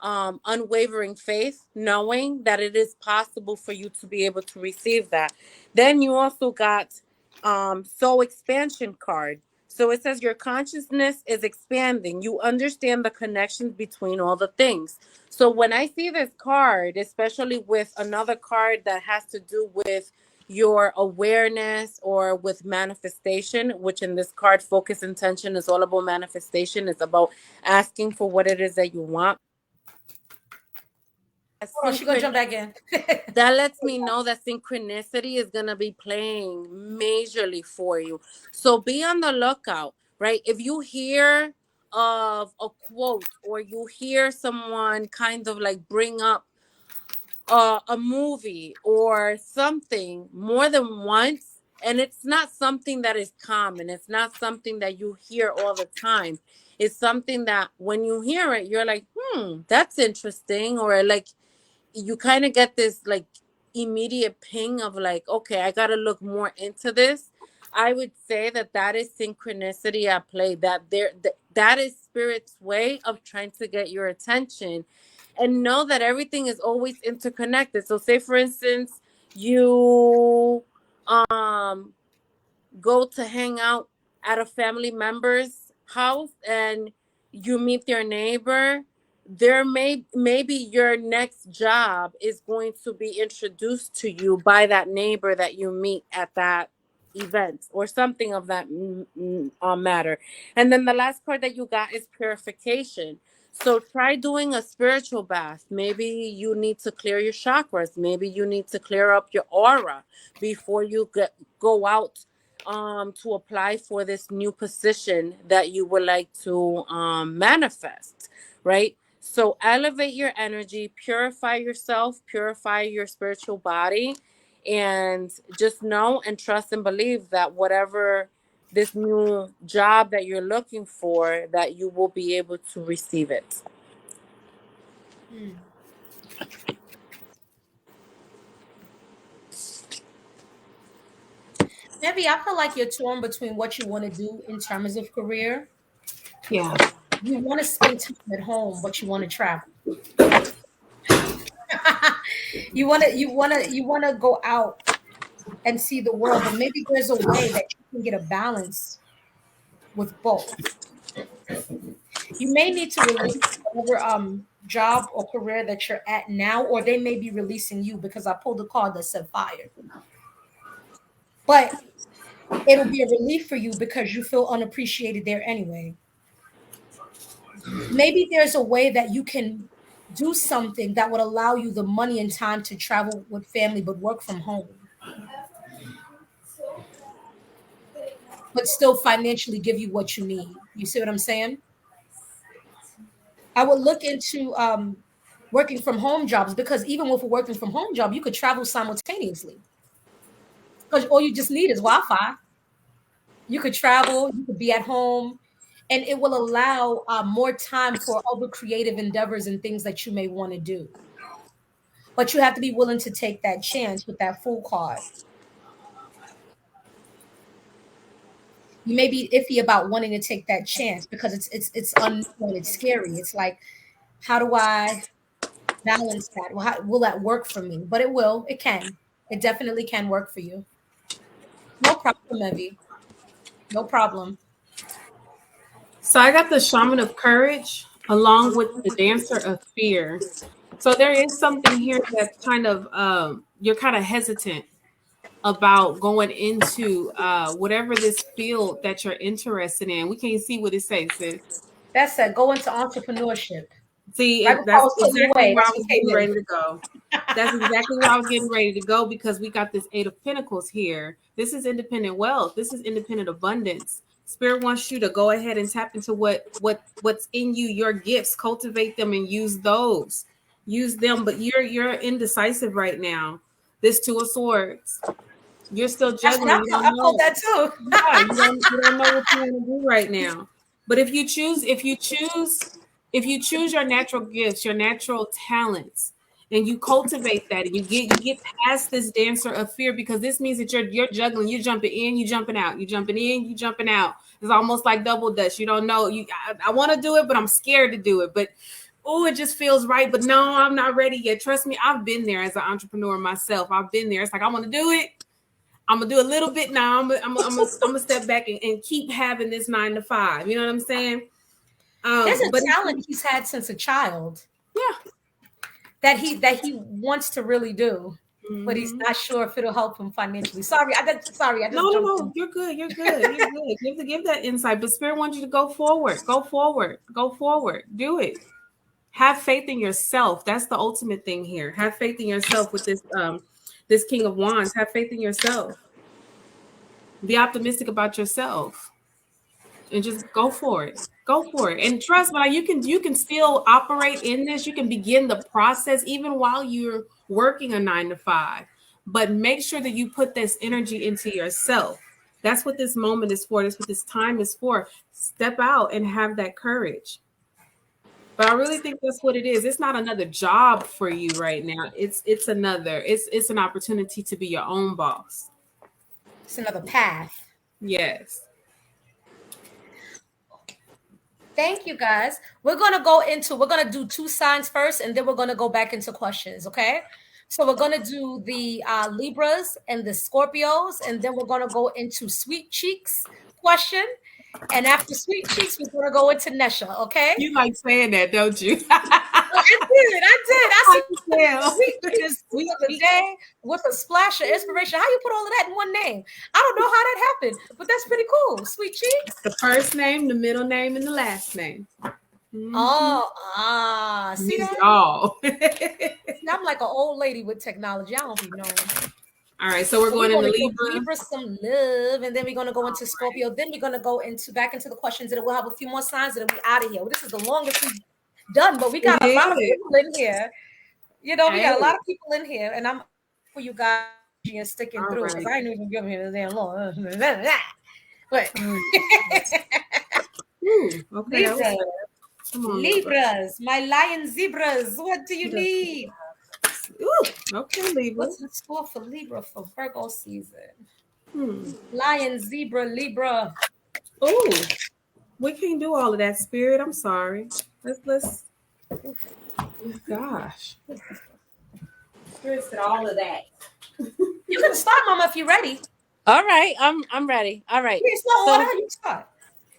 unwavering faith, knowing that it is possible for you to be able to receive that. Then you also got soul expansion card. So it says your consciousness is expanding. You understand the connections between all the things. So when I see this card, especially with another card that has to do with your awareness or with manifestation, which in this card, focus intention, is all about manifestation. It's about asking for what it is that you want. She's gonna jump back in. That lets me know that synchronicity is gonna be playing majorly for you. So be on the lookout, right? If you hear of a quote, or you hear someone kind of like bring up a movie or something more than once, and it's not something that is common, it's not something that you hear all the time, it's something that when you hear it, you're like, that's interesting, or like you kind of get this like immediate ping of like, okay, I got to look more into this. I would say that that is synchronicity at play, that is spirit's way of trying to get your attention, and know that everything is always interconnected. So say for instance, you go to hang out at a family member's house and you meet their neighbor, there maybe your next job is going to be introduced to you by that neighbor that you meet at that event or something of that matter. And then the last part that you got is purification. So try doing a spiritual bath. Maybe you need to clear your chakras, maybe you need to clear up your aura before you go out to apply for this new position that you would like to manifest, right? So elevate your energy, purify yourself, purify your spiritual body, and just know and trust and believe that whatever this new job that you're looking for, that you will be able to receive it. Maybe I feel like you're torn between what you want to do in terms of career. Yeah. You want to spend time at home, but you want to travel. You want to go out and see the world, but maybe there's a way that you can get a balance with both. You may need to release whatever job or career that you're at now, or they may be releasing you, because I pulled a card that said fire. But it'll be a relief for you because you feel unappreciated there anyway. Maybe there's a way that you can do something that would allow you the money and time to travel with family but work from home, but still financially give you what you need. You see what I'm saying? I would look into working from home jobs, because even with a working from home job, you could travel simultaneously because all you just need is Wi-Fi. You could travel, you could be at home, and it will allow more time for other creative endeavors and things that you may want to do. But you have to be willing to take that chance with that full card. You may be iffy about wanting to take that chance because it's unknown, it's scary. It's like, how do I balance that? Well, how, will that work for me? But it will. It can. It definitely can work for you. No problem, Evie. No problem. So I got the Shaman of Courage along with the Dancer of Fear. So there is something here that's kind of you're kind of hesitant about going into whatever this field that you're interested in. We can't see what it says, sis. That's it. Go into entrepreneurship. See, Right before I that's was putting it exactly away, where I that's was what came getting in. ready to go. That's exactly where I was getting ready to go, because we got this Eight of Pentacles here. This is independent wealth. This is independent abundance. Spirit wants you to go ahead and tap into what's in you, your gifts, cultivate them and use those. Use them, but you're indecisive right now. This Two of Swords. You're still That's what juggling. You don't I pulled know. that too. Yeah, you don't know what you want to do right now. But if you choose your natural gifts, your natural talents, and you cultivate that, and you get past this dancer of fear, because this means that you're juggling, you're jumping in, you jumping out, you jumping in, you jumping out. It's almost like double dutch. You don't know. I want to do it, but I'm scared to do it. But oh, it just feels right. But no, I'm not ready yet. Trust me, I've been there as an entrepreneur myself. I've been there. It's like I want to do it. I'm gonna do a little bit now. I'm gonna step back and keep having this 9 to 5. You know what I'm saying? There's a But talent he's had since a child yeah, that he wants to really do, but he's not sure if it'll help him financially. Sorry, I just jumped no. in. You're good. You're good. You're good. Give that insight. But Spirit wants you to go forward. Go forward. Go forward. Do it. Have faith in yourself. That's the ultimate thing here. Have faith in yourself with this King of Wands. Have faith in yourself. Be optimistic about yourself. and just go for it. Go for it. And trust me, you can still operate in this. You can begin the process even while you're working a 9 to 5. But make sure that you put this energy into yourself. That's what this moment is for. That's what this time is for. Step out and have that courage. But I really think that's what it is. It's not another job for you right now. It's an opportunity to be your own boss. It's another path. Yes. Thank you, guys. We're gonna do 2 signs first, and then we're gonna go back into questions. Okay. So we're gonna do the Libras and the Scorpios, and then we're gonna go into Sweet Cheeks question. And after Sweet Cheeks, we're gonna go into Nesha. Okay. You like saying that, don't you? I said Sweet Cheeks of the day with a splash of inspiration. How you put all of that in one name? I don't know how that happened, but that's pretty cool. Sweet Cheeks. The first name, the middle name, and the last name. Mm-hmm. See that? All. I'm like an old lady with technology. I don't be knowing. All right, so we're going into Libra, some love, and then we're gonna go into Scorpio. Then we're gonna go back into the questions, and we'll have a few more signs, and then we out of here. Well, this is the longest we've done, but we got a lot of people in here. You know, we got a lot of people in here, and I'm for you guys and sticking through because I ain't even giving you the damn long. But okay. Libras, my lion zebras. What do you need? Ooh, okay, Libra. What's the score for Libra for Virgo season? Lion, zebra, Libra. Oh, we can't do all of that, Spirit. I'm sorry. Let's. Oh, gosh. Spirit said all of that. You can start, Mama, if you're ready. All right, I'm ready. All right. You start.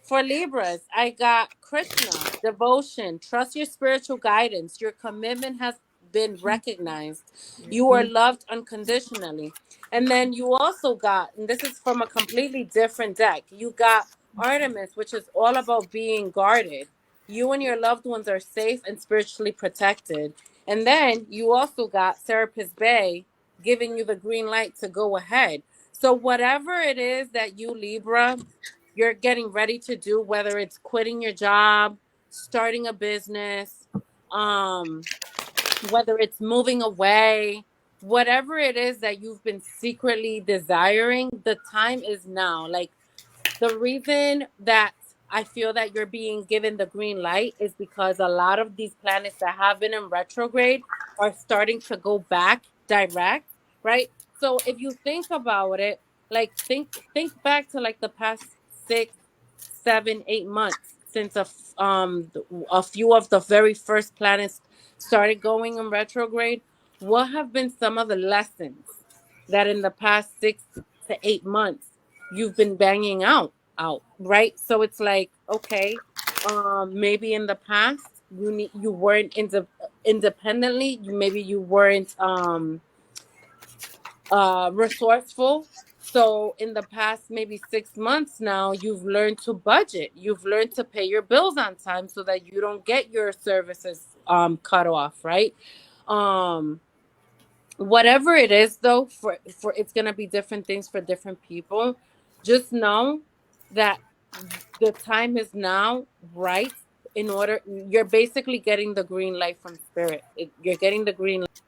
For Libras, I got Krishna, devotion, trust your spiritual guidance. Your commitment has been recognized. You are loved unconditionally. And then you also got, and this is from a completely different deck, you got Artemis, which is all about being guarded. You and your loved ones are safe and spiritually protected. And then you also got Serapis Bay giving you the green light to go ahead. So whatever it is that you, Libra, you're getting ready to do, whether it's quitting your job, starting a business, whether it's moving away, whatever it is that you've been secretly desiring, the time is now. Like, the reason that I feel that you're being given the green light is because a lot of these planets that have been in retrograde are starting to go back direct, right? So if you think about it, like think back to like the past 6, 7, 8 months since a few of the very first planets started going in retrograde. What have been some of the lessons that in the past 6 to 8 months you've been banging out, right? So it's like, okay, maybe in the past you weren't independently, maybe you weren't resourceful. So in the past maybe 6 months now, you've learned to budget. You've learned to pay your bills on time so that you don't get your services cut off, right? Whatever it is though, for it's gonna be different things for different people. Just know that the time is now, right? In order, you're basically getting the green light from spirit. You're getting the green light.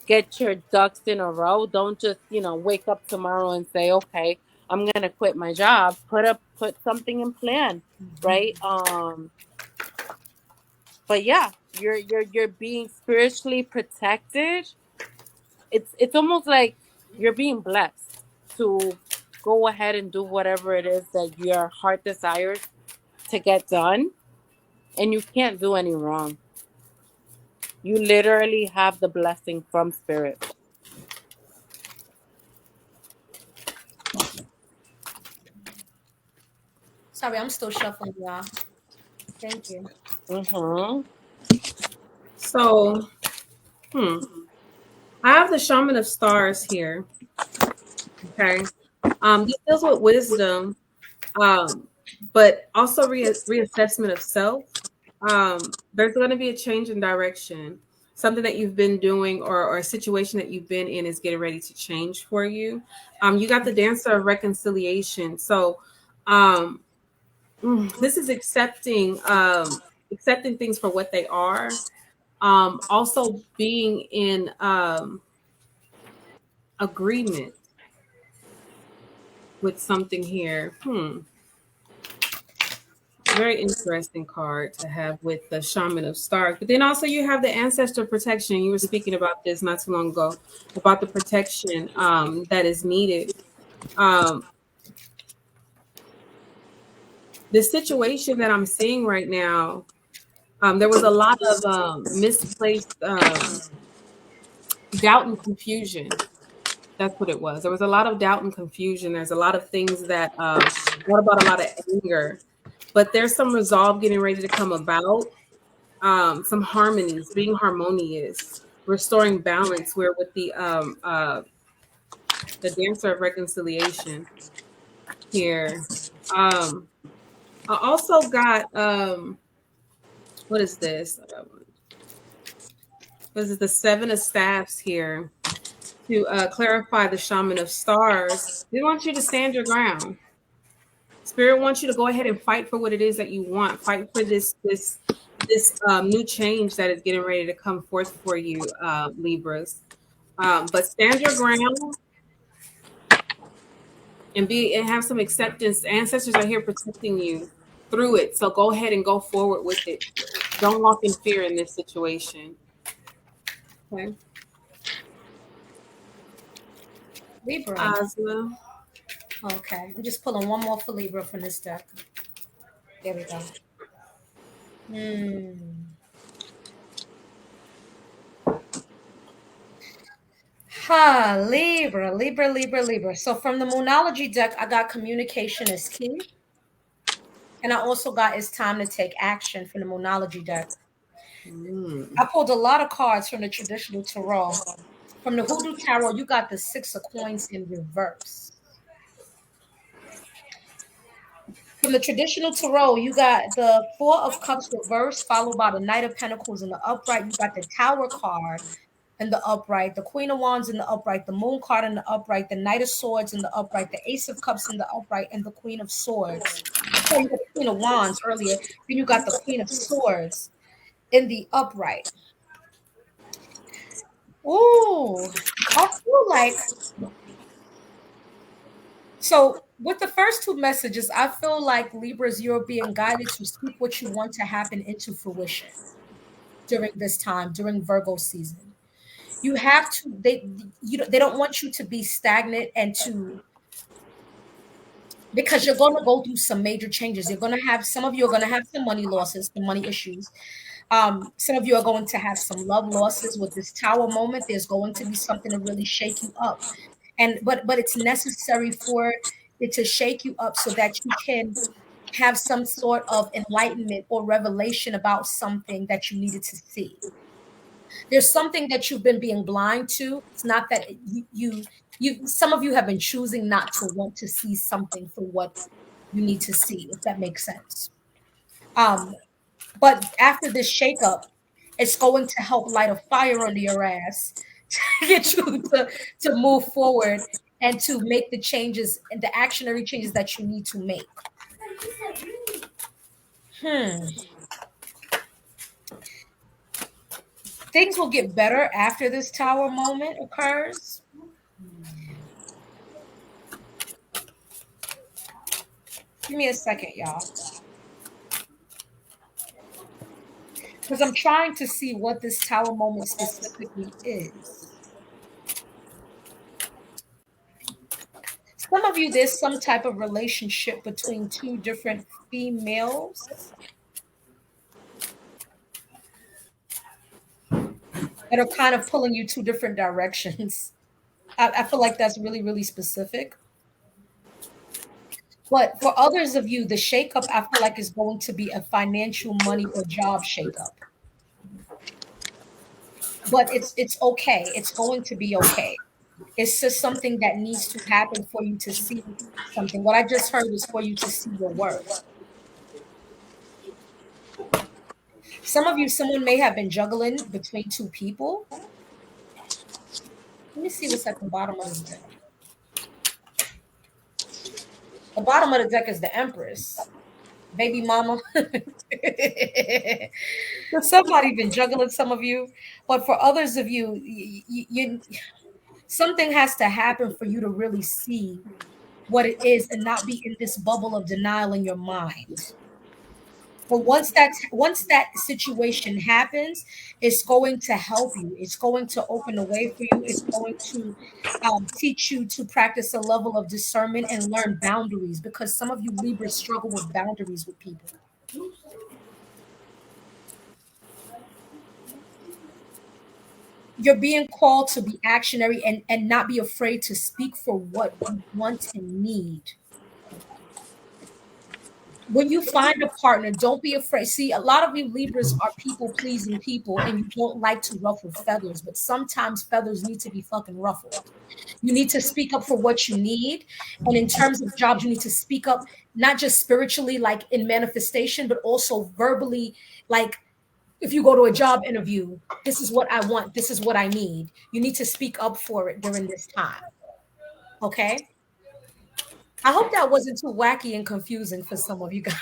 Get your ducks in a row. Don't just, wake up tomorrow and say, okay, I'm going to quit my job. Put something in plan, right? But yeah, you're being spiritually protected. It's almost like you're being blessed to go ahead and do whatever it is that your heart desires to get done, and you can't do any wrong. You literally have the blessing from spirit. Sorry, I'm still shuffling, y'all. Thank you. So, I have the Shaman of Stars here. Okay. This deals with wisdom, but also reassessment of self. There's going to be a change in direction. Something that you've been doing or a situation that you've been in is getting ready to change for you. You got the Dancer of Reconciliation. So This is accepting things for what they are. Also being in agreement with something here. Very interesting card to have with the Shaman of Stark. But then also you have the ancestor protection. You were speaking about this not too long ago, about the protection that is needed. The situation that I'm seeing right now, there was a lot of misplaced doubt and confusion. That's what it was. There was a lot of doubt and confusion. There's a lot of things that brought about a lot of anger, but there's some resolve getting ready to come about. Some harmonies, being harmonious, restoring balance. Where with the dancer of reconciliation here. I also got what is this? This is the Seven of Staffs here. To clarify the Shaman of Stars, they want you to stand your ground. Spirit wants you to go ahead and fight for what it is that you want. Fight for this new change that is getting ready to come forth for you, Libras. But stand your ground and have some acceptance. Ancestors are here protecting you through it. So go ahead and go forward with it. Don't walk in fear in this situation. Okay. Libra. Asma. Okay. I'm just pulling one more for Libra from this deck. There we go. Libra. So from the Moonology deck, I got communication is key. And I also got it's time to take action from the Moonology deck. I pulled a lot of cards from the traditional tarot. From the Hoodoo Tarot, you got the Six of Coins in reverse. From the traditional tarot, you got the Four of Cups reverse, followed by the Knight of Pentacles in the upright. You got the Tower card in the upright, the Queen of Wands in the upright, the Moon card in the upright, the Knight of Swords in the upright, the Ace of Cups in the upright, and the Queen of Swords. So you got the Queen of Wands earlier. Then you got the Queen of Swords in the upright. Ooh, I feel like... So with the first two messages, I feel like Libras, you're being guided to speak what you want to happen into fruition during this time, during Virgo season. You have to, they don't want you to be stagnant and because you're going to go through some major changes. You're going to have, some of you are going to have some money losses, some money issues. Some of you are going to have some love losses with this Tower moment. There's going to be something to really shake you up. But it's necessary for it to shake you up so that you can have some sort of enlightenment or revelation about something that you needed to see. There's something that you've been being blind to. It's not that you some of you have been choosing not to want to see something for what you need to see, if that makes sense. But after this shakeup, it's going to help light a fire under your ass to get you to move forward and to make the changes and the actionary changes that you need to make. Things will get better after this Tower moment occurs. Give me a second, y'all. Because I'm trying to see what this Tower moment specifically is. Some of you, there's some type of relationship between two different females that are kind of pulling you two different directions. I feel like that's really, really specific. But for others of you, the shakeup, I feel like is going to be a financial, money, or job shakeup. But it's okay. It's going to be okay. It's just something that needs to happen for you to see something. What I just heard was for you to see your worth. Some of you, someone may have been juggling between two people. Let me see what's at the bottom of this deck. The bottom of the deck is the Empress. Baby mama. Somebody been juggling some of you, but for others of you, something has to happen for you to really see what it is and not be in this bubble of denial in your mind. But once that situation happens, it's going to help you. It's going to open a way for you. It's going to teach you to practice a level of discernment and learn boundaries, because some of you Libras struggle with boundaries with people. You're being called to be actionary and not be afraid to speak for what you want and need. When you find a partner, don't be afraid. See, a lot of you Libras are people pleasing people and you don't like to ruffle feathers, but sometimes feathers need to be fucking ruffled. You need to speak up for what you need. And in terms of jobs, you need to speak up, not just spiritually, like in manifestation, but also verbally. Like if you go to a job interview, this is what I want, this is what I need. You need to speak up for it during this time. Okay? I hope that wasn't too wacky and confusing for some of you guys,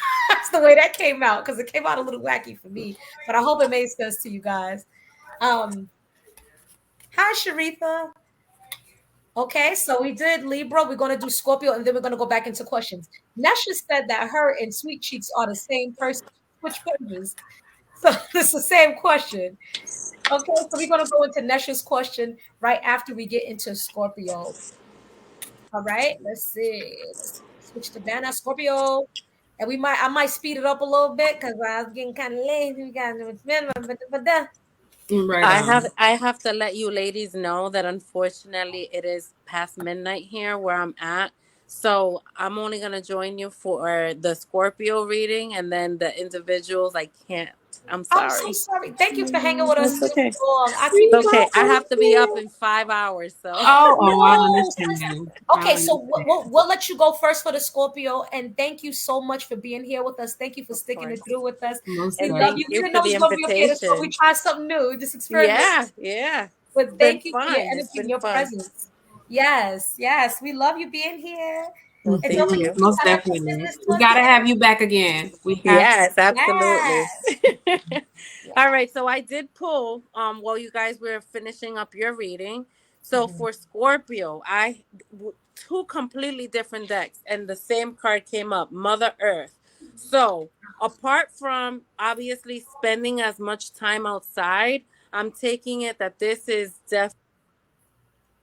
the way that came out, because it came out a little wacky for me, but I hope it made sense to you guys. Hi, Sharitha. Okay, so we did Libra. We're going to do Scorpio, and then we're going to go back into questions. Nesha said that her and Sweet Cheeks are the same person. Which pages? So it's the same question. Okay, so we're going to go into Nesha's question right after we get into Scorpio. All right, let's see. Let's switch to Banner Scorpio. And I might speed it up a little bit because I was getting kind of lazy. We got Right. I have to let you ladies know that unfortunately it is past midnight here where I'm at. So I'm only gonna join you for the Scorpio reading, and then the individuals I can't. I'm sorry. I'm so sorry. Thank you for hanging with us It's okay. so long. I keep It's okay. I have to be up in 5 hours. So I no. understand. Okay, so we'll let you go first for the Scorpio, and thank you so much for being here with us. Thank you for sticking it through with us. We love you. We didn't know it was going to be okay, so we tried something new, just experiment. Yeah. But thank you for your fun. energy and your presence. Yes, we love you being here. Well, And don't Thank forget you. Most definitely. We got to have you back again. We have Yes, absolutely. Yes. All right, so I did pull while you guys were finishing up your reading. So for Scorpio, two completely different decks and the same card came up, Mother Earth. So apart from obviously spending as much time outside, I'm taking it that this is definitely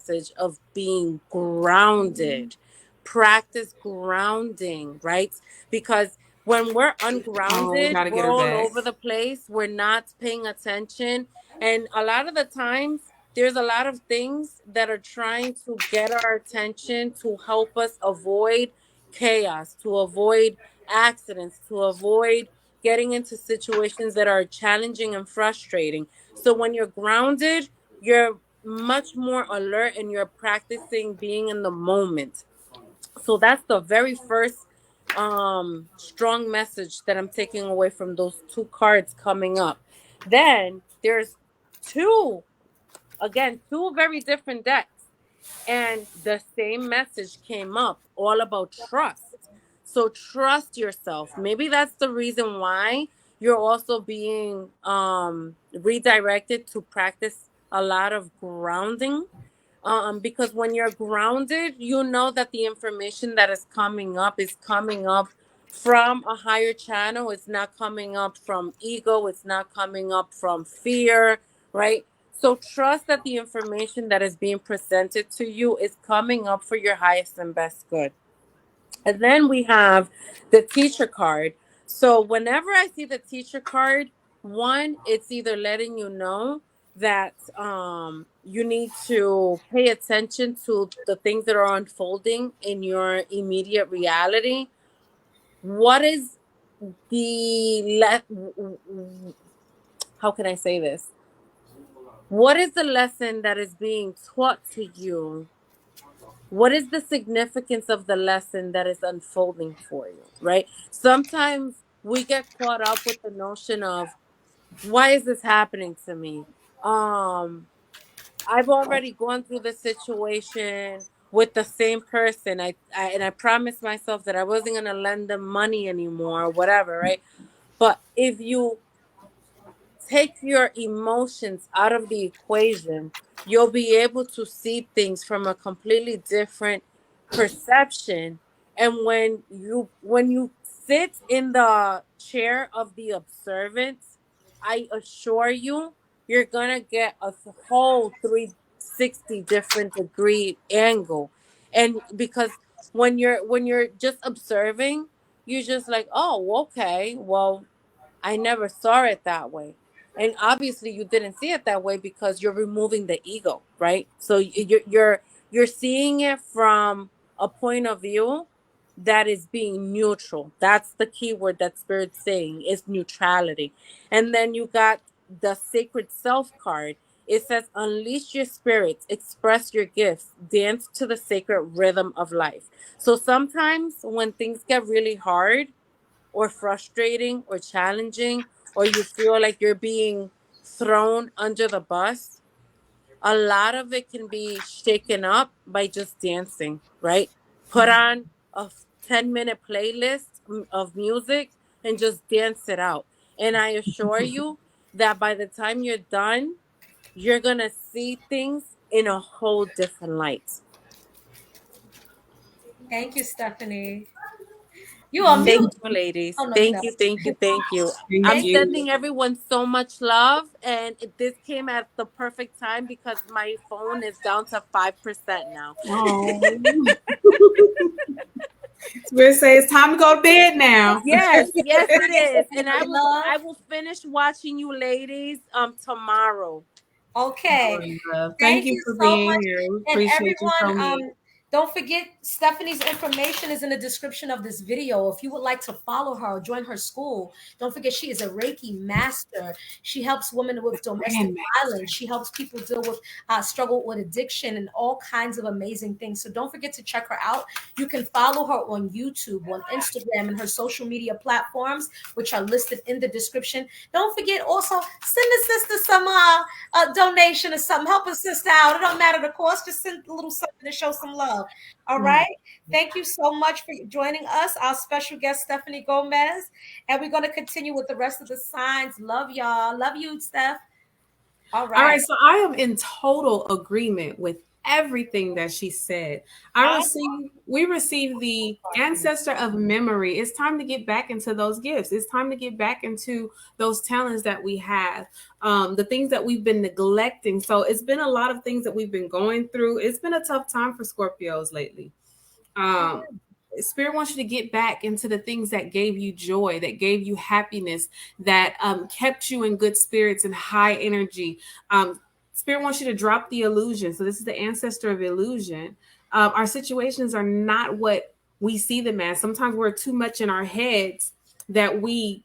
message of being grounded. Practice grounding, right? Because when we're ungrounded, gotta get we're her all back. over the place. We're not paying attention. And a lot of the times, there's a lot of things that are trying to get our attention to help us avoid chaos, to avoid accidents, to avoid getting into situations that are challenging and frustrating. So when you're grounded, you're much more alert and you're practicing being in the moment. So that's the very first strong message that I'm taking away from those two cards coming up. Then there's two very different decks, and the same message came up, all about trust. So trust yourself. Maybe that's the reason why you're also being redirected to practice a lot of grounding, because when you're grounded, you know that the information that is coming up from a higher channel. It's not coming up from ego. It's not coming up from fear, right? So trust that the information that is being presented to you is coming up for your highest and best good. And then we have the teacher card. So whenever I see the teacher card, one, it's either letting you know that you need to pay attention to the things that are unfolding in your immediate reality. What is how can I say this? What is the lesson that is being taught to you? What is the significance of the lesson that is unfolding for you, right? Sometimes we get caught up with the notion of, why is this happening to me? I've already gone through the situation, with the same person. I promised myself that I wasn't gonna lend them money anymore or whatever, right? But if you take your emotions out of the equation, you'll be able to see things from a completely different perception. And when you sit in the chair of the observant, I assure you, you're gonna get a whole 360 different degree angle. And because when you're just observing, you're just like, oh, okay, well, I never saw it that way. And obviously you didn't see it that way because you're removing the ego, right? So you're seeing it from a point of view that is being neutral. That's the key word that Spirit's saying, is neutrality. And then you got the sacred self card. It says, unleash your spirits, express your gifts, dance to the sacred rhythm of life. So sometimes when things get really hard, or frustrating or challenging, or you feel like you're being thrown under the bus, a lot of it can be shaken up by just dancing, right? Put on a 10-minute playlist of music and just dance it out. And I assure you that by the time you're done, you're going to see things in a whole different light. Thank you, Stephany. You are Thank mute. you, ladies. Oh no, you're Thank not. you, thank you, thank you. Thank I'm Thank you. you. sending everyone so much love, and this came at the perfect time because my phone is down to 5% now. Oh. Spirit say it's time to go to bed now. Yes, yes, it is, and Sending love. I will finish watching you ladies tomorrow. Okay. Thank Thank you you for so being much. here. We And appreciate you so everyone, much. don't forget Stephany's information is in the description of this video. If you would like to follow her or join her school, don't forget she is a Reiki master. She helps women with domestic Grand Master. violence. She helps people deal with struggle with addiction and all kinds of amazing things. So don't forget to check her out. You can follow her on YouTube, on Instagram, and her social media platforms, which are listed in the description. Don't forget also send the sister some donation or something. Help a sister out. It don't matter the cost. Just send a little something to show some love. All right. Thank you so much for joining us, our special guest, Stephany Gomez. And we're going to continue with the rest of the signs. Love y'all. Love you, Steph. All All right. right, so I am in total agreement with everything that she said. We received the ancestor of memory. It's time to get back into those gifts. It's time to get back into those talents that we have, the things that we've been neglecting. So it's been a lot of things that we've been going through. It's been a tough time for Scorpios lately. Spirit wants you to get back into the things that gave you joy, that gave you happiness, that kept you in good spirits and high energy. Spirit wants you to drop the illusion. So this is the ancestor of illusion. Our situations are not what we see them as. Sometimes we're too much in our heads that we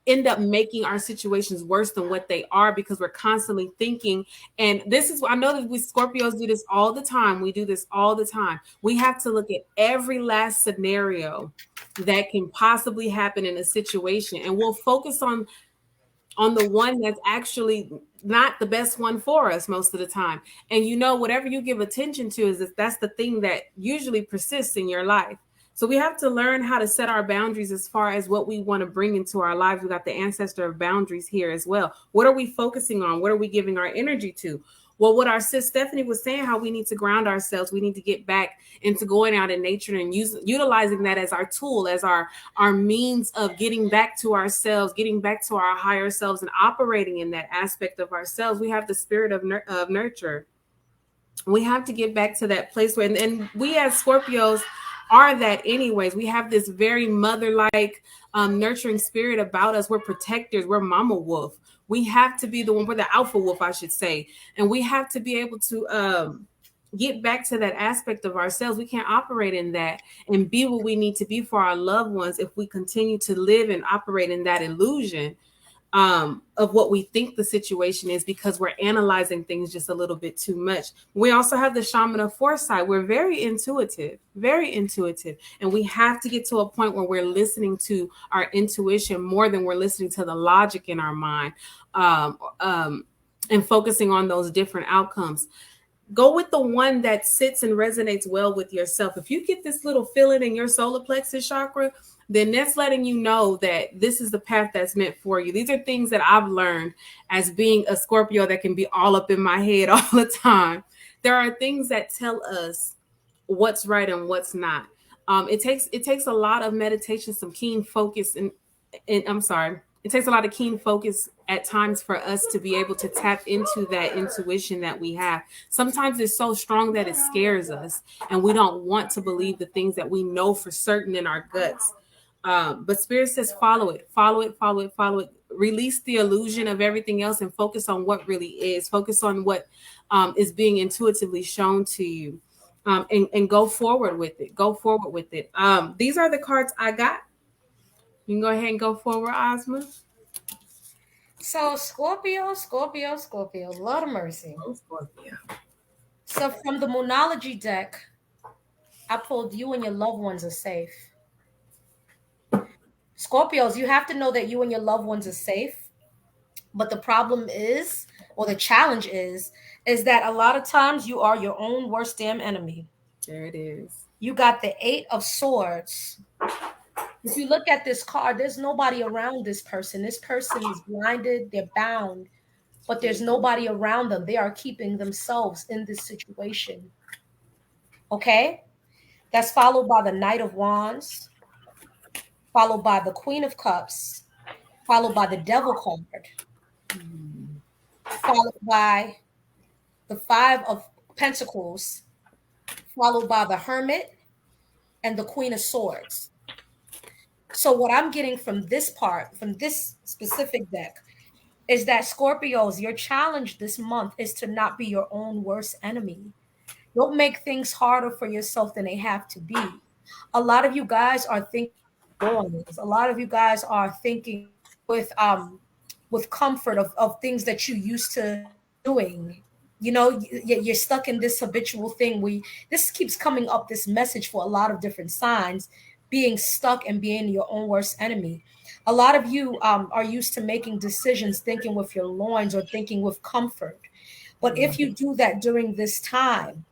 end up making our situations worse than what they are because we're constantly thinking. And this is, I know that we Scorpios do this all the time. We do this all the time. We have to look at every last scenario that can possibly happen in a situation, and we'll focus on the one that's actually not the best one for us most of the time. And whatever you give attention to that's the thing that usually persists in your life. So we have to learn how to set our boundaries as far as what we want to bring into our lives. We got the ancestor of boundaries here as well. What are we focusing on? What are we giving our energy to? Well, what our sis Stephany was saying, how we need to ground ourselves. We need to get back into going out in nature and utilizing that as our tool, as our means of getting back to ourselves, getting back to our higher selves and operating in that aspect of ourselves. We have the spirit of nurture. We have to get back to that place where, and we as Scorpios are that anyways. We have this very mother-like nurturing spirit about us. We're protectors. We're mama wolf. We have to be the one. We're the alpha wolf, I should say. And we have to be able to get back to that aspect of ourselves. We can't operate in that and be what we need to be for our loved ones if we continue to live and operate in that illusion of what we think the situation is, because we're analyzing things just a little bit too much. We also have the shaman of foresight. We're very intuitive, and we have to get to a point where we're listening to our intuition more than we're listening to the logic in our mind, and focusing on those different outcomes. go with the one that sits and resonates well with yourself. If you get this little feeling in your solar plexus chakra, then that's letting you know that this is the path that's meant for you. These are things that I've learned as being a Scorpio that can be all up in my head all the time. There are things that tell us what's right and what's not. It takes a lot of meditation, some keen focus, and I'm sorry, it takes a lot of keen focus at times for us to be able to tap into that intuition that we have. Sometimes it's so strong that it scares us, and we don't want to believe the things that we know for certain in our guts. But Spirit says, follow it, follow it, follow it, follow it. Release the illusion of everything else and focus on what really is. Focus on what is being intuitively shown to you. And go forward with it. Go forward with it. These are the cards I got. You can go ahead and go forward, Asma. So Scorpio, Lord of mercy. Oh, Scorpio. So from the Moonology deck, I pulled you and your loved ones are safe. Scorpios, you have to know that you and your loved ones are safe. But the problem is, or the challenge is that a lot of times you are your own worst damn enemy. There it is. You got the 8 of Swords. If you look at this card, there's nobody around this person. This person is blinded, they're bound, but there's nobody around them. They are keeping themselves in this situation. Okay? That's followed by the Knight of Wands, followed by the Queen of Cups, followed by the Devil card, followed by the 5 of Pentacles, followed by the Hermit and the Queen of Swords. So what I'm getting from this part, from this specific deck, is that Scorpios, your challenge this month is to not be your own worst enemy. Don't make things harder for yourself than they have to be. A lot of you guys are thinking, a lot of you guys are thinking with comfort of things that you used to doing. You know, you're stuck in this habitual thing. This keeps coming up, this message for a lot of different signs, being stuck and being your own worst enemy. A lot of you are used to making decisions, thinking with your loins or thinking with comfort. But if you do that during this time,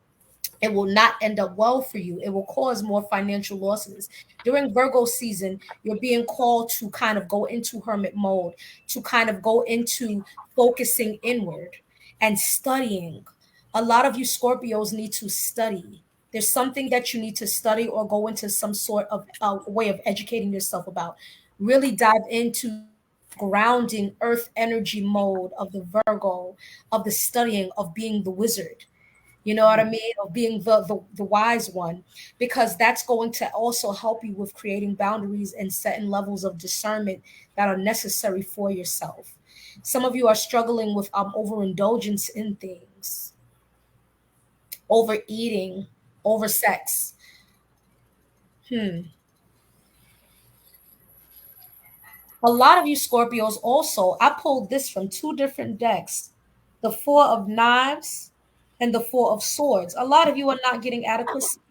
it will not end up well for you. It will cause more financial losses. During Virgo season, you're being called to kind of go into hermit mode, to kind of go into focusing inward and studying. A lot of you Scorpios need to study. There's something that you need to study or go into some sort of way of educating yourself about. Really dive into grounding earth energy mode of the Virgo, of the studying, of being the wizard. You know what I mean? Of being the wise one, because that's going to also help you with creating boundaries and setting levels of discernment that are necessary for yourself. Some of you are struggling with overindulgence in things, overeating, oversex. A lot of you Scorpios also, I pulled this from 2 different decks, the 4 of Knives and the 4 of Swords. A lot of you are not getting adequate sleep.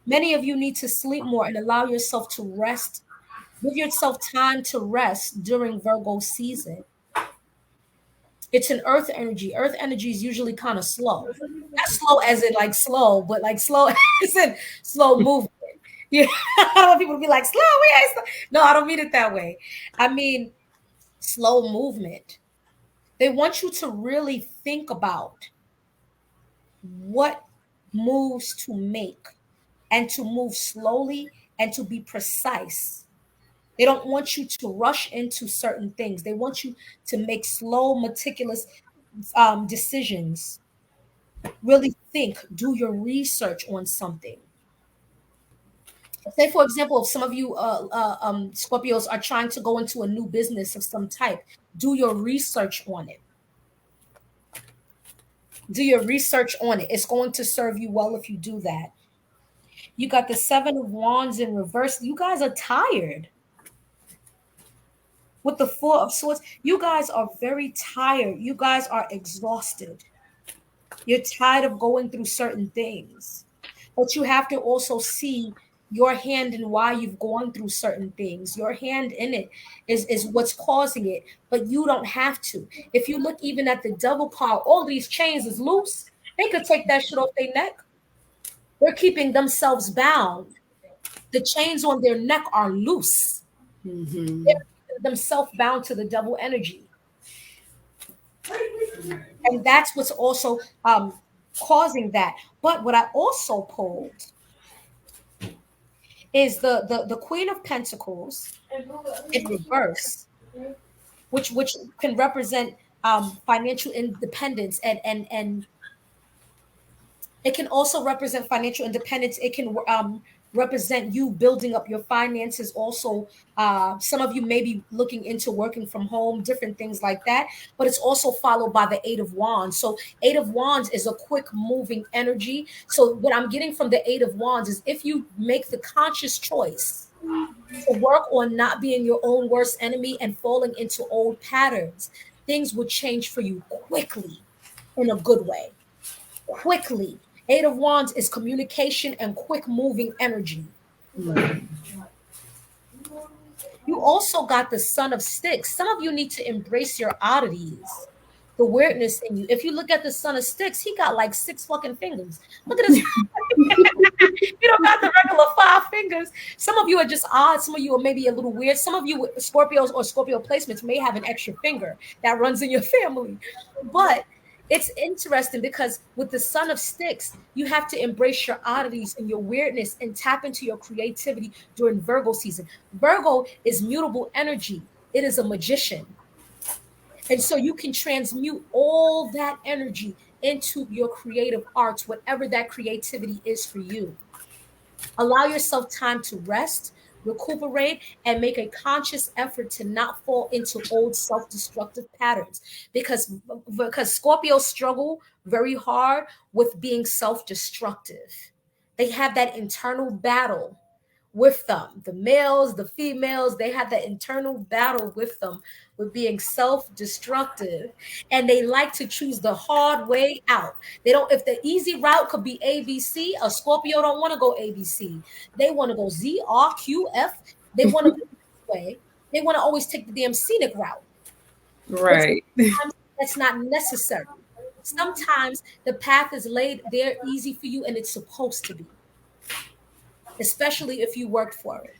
Many of you need to sleep more and allow yourself to rest. Give yourself time to rest during Virgo season. It's an earth energy. Earth energy is usually kind of slow. Not slow as in like slow, but like slow as in slow movement. Yeah, I don't want people to be like, slow, we ain't slow. No, I don't mean it that way. I mean slow movement. They want you to really think about what moves to make and to move slowly and to be precise. They don't want you to rush into certain things. They want you to make slow, meticulous decisions. Really think, do your research on something. Say, for example, if some of you Scorpios are trying to go into a new business of some type, do your research on it. Do your research on it. It's going to serve you well if you do that. You got the 7 of Wands in reverse. You guys are tired. With the 4 of Swords, you guys are very tired. You guys are exhausted. You're tired of going through certain things. But you have to also see your hand in why you've gone through certain things. Your hand in it is what's causing it, but you don't have to. If you look even at the Devil card, all these chains is loose. They could take that shit off their neck. They're keeping themselves bound. The chains on their neck are loose. Mm-hmm. They're keeping themselves bound to the devil energy. And that's what's also causing that. But what I also pulled is the Queen of Pentacles in reverse, which can represent financial independence, and it can also represent financial independence. It can represent you building up your finances. Also, some of you may be looking into working from home, different things like that. But it's also followed by the Eight of Wands. So Eight of Wands is a quick moving energy. So what I'm getting from the Eight of Wands is if you make the conscious choice to work on not being your own worst enemy and falling into old patterns, things would change for you quickly, in a good way. Quickly. Eight of Wands is communication and quick moving energy. You also got the Son of Sticks. Some of you need to embrace your oddities, the weirdness in you. If you look at the Son of Sticks, he got like 6 fucking fingers. Look at this. You don't got the regular 5 fingers. Some of you are just odd. Some of you are maybe a little weird. Some of you Scorpios or Scorpio placements may have an extra finger that runs in your family. But it's interesting because with the Son of Sticks, you have to embrace your oddities and your weirdness and tap into your creativity during Virgo season. Virgo is mutable energy. It is a magician. And so you can transmute all that energy into your creative arts, whatever that creativity is for you. Allow yourself time to rest, recuperate, and make a conscious effort to not fall into old self-destructive patterns, because Scorpios struggle very hard with being self-destructive. They have that internal battle with them. The males, the females, they have that internal battle with them with being self-destructive, and they like to choose the hard way out. They don't, if the easy route could be ABC, a Scorpio don't want to go ABC. They want to go ZRQF. They want to go this way. They want to always take the damn scenic route. Right. Sometimes that's not necessary. Sometimes the path is laid there easy for you, and it's supposed to be, especially if you worked for it.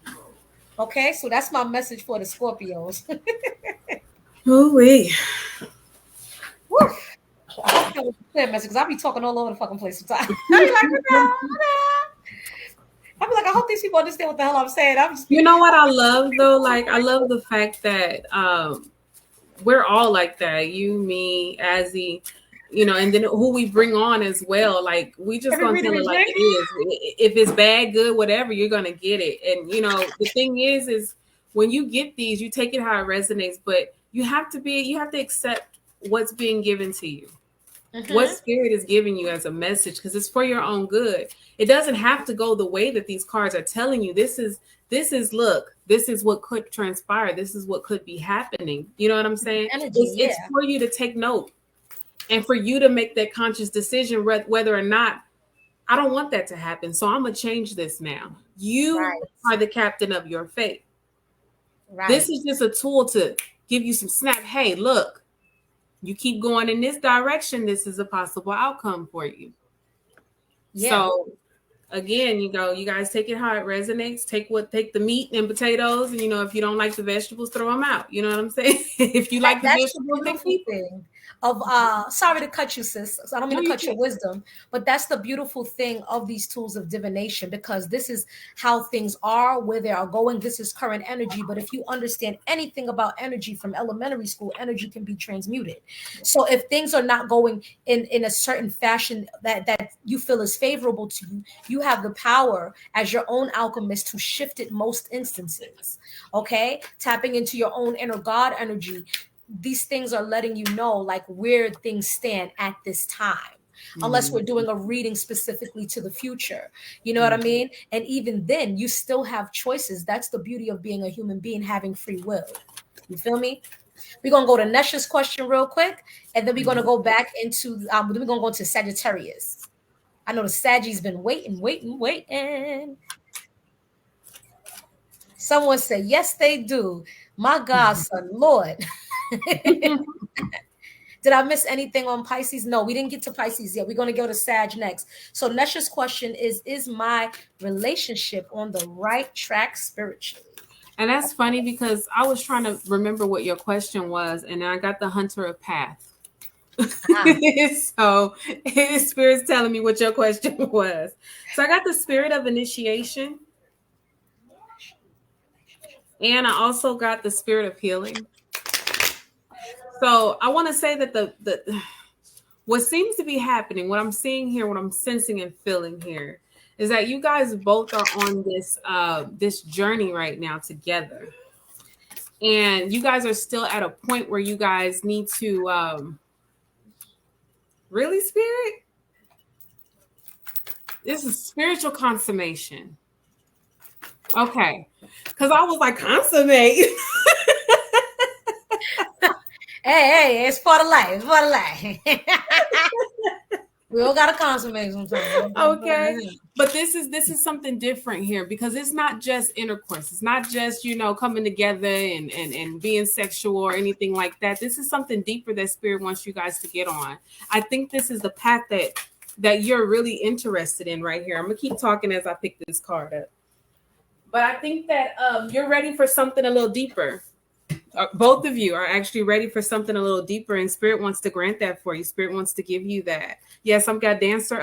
Okay, so that's my message for the Scorpios. Ooh-wee. Woo. I hope that was a clear message, because I'll be talking all over the fucking place sometimes. I'll be like, no. I'll be like, I hope these people understand what the hell I'm saying. You know what I love though? Like, I love the fact that we're all like that. You, me, Ahzzy, you know, and then who we bring on as well. Like, we just gonna tell it like it is. If it's bad, good, whatever, you're gonna get it. And you know, the thing is when you get these, you take it how it resonates, but you have to accept what's being given to you. Mm-hmm. What spirit is giving you as a message, because it's for your own good. It doesn't have to go the way that these cards are telling you. This is look, this is what could transpire. This is what could be happening. You know what I'm saying? It's for you to take note and for you to make that conscious decision whether or not I don't want that to happen. So I'm going to change this now. You are the captain of your fate. Right. This is just a tool to give you some snap. Hey, look, you keep going in this direction, this is a possible outcome for you. Yeah. So again, you guys take it how it resonates. Take the meat and potatoes, and if you don't like the vegetables, throw them out. You know what I'm saying? If you like the vegetables, the thing of sorry to cut you, sis. I don't mean to cut your wisdom, but that's the beautiful thing of these tools of divination, because this is how things are, where they are going. This is current energy. But if you understand anything about energy from elementary school, energy can be transmuted. So if things are not going in a certain fashion that you feel is favorable to you, you have the power as your own alchemist to shift it most instances. Okay, tapping into your own inner God energy. These things are letting you know like where things stand at this time, unless we're doing a reading specifically to the future. You know what I mean? And even then, you still have choices. That's the beauty of being a human being, having free will. You feel me? We're going to go to Nesha's question real quick, and then we're going to go back into, then we're going to go into Sagittarius. I know the Saggie's been waiting. Someone said, yes, they do. My godson, Lord. Did I miss anything on Pisces? No, we didn't get to Pisces yet. We're going to go to Sag next. So Nesha's question is my relationship on the right track spiritually? And that's funny because I was trying to remember what your question was, and I got the Hunter of Path. So Spirit's telling me what your question was. So I got the Spirit of Initiation. And I also got the Spirit of Healing. So I want to say that the what seems to be happening, what I'm seeing here, what I'm sensing and feeling here, is that you guys both are on this journey right now together. And you guys are still at a point where you guys need to really, Spirit? This is spiritual consummation. Okay. Because I was like, consummate. Hey, it's for the life. It's for the life. We all got to consummate sometimes. Okay. But this is something different here, because it's not just intercourse. It's not just, coming together and being sexual or anything like that. This is something deeper that Spirit wants you guys to get on. I think this is the path that you're really interested in right here. I'm going to keep talking as I pick this card up. But I think that you're ready for something a little deeper. Both of you are actually ready for something a little deeper, and Spirit wants to grant that for you. Spirit wants to give you that. Yes, I've got Dancer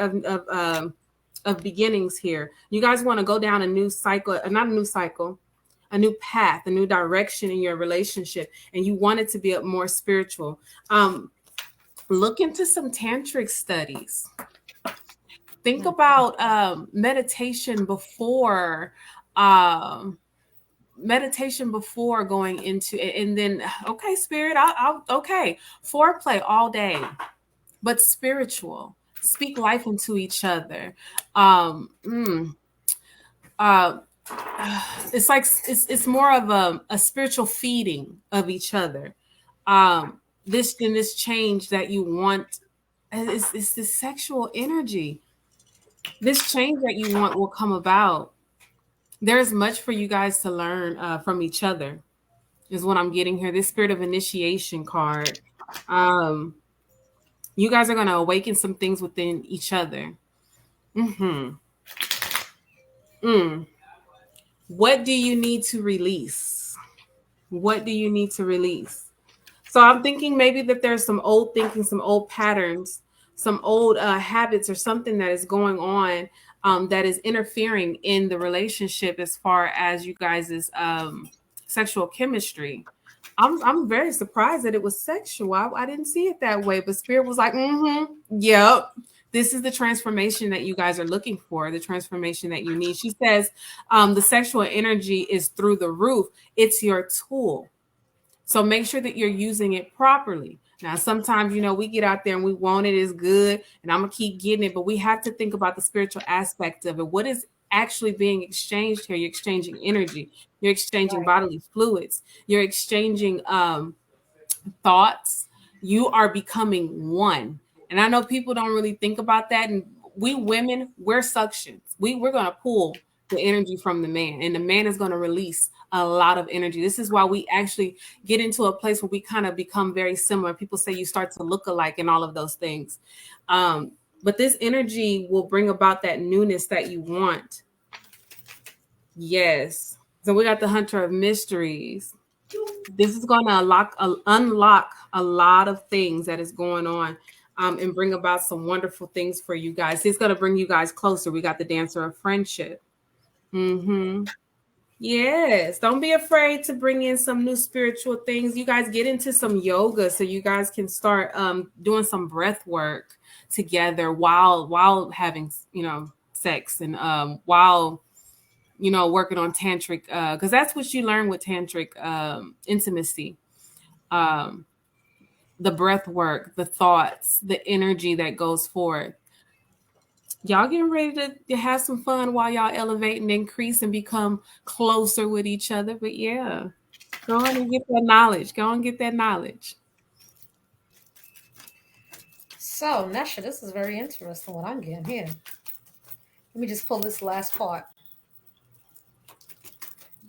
of beginnings here. You guys want to go down a new cycle, not a new cycle, a new path, a new direction in your relationship, and you want it to be more spiritual. Look into some tantric studies. Think about meditation before going into it. And then, okay, Spirit, I'll okay, foreplay all day, but spiritual. Speak life into each other. It's like it's more of a spiritual feeding of each other. This change that you want is this sexual energy. This change that you want will come about. There's much for you guys to learn from each other, is what I'm getting here. This Spirit of Initiation card. You guys are going to awaken some things within each other. What do you need to release? What do you need to release? So I'm thinking maybe that there's some old thinking, some old patterns, some old habits or something that is going on that is interfering in the relationship as far as you guys' sexual chemistry. I'm very surprised that it was sexual. I didn't see it that way, but Spirit was like, yep. This is the transformation that you guys are looking for, the transformation that you need. She says the sexual energy is through the roof. It's your tool. So make sure that you're using it properly. Now, sometimes, we get out there and we want it, is good, and I'm going to keep getting it, but we have to think about the spiritual aspect of it. What is actually being exchanged here? You're exchanging energy. You're exchanging bodily fluids. You're exchanging thoughts. You are becoming one. And I know people don't really think about that. And we women, we're suctions. We're going to pull the energy from the man, and the man is going to release a lot of energy. This is why we actually get into a place where we kind of become very similar. People say you start to look alike and all of those things. But this energy will bring about that newness that you want. Yes. So we got the Hunter of Mysteries. This is going to unlock a lot of things that is going on and bring about some wonderful things for you guys. It's going to bring you guys closer. We got the Dancer of Friendship. Yes. Don't be afraid to bring in some new spiritual things. You guys get into some yoga so you guys can start doing some breath work together while having, sex, and while, working on tantric, because that's what you learn with tantric intimacy. The breath work, the thoughts, the energy that goes forth. Y'all getting ready to have some fun while y'all elevate and increase and become closer with each other. But yeah, go on and get that knowledge. Go and get that knowledge. So, Nesha, this is very interesting what I'm getting here. Let me just pull this last part.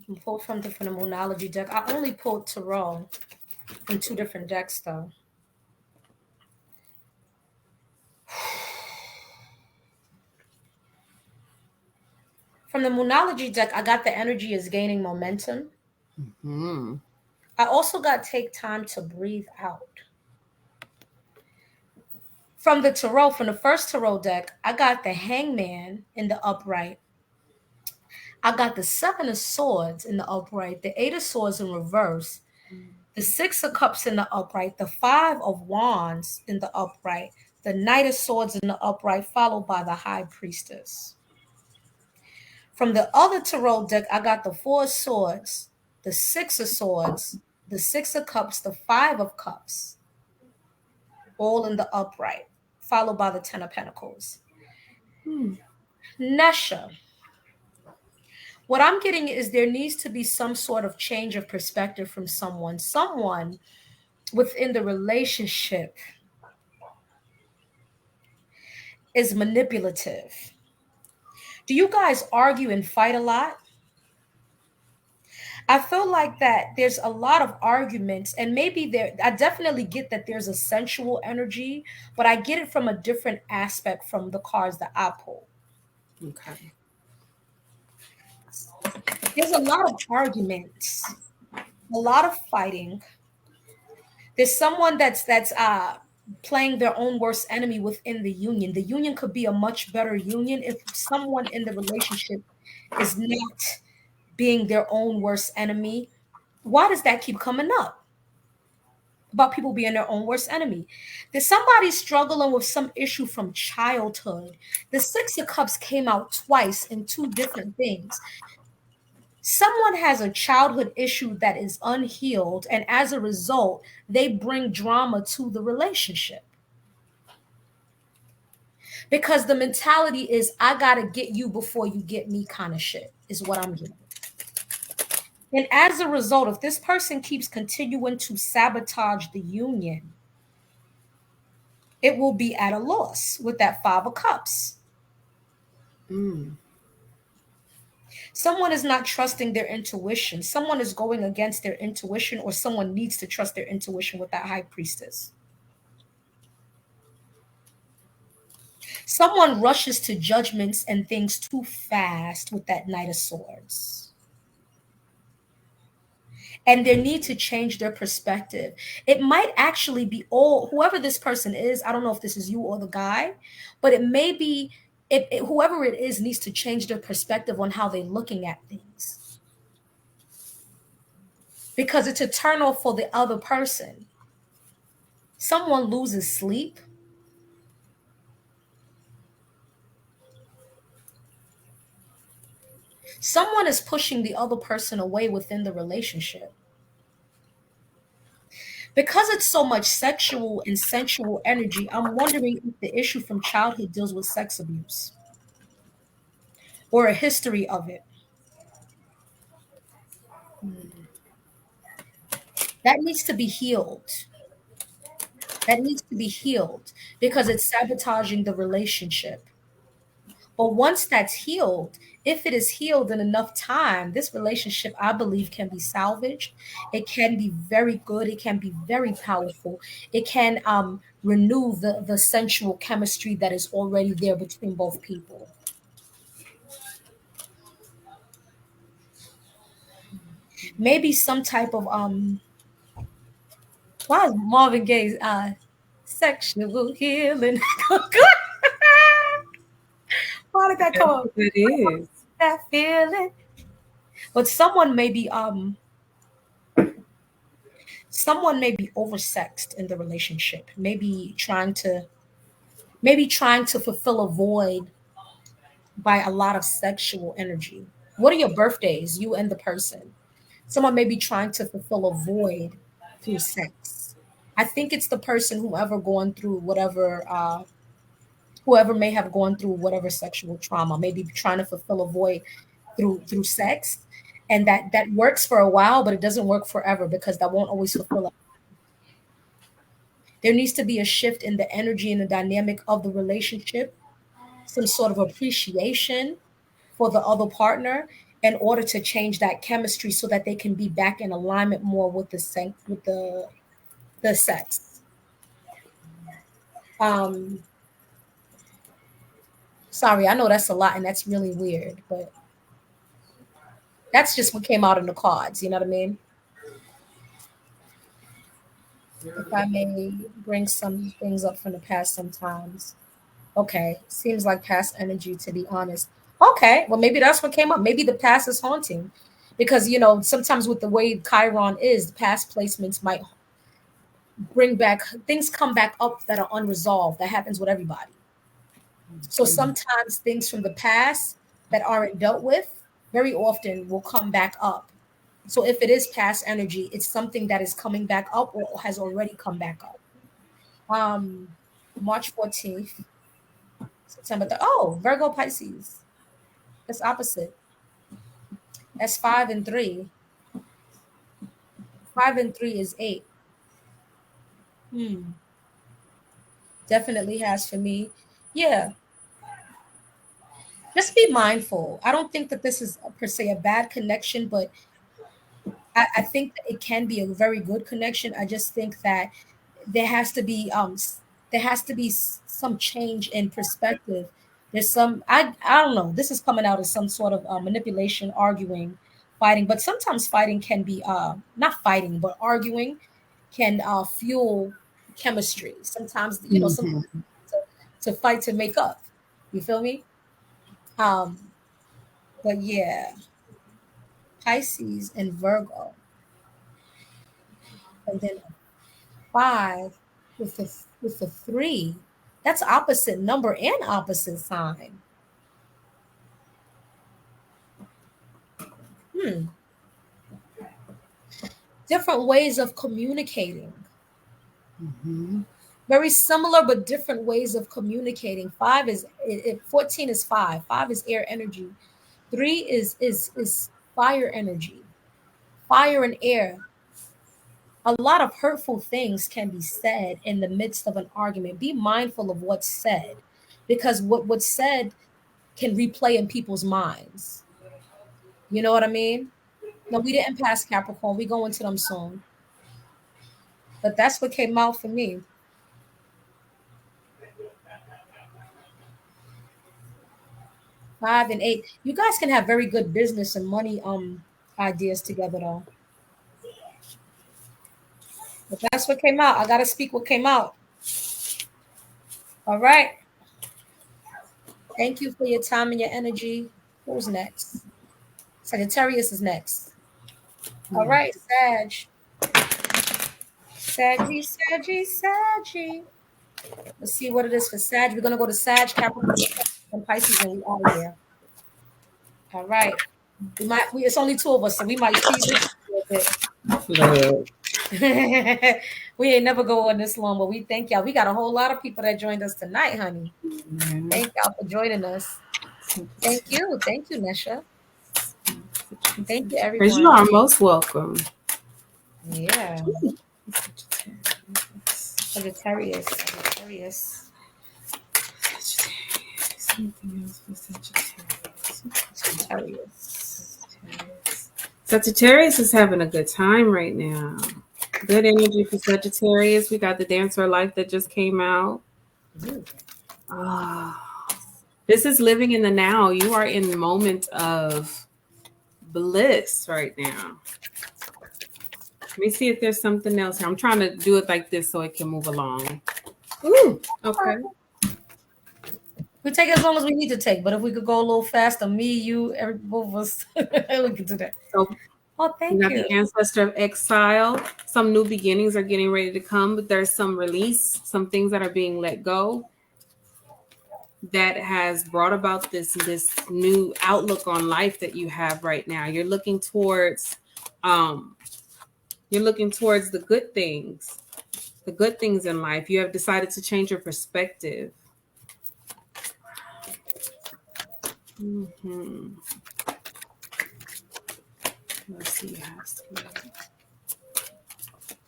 And pull from different Moonology deck. I only pulled Tarot from 2 different decks, though. From the Moonology deck, I got the energy is gaining momentum. Mm-hmm. I also got take time to breathe out. From the tarot, from the first tarot deck, I got the Hangman in the upright. I got the Seven of Swords in the upright, the Eight of Swords in reverse, the Six of Cups in the upright, the Five of Wands in the upright, the Knight of Swords in the upright, followed by the High Priestess. From the other tarot deck, I got the Four of Swords, the Six of Swords, the Six of Cups, the Five of Cups, all in the upright, followed by the Ten of Pentacles. Nesha, what I'm getting is there needs to be some sort of change of perspective from someone within the relationship is manipulative. Do you guys argue and fight a lot? I feel like that there's a lot of arguments, and maybe I definitely get that there's a sensual energy, but I get it from a different aspect from the cards that I pull. Okay. There's a lot of arguments, a lot of fighting. There's someone that's playing their own worst enemy within the union. The union could be a much better union if someone in the relationship is not being their own worst enemy. Why does that keep coming up? About people being their own worst enemy. There's somebody struggling with some issue from childhood. The Six of Cups came out twice in two different things. Someone has a childhood issue that is unhealed, and as a result, they bring drama to the relationship. Because the mentality is, I gotta get you before you get me kind of shit, is what I'm getting. And as a result, if this person keeps continuing to sabotage the union, it will be at a loss with that Five of Cups. Someone is not trusting their intuition. Someone is going against their intuition, or someone needs to trust their intuition with that High Priestess. Someone rushes to judgments and things too fast with that Knight of Swords. And they need to change their perspective. It might actually be whoever this person is. I don't know if this is you or the guy, but it may be whoever it is needs to change their perspective on how they're looking at things. Because it's a turn off for the other person. Someone loses sleep. Someone is pushing the other person away within the relationship. Because it's so much sexual and sensual energy, I'm wondering if the issue from childhood deals with sex abuse or a history of it. That needs to be healed. That needs to be healed because it's sabotaging the relationship. But once that's healed, if it is healed in enough time, this relationship, I believe, can be salvaged. It can be very good. It can be very powerful. It can renew the sensual chemistry that is already there between both people. Maybe some type of why is Marvin Gaye's sexual healing? Why did that come up? It is. That feeling. But someone may be oversexed in the relationship. Maybe trying to fulfill a void by a lot of sexual energy. What are your birthdays, you and the person? Someone may be trying to fulfill a void through sex. I think it's the person whoever may have gone through whatever sexual trauma, maybe trying to fulfill a void through sex. And that works for a while, but it doesn't work forever because that won't always fulfill it. There needs to be a shift in the energy and the dynamic of the relationship, some sort of appreciation for the other partner in order to change that chemistry so that they can be back in alignment more with the sex. Sorry, I know that's a lot and that's really weird, but That's just what came out in the cards. You know what I mean? If I may bring some things up from the past sometimes. Okay, seems like past energy, to be honest. Okay, well, maybe that's what came up. Maybe the past is haunting. Because, sometimes with the way Chiron is, the past placements might bring back things, come back up that are unresolved. That happens with everybody. So sometimes things from the past that aren't dealt with very often will come back up. So if it is past energy, it's something that is coming back up or has already come back up. March 14th, September 3rd. Oh, Virgo Pisces. That's opposite. That's 5 and 3. 5 and 3 is 8. Definitely has for me. Yeah. Just be mindful. I don't think that this is per se a bad connection, but I think that it can be a very good connection. I just think that there has to be some change in perspective. There's some I don't know. This is coming out as some sort of manipulation, arguing, fighting. But sometimes fighting can be not fighting, but arguing can fuel chemistry. Sometimes some to fight to make up. You feel me? Um, but yeah, Pisces and Virgo, and then 5 with the 3. That's opposite number and opposite sign. Different ways of communicating. Very similar but different ways of communicating. 14 is 5. 5 is air energy. 3 is fire energy. Fire and air. A lot of hurtful things can be said in the midst of an argument. Be mindful of what's said, because what's said can replay in people's minds. You know what I mean? No, we didn't pass Capricorn. We go into them soon. But that's what came out for me. Five and 8. You guys can have very good business and money ideas together though. But that's what came out. I gotta speak what came out. All right. Thank you for your time and your energy. Who's next? Sagittarius is next. All right, Sag. Saggy. Let's see what it is for Sag. We're gonna go to Sag, Capricorn, and Pisces, and we out here. All right. It's only 2 of us, so we might see this a bit. We ain't never go on this long, but we thank y'all. We got a whole lot of people that joined us tonight, honey. Thank y'all for joining us. Thank you, Nesha. Thank you, everyone. You are most welcome. Yeah. Sagittarius. Something else for Sagittarius is having a good time right now. Good energy for Sagittarius. We got the Dancer of Life that just came out. This is living in the now. You are in the moment of bliss right now. Let me see if there's something else here. I'm trying to do it like this so it can move along. Ooh, okay. We take as long as we need to take, but if we could go a little faster, me, you, both of us, we can do that. So, thank you. We got the Ancestor of Exile. Some new beginnings are getting ready to come, but there's some release, some things that are being let go that has brought about this new outlook on life that you have right now. You're looking towards the good things in life. You have decided to change your perspective. Let's see how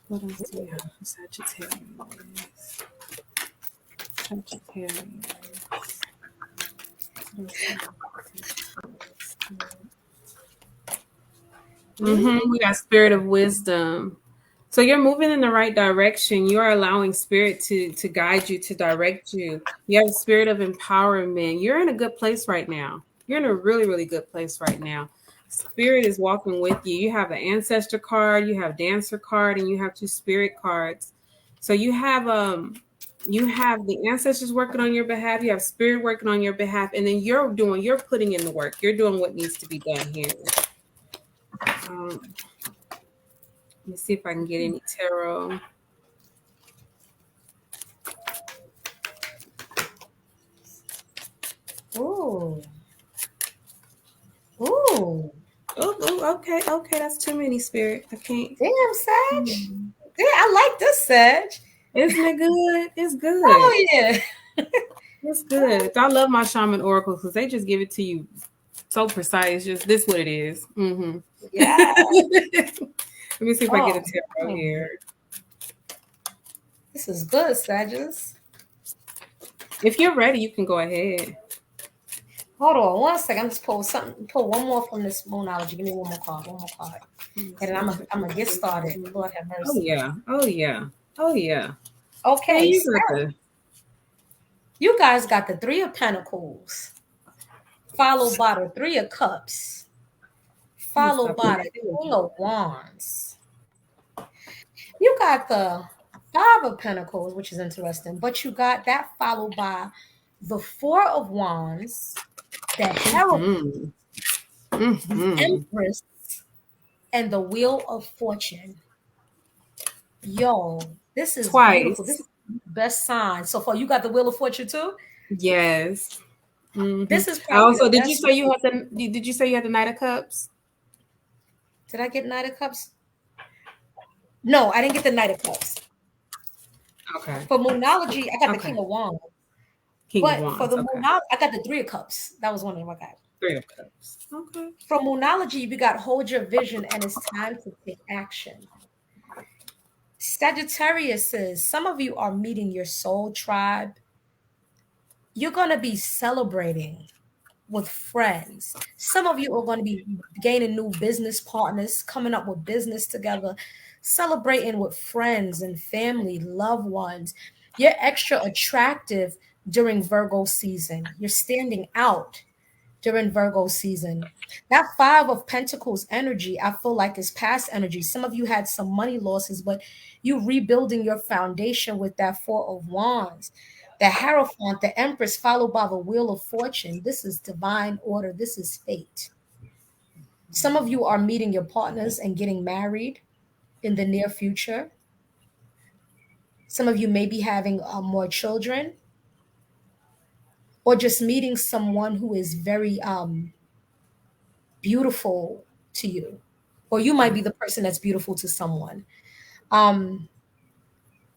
what else do we have for Sagittarius? We got Spirit of Wisdom. So you're moving in the right direction. You are allowing Spirit to guide you, to direct you. You have a Spirit of Empowerment. You're in a good place right now. You're in a really, really good place right now. Spirit is walking with you. You have the ancestor card, you have dancer card, and you have 2 spirit cards. So you have the ancestors working on your behalf, you have spirit working on your behalf, and then you're putting in the work. You're doing what needs to be done here. Let me see if I can get any tarot. Ooh. Ooh. Oh, okay. That's too many, Spirit. I can't. Damn, Sag. Yeah, I like this, Sag. Isn't it good? It's good. Oh, yeah. It's good. I love my shaman oracles because they just give it to you so precise. Just this what it is. Mm-hmm. Yeah. Let me see if I get a tarot here. This is good, Sages. If you're ready, you can go ahead. Hold on 1 second. I'm just pull one more from this moonology. Give me one more card. And then I'm gonna get started. Lord have mercy. Oh yeah. Okay. You guys got the 3 of Pentacles, followed by the 3 of Cups, followed by the King of Wands. You got the 5 of Pentacles, which is interesting, but you got that followed by the 4 of Wands, the Herald, the Empress, and the Wheel of Fortune. Yo, this is beautiful. This is the best sign so far. You got the Wheel of Fortune too? Yes. Mm-hmm. This is also. Did you say you had the Knight of Cups? Did I get Knight of Cups? No, I didn't get the Knight of Cups. Okay. For moonology, I got the King of Wands. For the moonology, I got the 3 of Cups. That was one of them I got. 3 of Cups. Okay. From moonology, we got hold your vision and it's time to take action. Sagittarius says, some of you are meeting your soul tribe. You're going to be celebrating with friends. Some of you are going to be gaining new business partners, coming up with business together, celebrating with friends and family, loved ones. You're extra attractive during Virgo season. You're standing out during Virgo season. That 5 of Pentacles energy, I feel like is past energy. Some of you had some money losses, but you rebuilding your foundation with that 4 of Wands. The Hierophant, the Empress, followed by the Wheel of Fortune. This is divine order. This is fate. Some of you are meeting your partners and getting married in the near future. Some of you may be having more children, or just meeting someone who is very beautiful to you, or you might be the person that's beautiful to someone.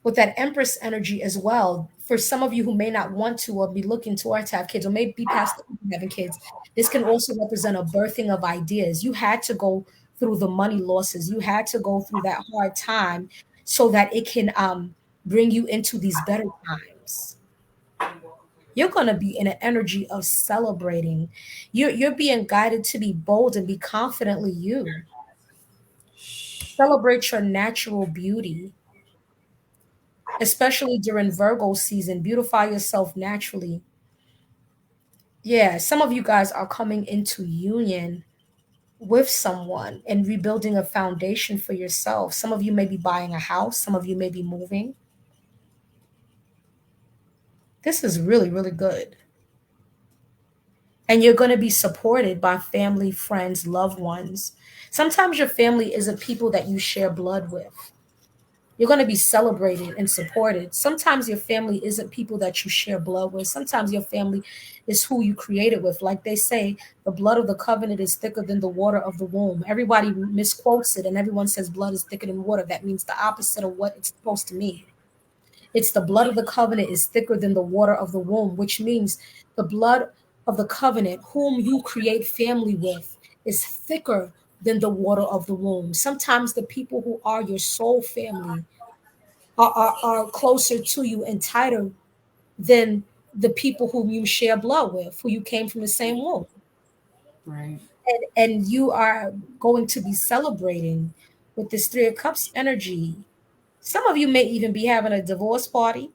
With that Empress energy as well, for some of you who may not want to or be looking to have kids, or may be past having kids, this can also represent a birthing of ideas. You had to go through the money losses. You had to go through that hard time so that it can bring you into these better times. You're going to be in an energy of celebrating. You're being guided to be bold and be confidently you. Celebrate your natural beauty, especially during Virgo season. Beautify yourself naturally. Yeah, some of you guys are coming into union with someone and rebuilding a foundation for yourself. Some of you may be buying a house. Some of you may be moving. This is really, really good. And you're going to be supported by family, friends, loved ones. Sometimes your family isn't people that you share blood with. You're going to be celebrated and supported. Sometimes your family isn't people that you share blood with. Sometimes your family is who you created with. Like they say, the blood of the covenant is thicker than the water of the womb. Everybody misquotes it and everyone says blood is thicker than water. That means the opposite of what it's supposed to mean. It's the blood of the covenant is thicker than the water of the womb, which means the blood of the covenant, whom you create family with, is thicker than the water of the womb. Sometimes the people who are your soul family are closer to you and tighter than the people whom you share blood with, who you came from the same womb. Right. And you are going to be celebrating with this 3 of Cups energy. Some of you may even be having a divorce party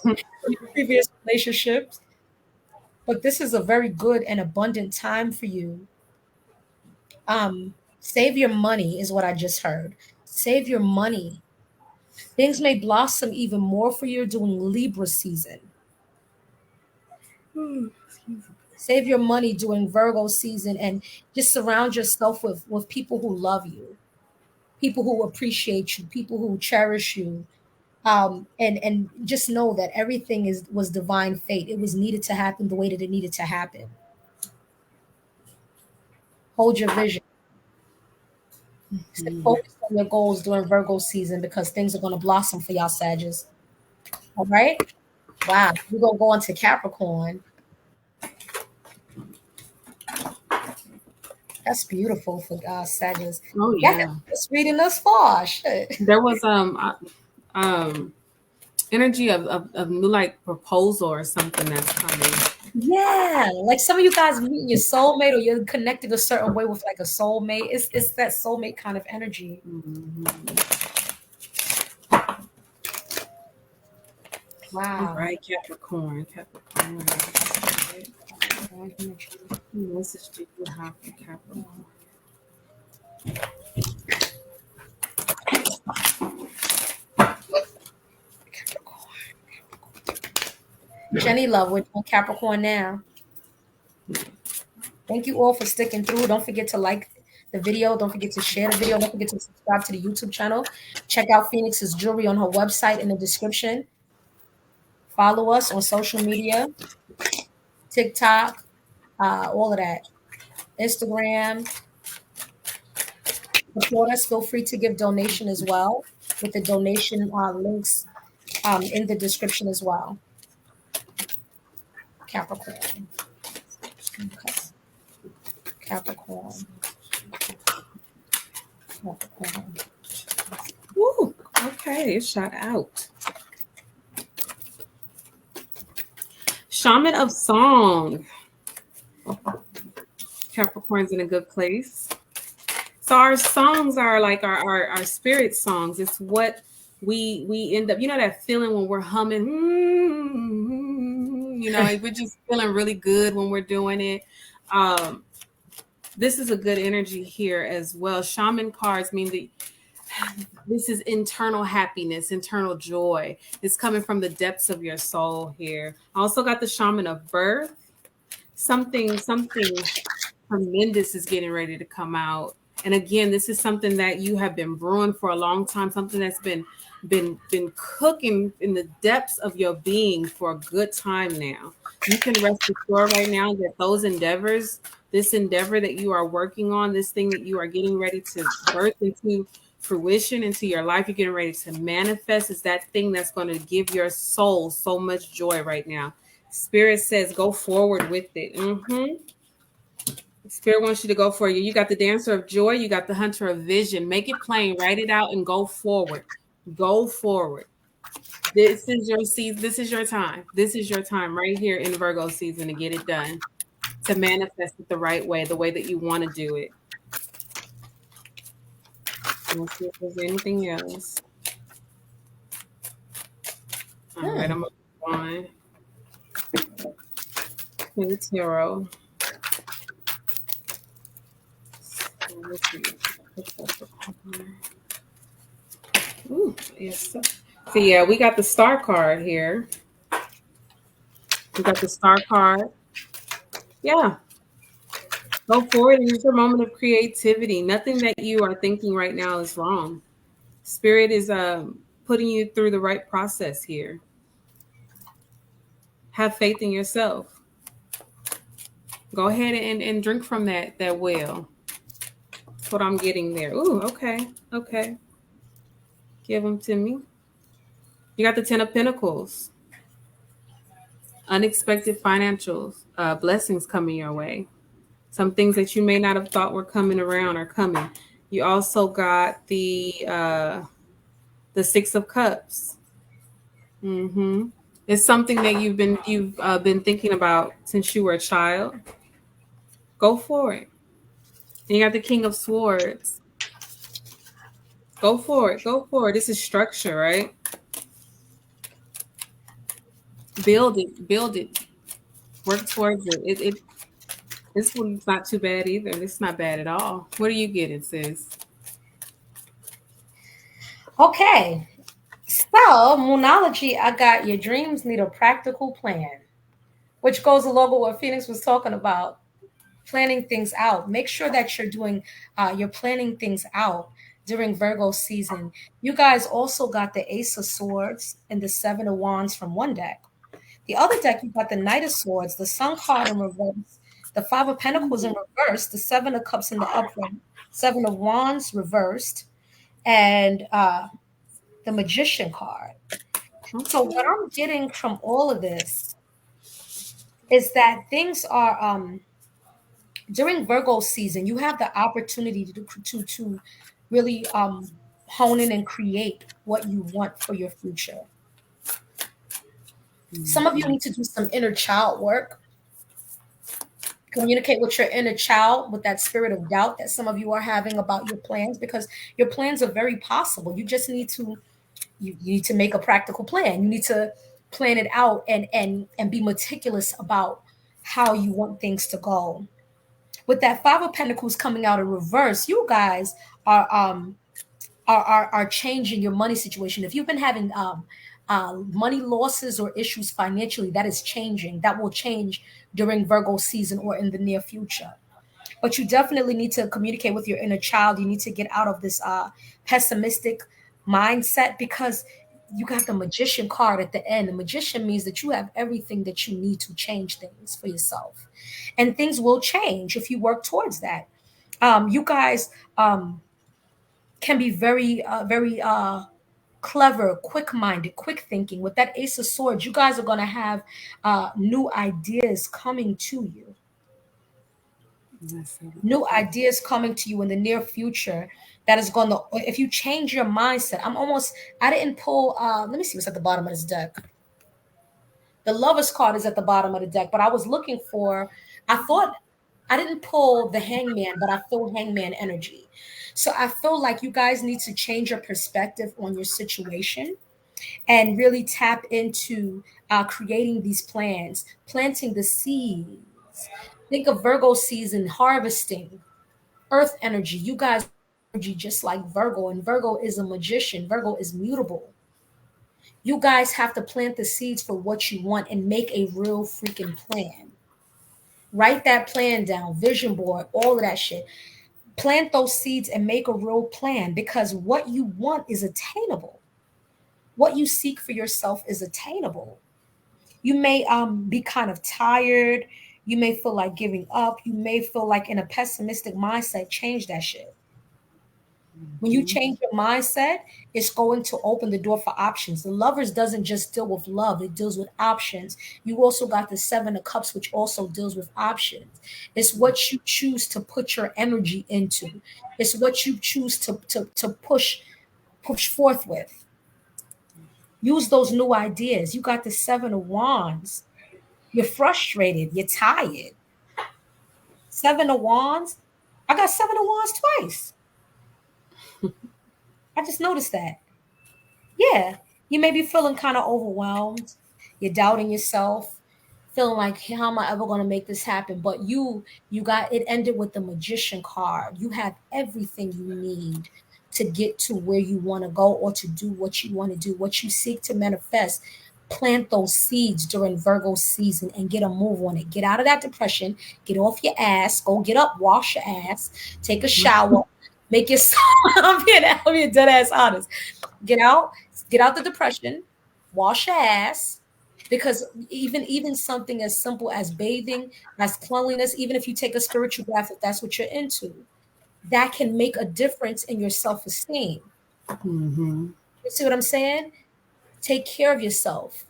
from your previous relationships. But this is a very good and abundant time for you Save your money is what I just heard. Save your money. Things may blossom even more for you during Libra season. Save your money during Virgo season and just surround yourself with people who love you, people who appreciate you, people who cherish you. And just know that everything was divine fate. It was needed to happen the way that it needed to happen. Hold your vision. Stay focused on your goals during Virgo season because things are going to blossom for y'all Sagittarius. All right? Wow. We're going to go on to Capricorn. That's beautiful for Sagittarius. Oh yeah. It's reading thus far. Shit. There was energy of new like proposal or something that's coming. Yeah, like some of you guys meeting your soulmate or you're connected a certain way with like a soulmate. It's that soulmate kind of energy. Wow. All right, Capricorn. This is super hot for Capricorn. Jenny Love, we're on Capricorn now. Thank you all for sticking through. Don't forget to like the video. Don't forget to share the video. Don't forget to subscribe to the YouTube channel. Check out Phoenix's jewelry on her website in the description. Follow us on social media, TikTok, all of that. Instagram. Support us. Feel free to give donation as well with the donation links in the description as well. Capricorn. Capricorn. Woo, okay, it shot out. Shaman of Song. Capricorn's in a good place. So our songs are like our spirit songs. It's what we end up, you know, that feeling when we're humming, you know, we're just feeling really good when we're doing it. This is a good energy here as well. Shaman cards mean that this is internal happiness, internal joy. It's coming from the depths of your soul here. I also got the Shaman of Birth. Something tremendous is getting ready to come out. And again, this is something that you have been brewing for a long time, something that's been cooking in the depths of your being for a good time now. You can rest assured right now that those endeavors, this endeavor that you are working on, this thing that you are getting ready to birth into fruition into your life, you're getting ready to manifest, is that thing that's going to give your soul so much joy right now. Spirit says go forward with it. Spirit wants you to go for you. You got the Dancer of Joy. You got the Hunter of Vision. Make it plain. Write it out and go forward. Go forward. This is your season. This is your time. This is your time right here in Virgo season to get it done, to manifest it the right way, the way that you want to do it. Let's see if there's anything else. All right, I'm on to the tarot. Ooh, yes. So yeah, we got the Star card here. We got the Star card. Yeah. Go forward. Use your moment of creativity. Nothing that you are thinking right now is wrong. Spirit is putting you through the right process here. Have faith in yourself. Go ahead and drink from that well. That's what I'm getting there. Ooh, okay. Okay. Give them to me. You got the 10 of Pentacles. Unexpected financial blessings coming your way. Some things that you may not have thought were coming around are coming. You also got the 6 of Cups. It's something that you've been thinking about since you were a child. Go for it. And you got the King of Swords. Go for it. Go for it. This is structure, right? Build it. Build it. Work towards it. This one's not too bad either. This is not bad at all. What are you getting, sis? Okay. So, Moonology, I got your dreams need a practical plan, which goes along with what Phoenix was talking about, planning things out. Make sure that you're planning things out during Virgo season. You guys also got the Ace of Swords and the Seven of Wands from one deck. The other deck, you got the Knight of Swords, the Sun card in reverse, the Five of Pentacles in reverse, the Seven of Cups in the upright, Seven of Wands reversed, and the Magician card. So what I'm getting from all of this is that things are during Virgo season, you have the opportunity to really hone in and create what you want for your future. Some of you need to do some inner child work. Communicate with your inner child, with that spirit of doubt that some of you are having about your plans, because your plans are very possible. You just need to you need to make a practical plan. You need to plan it out and be meticulous about how you want things to go. With that Five of Pentacles coming out in reverse, you guys are are changing your money situation. If you've been having money losses or issues financially, that is changing. That will change during Virgo season or in the near future. But you definitely need to communicate with your inner child. You need to get out of this pessimistic mindset, because you got the Magician card at the end. The Magician means that you have everything that you need to change things for yourself, and things will change if you work towards that. You guys can be very clever, quick-minded, quick thinking. With that Ace of Swords, you guys are going to have new ideas coming to you. New ideas coming to you in the near future that is going to, if you change your mindset. I didn't pull, let me see what's at the bottom of this deck. The Lover's card is at the bottom of the deck, but I was looking for, I thought, I didn't pull the Hangman, but I feel Hangman energy. So I feel like you guys need to change your perspective on your situation and really tap into creating these plans, planting the seeds. Think of Virgo season, harvesting, earth energy. You guys energy just like Virgo, and Virgo is a magician. Virgo is mutable. You guys have to plant the seeds for what you want and make a real freaking plan. Write that plan down, vision board, all of that shit. Plant those seeds and make a real plan, because what you want is attainable. What you seek for yourself is attainable. You may be kind of tired. You may feel like giving up. You may feel like in a pessimistic mindset. Change that shit. When you change your mindset, it's going to open the door for options. The Lovers doesn't just deal with love, it deals with options. You also got the Seven of Cups, which also deals with options. It's what you choose to put your energy into. It's what you choose to push forth with. Use those new ideas. You got the Seven of Wands. You're frustrated. You're tired. Seven of Wands. I got Seven of Wands twice. I just noticed that. Yeah, you may be feeling kind of overwhelmed. You're doubting yourself, feeling like, how am I ever going to make this happen? But you got it ended with the Magician card. You have everything you need to get to where you want to go, or to do what you want to do, what you seek to manifest. Plant those seeds during Virgo season and get a move on it. Get out of that depression. Get off your ass. Go get up. Wash your ass. Take a shower. Make yourself. I'm being dead ass honest. Get out the depression. Wash your ass. Because even something as simple as bathing, as cleanliness, even if you take a spiritual bath, if that's what you're into, that can make a difference in your self-esteem. You see what I'm saying? Take care of yourself,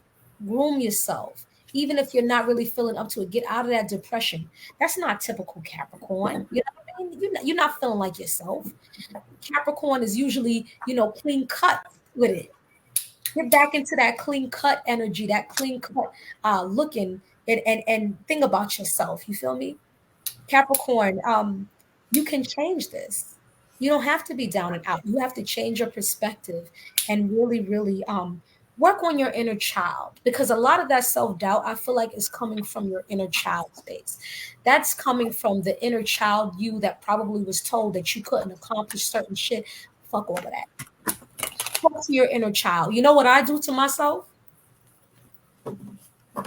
groom yourself. Even if you're not really feeling up to it, get out of that depression. That's not typical Capricorn. You know what I mean? You're not feeling like yourself. Capricorn is usually, clean cut with it. Get back into that clean cut energy, that clean cut looking, and think about yourself. You feel me? Capricorn, you can change this. You don't have to be down and out. You have to change your perspective and really, really work on your inner child, because a lot of that self-doubt, I feel like, is coming from your inner child space. That's coming from the inner child you that probably was told that you couldn't accomplish certain shit. Fuck all of that. Talk to your inner child. You know what I do to myself?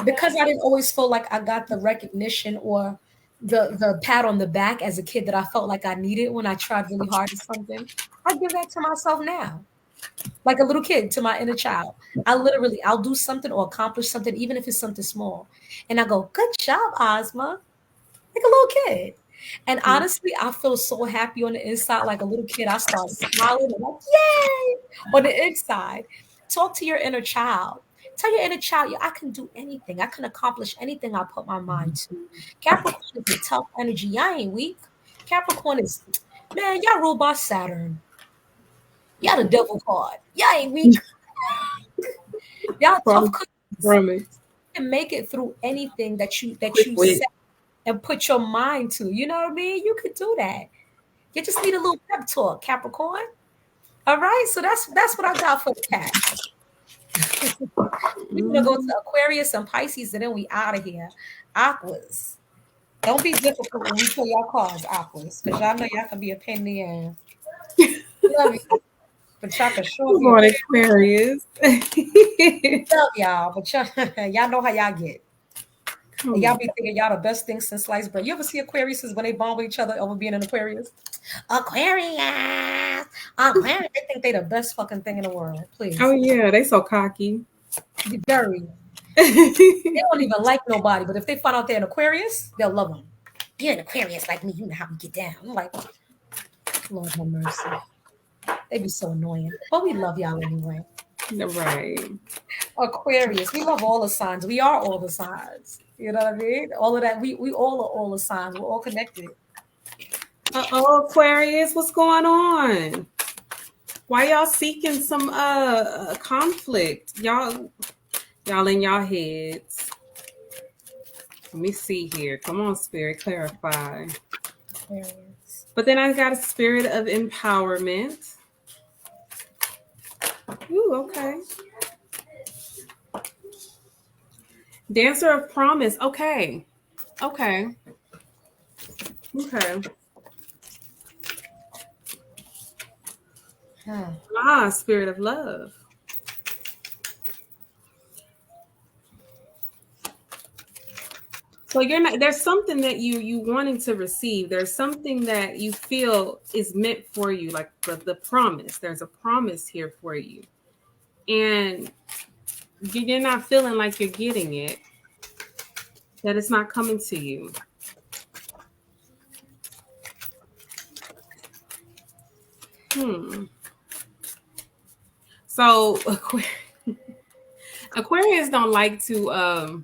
Because I didn't always feel like I got the recognition or the pat on the back as a kid that I felt like I needed when I tried really hard at something, I give that to myself now. Like a little kid, to my inner child. I'll do something or accomplish something, even if it's something small. And I go, good job, Asmaaa. Like a little kid. And honestly, I feel so happy on the inside, like a little kid. I start smiling and like, yay! On the inside. Talk to your inner child. Tell your inner child, yeah, I can do anything. I can accomplish anything I put my mind to. Capricorn is a tough energy. Y'all ain't weak. Capricorn is, man, y'all ruled by Saturn. Y'all the devil card. Y'all ain't weak. Y'all tough cookies. You can make it through anything that you set and put your mind to. You know what I mean? You could do that. You just need a little pep talk, Capricorn. All right, so that's what I got for the cat. We're gonna go to Aquarius and Pisces, and then we out of here. Aquas. Don't be difficult when we pull y'all cards, Aquas, because y'all know y'all can be a pain in the ass. Love you. But y'all can show me. Aquarius. Love y'all, but y'all know how y'all get. And y'all be thinking y'all the best thing since sliced bread. You ever see Aquariuses when they bond with each other over being an Aquarius? Aquarius. They think they the best fucking thing in the world. Please. Oh yeah, they so cocky. Very. They don't even like nobody, but if they find out they're an Aquarius, they'll love them. Be an Aquarius like me, you know how we get down. I'm like, Lord have mercy. They be so annoying, but we love y'all anyway. Right. Aquarius, we love all the signs. We are all the signs. You know what I mean? All of that. We all are all the signs. We're all connected. Aquarius, what's going on? Why y'all seeking some conflict? Y'all in y'all heads. Let me see here. Come on, Spirit, clarify. Aquarius. But then I got a spirit of empowerment. Ooh, okay. Dancer of promise. Okay. Spirit of love. So there's something that you wanting to receive. There's something that you feel is meant for you, like the promise. There's a promise here for you. And you're not feeling like you're getting it, that it's not coming to you. So Aquarius don't like to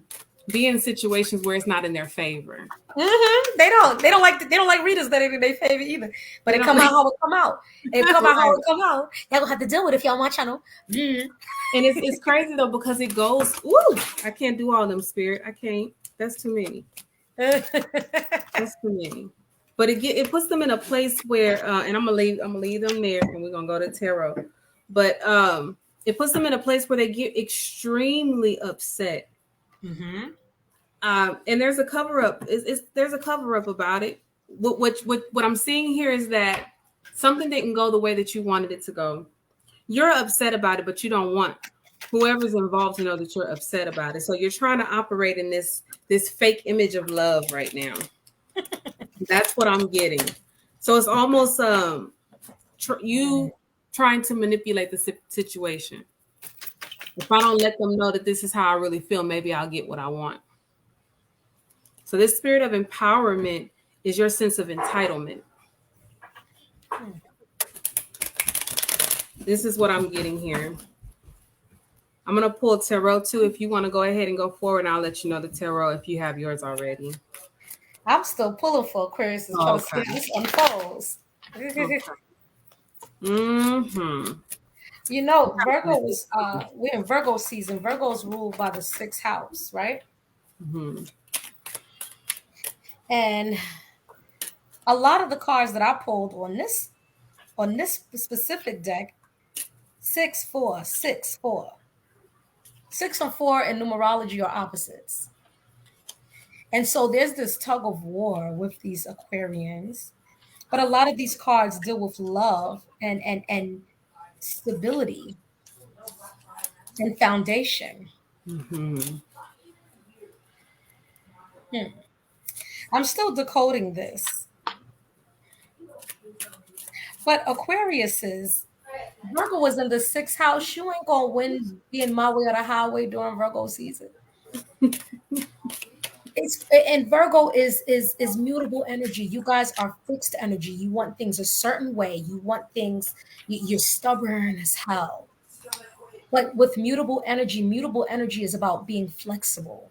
be in situations where it's not in their favor. Mm-hmm. They don't like readers that ain't in their favor either. But it come out how it come out. It come out how it come out. Y'all gonna have to deal with it if y'all on my channel. Mm-hmm. And it's crazy though, because it goes, ooh, I can't do all them, Spirit. I can't. That's too many. That's too many. But it puts them in a place where, and I'm gonna leave them there, and we're gonna go to tarot. But it puts them in a place where they get extremely upset. Mm-hmm. And there's a cover up. There's a cover up about it. What I'm seeing here is that something didn't go the way that you wanted it to go. You're upset about it, but you don't want whoever's involved to know that you're upset about it. So you're trying to operate in this fake image of love right now. That's what I'm getting. So it's almost you trying to manipulate the situation. If I don't let them know that this is how I really feel, maybe I'll get what I want. So this spirit of empowerment is your sense of entitlement. This is what I'm getting here. I'm going to pull tarot too. If you want to go ahead and go forward, I'll let you know the tarot if you have yours already. I'm still pulling for Aquarius and trying to see this unfolds. Okay. Mm-hmm. You know, Virgo was we're in Virgo season. Virgo's ruled by the 6th house, right? Mm-hmm. And a lot of the cards that I pulled on this specific deck, 6-4, 6-4. 6 and 4 in numerology are opposites. And so there's this tug of war with these Aquarians. But a lot of these cards deal with love and stability and foundation. Mm-hmm. I'm still decoding this. But Aquariuses, Virgo was in the 6th house. You ain't gonna win being my way or the highway during Virgo season. And Virgo is mutable energy. You guys are fixed energy. You want things a certain way. You want things. You're stubborn as hell. But with mutable energy is about being flexible.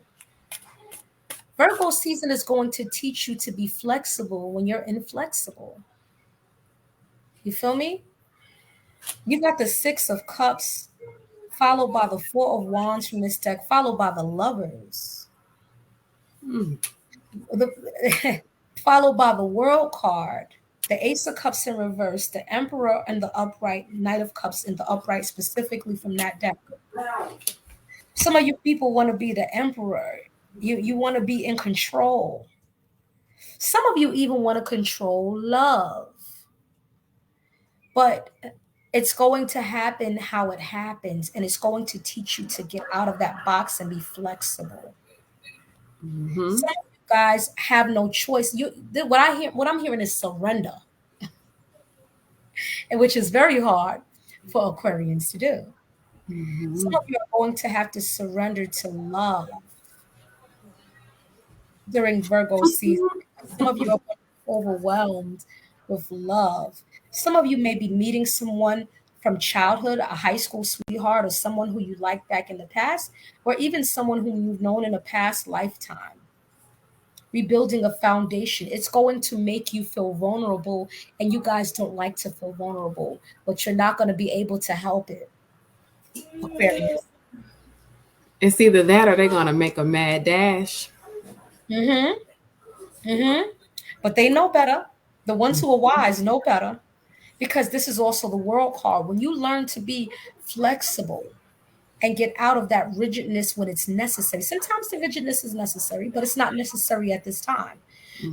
Virgo season is going to teach you to be flexible when you're inflexible. You feel me? You got the 6 of Cups, followed by the 4 of Wands from this deck, followed by the Lovers. Followed by the World card, the Ace of Cups in reverse, the Emperor and the upright, Knight of Cups in the upright, specifically from that deck. Some of you people want to be the Emperor. You want to be in control. Some of you even want to control love. But it's going to happen how it happens, and it's going to teach you to get out of that box and be flexible. Mm-hmm. Some of you guys have no choice. What I'm hearing is surrender, and which is very hard for Aquarians to do. Mm-hmm. Some of you are going to have to surrender to love during Virgo season. Some of you are overwhelmed with love. Some of you may be meeting someone from childhood, a high school sweetheart, or someone who you liked back in the past, or even someone whom you've known in a past lifetime. Rebuilding a foundation. It's going to make you feel vulnerable, and you guys don't like to feel vulnerable, but you're not going to be able to help it. Aquarius. It's either that or they're going to make a mad dash. But they know better. The ones who are wise know better, because this is also the World card. When you learn to be flexible and get out of that rigidness when it's necessary. Sometimes the rigidness is necessary, but it's not necessary at this time.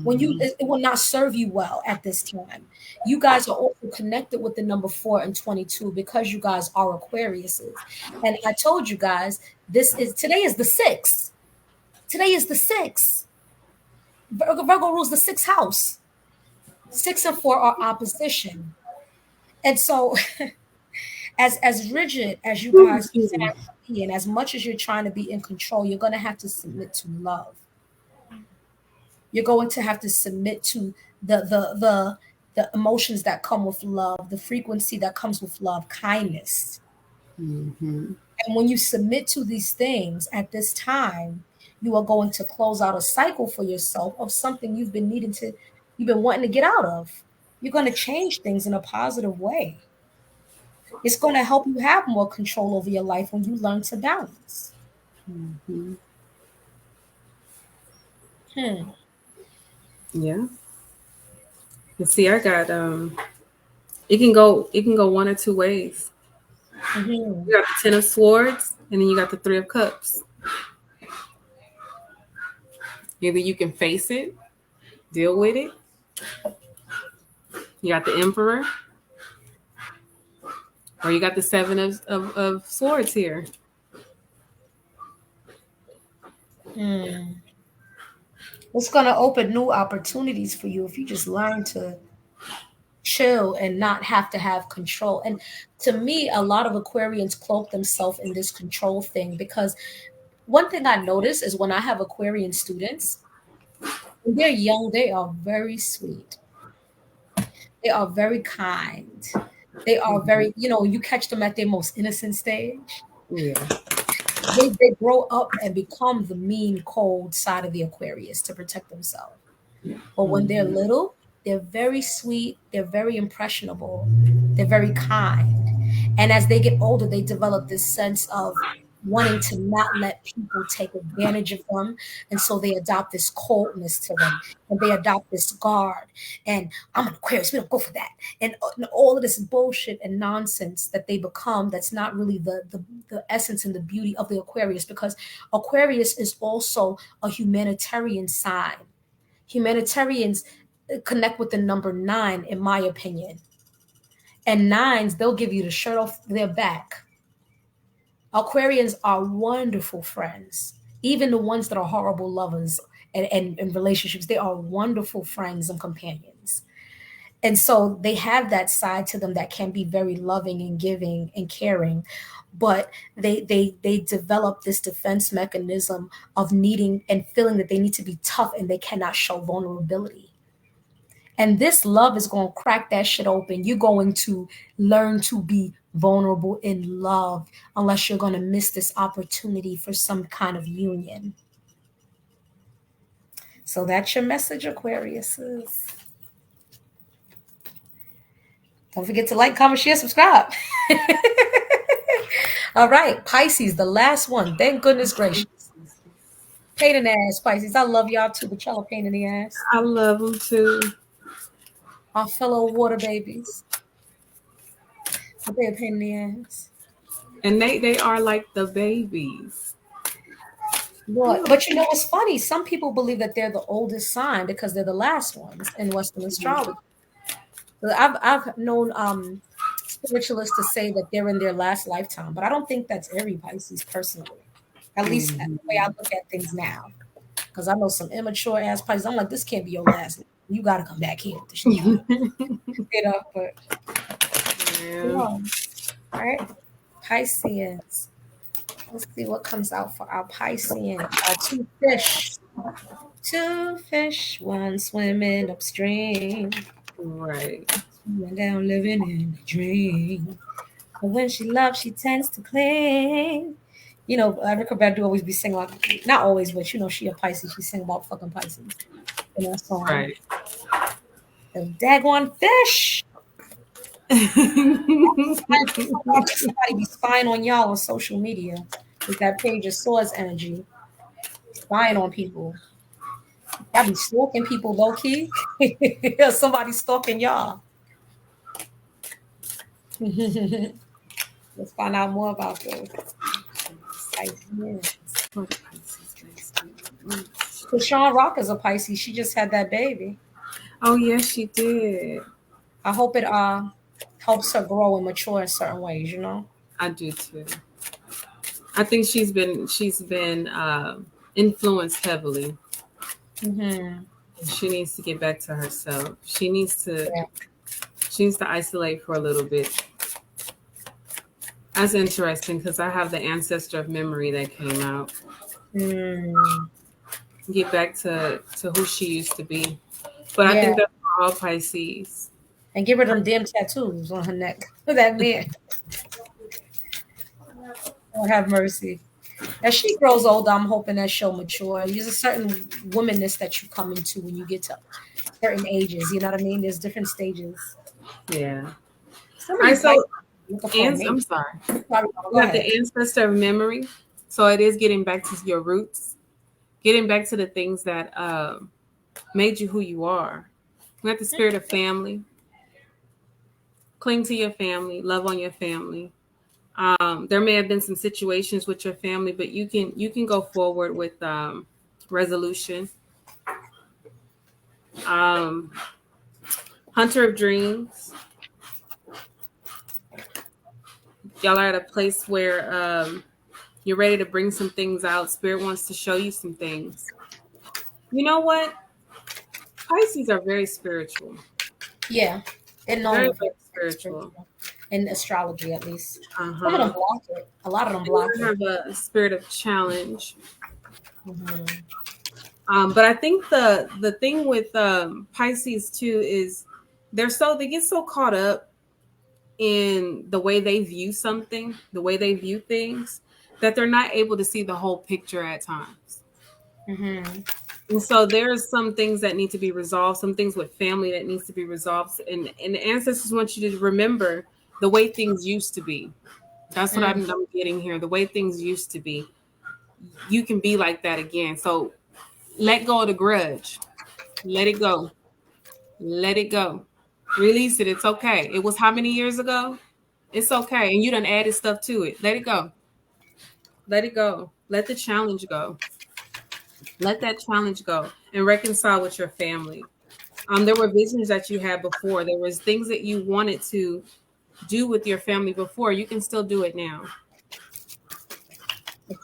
When it will not serve you well at this time. You guys are also connected with the number 4 and 22 because you guys are Aquariuses. And I told you guys, today is the 6th. Today is the 6th. Virgo rules the 6th house. 6 and 4 are opposition. And so as rigid as you guys can be, and as much as you're trying to be in control, you're going to have to submit to love. You're going to have to submit to the emotions that come with love, the frequency that comes with love, kindness. Mm-hmm. And when you submit to these things at this time, you are going to close out a cycle for yourself of something you've been wanting to get out of. You're going to change things in a positive way. It's going to help you have more control over your life when you learn to balance. Mm-hmm. Yeah. You see, I got it can go one or two ways. You got the 10 of Swords, and then you got the 3 of Cups. Either you can face it, deal with it. You got the Emperor, or you got the 7 of Swords here. It's going to open new opportunities for you if you just learn to chill and not have to have control. And to me, a lot of Aquarians cloak themselves in this control thing, because one thing I notice is when I have Aquarian students, when they're young, they are very sweet. They are very kind. They are very, you catch them at their most innocent stage. Yeah. They grow up and become the mean, cold side of the Aquarius to protect themselves. But when they're little, they're very sweet. They're very impressionable. They're very kind. And as they get older, they develop this sense of wanting to not let people take advantage of them. And so they adopt this coldness to them, and they adopt this guard. And I'm an Aquarius, we don't go for that. And all of this bullshit and nonsense that they become, that's not really the essence and the beauty of the Aquarius, because Aquarius is also a humanitarian sign. Humanitarians connect with the number 9, in my opinion. And 9s, they'll give you the shirt off their back. Aquarians are wonderful friends. Even the ones that are horrible lovers and relationships, they are wonderful friends and companions. And so they have that side to them that can be very loving and giving and caring, but they develop this defense mechanism of needing and feeling that they need to be tough and they cannot show vulnerability. And this love is going to crack that shit open. You're going to learn to be vulnerable in love, unless you're going to miss this opportunity for some kind of union. So that's your message, Aquariuses. Don't forget to like, comment, share, subscribe. All right, Pisces, the last one. Thank goodness gracious. Pain in the ass, Pisces. I love y'all too, but y'all are pain in the ass. I love them too. Our fellow water babies. But they're a pain in the ass. And they are like the babies. But you know what's funny? Some people believe that they're the oldest sign because they're the last ones in Western astrology. I've known spiritualists to say that they're in their last lifetime, but I don't think that's every Pisces personally. At least that's the way I look at things now. Because I know some immature ass Pisces. I'm like, this can't be your last. You got to come back here with the shit. You know, but yeah. All right, Pisceans. Let's see what comes out for our Pisceans. Our 2 fish. 2 fish, one swimming upstream. Right. Swimming down, living in a dream. But when she loves, she tends to cling. You know, Erica Badu always be singing like, not always, but you know, she a Pisces. She sing about fucking Pisces in that song. Right. The daggone fish. Somebody be spying on y'all on social media with that Page of Swords energy, spying on people. Y'all be stalking people low key. Somebody stalking y'all. Let's find out more about this. Sean Rock is a Pisces. She just had that baby. Oh yes, she did. I hope it helps her grow and mature in certain ways, you know? I do too. I think she's been influenced heavily. Mm-hmm. She needs to get back to herself. She needs to isolate for a little bit. That's interesting because I have the ancestor of memory that came out. Get back to who she used to be. But I think that's all Pisces. And give her them damn tattoos on her neck. That man. Oh, have mercy. As she grows older, I'm hoping that she'll mature. There's a certain womanness that you come into when you get to certain ages. You know what I mean? There's different stages. Yeah. I'm sorry. We have the ancestor of memory. So it is getting back to your roots. Getting back to the things that made you who you are. We have the spirit of family. Cling to your family. Love on your family. There may have been some situations with your family, but you can go forward with resolution. Hunter of dreams. Y'all are at a place where you're ready to bring some things out. Spirit wants to show you some things. You know what? Pisces are very spiritual. Yeah. They're known very, very spiritual. In astrology, at least. Some of them block it. A lot of them block it. They have a spirit of challenge. But I think the thing with Pisces too is they get so caught up in the way they view something, the way they view things, that they're not able to see the whole picture at times. And so there's some things that need to be resolved, some things with family that needs to be resolved. And the ancestors want you to remember the way things used to be. That's what I'm getting here. The way things used to be, you can be like that again. So let go of the grudge. Let it go. Let it go. Release it. It's okay. It was how many years ago? It's okay. And you done added stuff to it. Let it go. Let it go. Let the challenge go. Let that challenge go and reconcile with your family. There were visions that you had before. There was things that you wanted to do with your family before. You can still do it now. A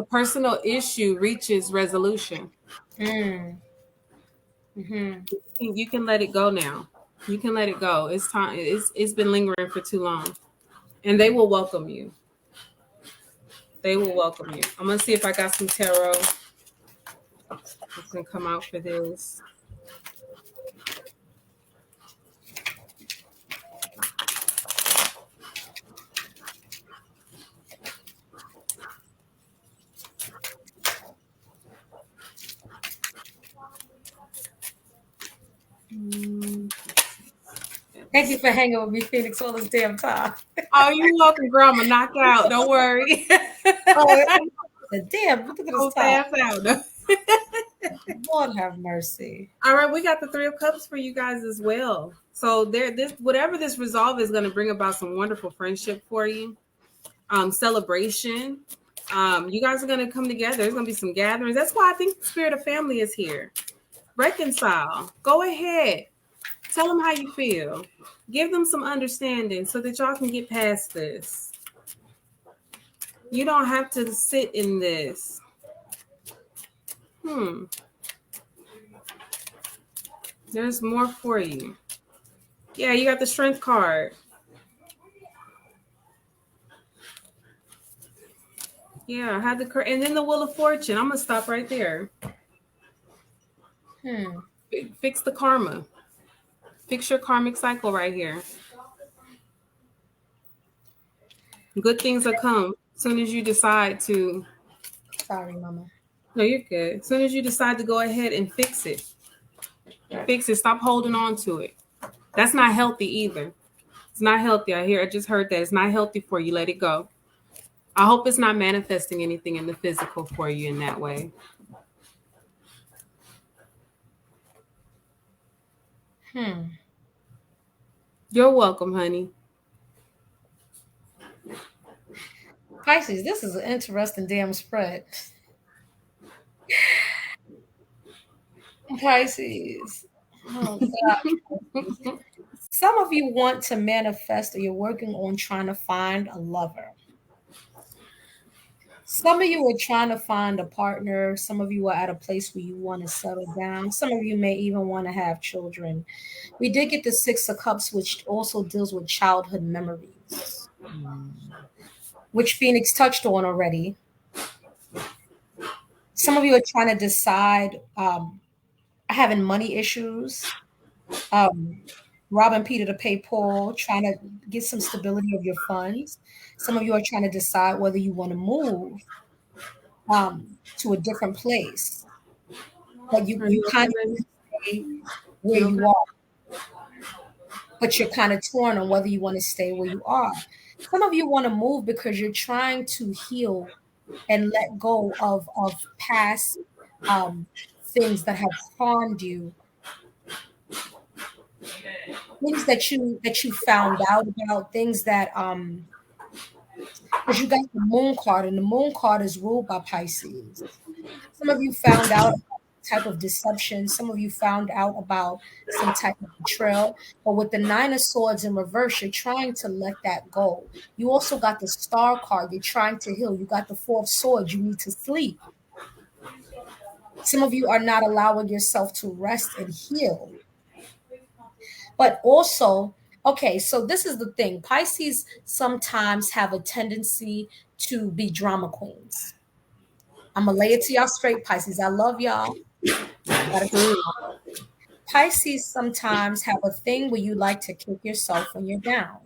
personal issue reaches resolution. You can let it go now. You can let it go. It's time. It's been lingering for too long, and they will welcome you. They will welcome you. I'm gonna see if I got some tarot. It's gonna come out for this. Thank you for hanging with me, Phoenix, all this damn time. Oh, you're welcome, girl. I'm gonna knock out. Don't worry. Damn, look at this time. Lord have mercy. All right, we got the Three of Cups for you guys as well. So whatever this resolve is going to bring about some wonderful friendship for you. Celebration. You guys are going to come together. There's going to be some gatherings. That's why I think the spirit of family is here. Reconcile. Go ahead. Tell them how you feel. Give them some understanding so that y'all can get past this. You don't have to sit in this. There's more for you. Yeah, you got the Strength card. Yeah, I had the and then the Wheel of Fortune. I'm gonna stop right there. Fix the karma. Fix your karmic cycle right here. Good things will come as soon as you decide to. Sorry, Mama. No, you're good. As soon as you decide to go ahead and fix it. Fix it. Stop holding on to it. That's not healthy either. It's not healthy. I just heard that. It's not healthy for you. Let it go. I hope it's not manifesting anything in the physical for you in that way. You're welcome, honey. Pisces, this is an interesting damn spread. Pisces. Oh, God. Some of you want to manifest, or you're working on trying to find a lover. Some of you are trying to find a partner. Some of you are at a place where you want to settle down. Some of you may even want to have children. We did get the Six of Cups, which also deals with childhood memories, which Phoenix touched on already. Some of you are trying to decide, having money issues, robbing Peter to pay Paul, trying to get some stability of your funds. Some of you are trying to decide whether you want to move to a different place. But you kind of stay where you are. But you're kind of torn on whether you want to stay where you are. Some of you want to move because you're trying to heal and let go of past things that have harmed you. Things that you found out about, things that because you got the Moon card, and the Moon card is ruled by Pisces. Some of you found out about type of deception. Some of you found out about some type of betrayal. But with the Nine of Swords in reverse, you're trying to let that go. You also got the Star card. You're trying to heal. You got the Four of Swords. You need to sleep. Some of you are not allowing yourself to rest and heal. But also, okay, so this is the thing. Pisces sometimes have a tendency to be drama queens. I'm going to lay it to y'all straight, Pisces. I love y'all. Pisces sometimes have a thing where you like to kick yourself when you're down.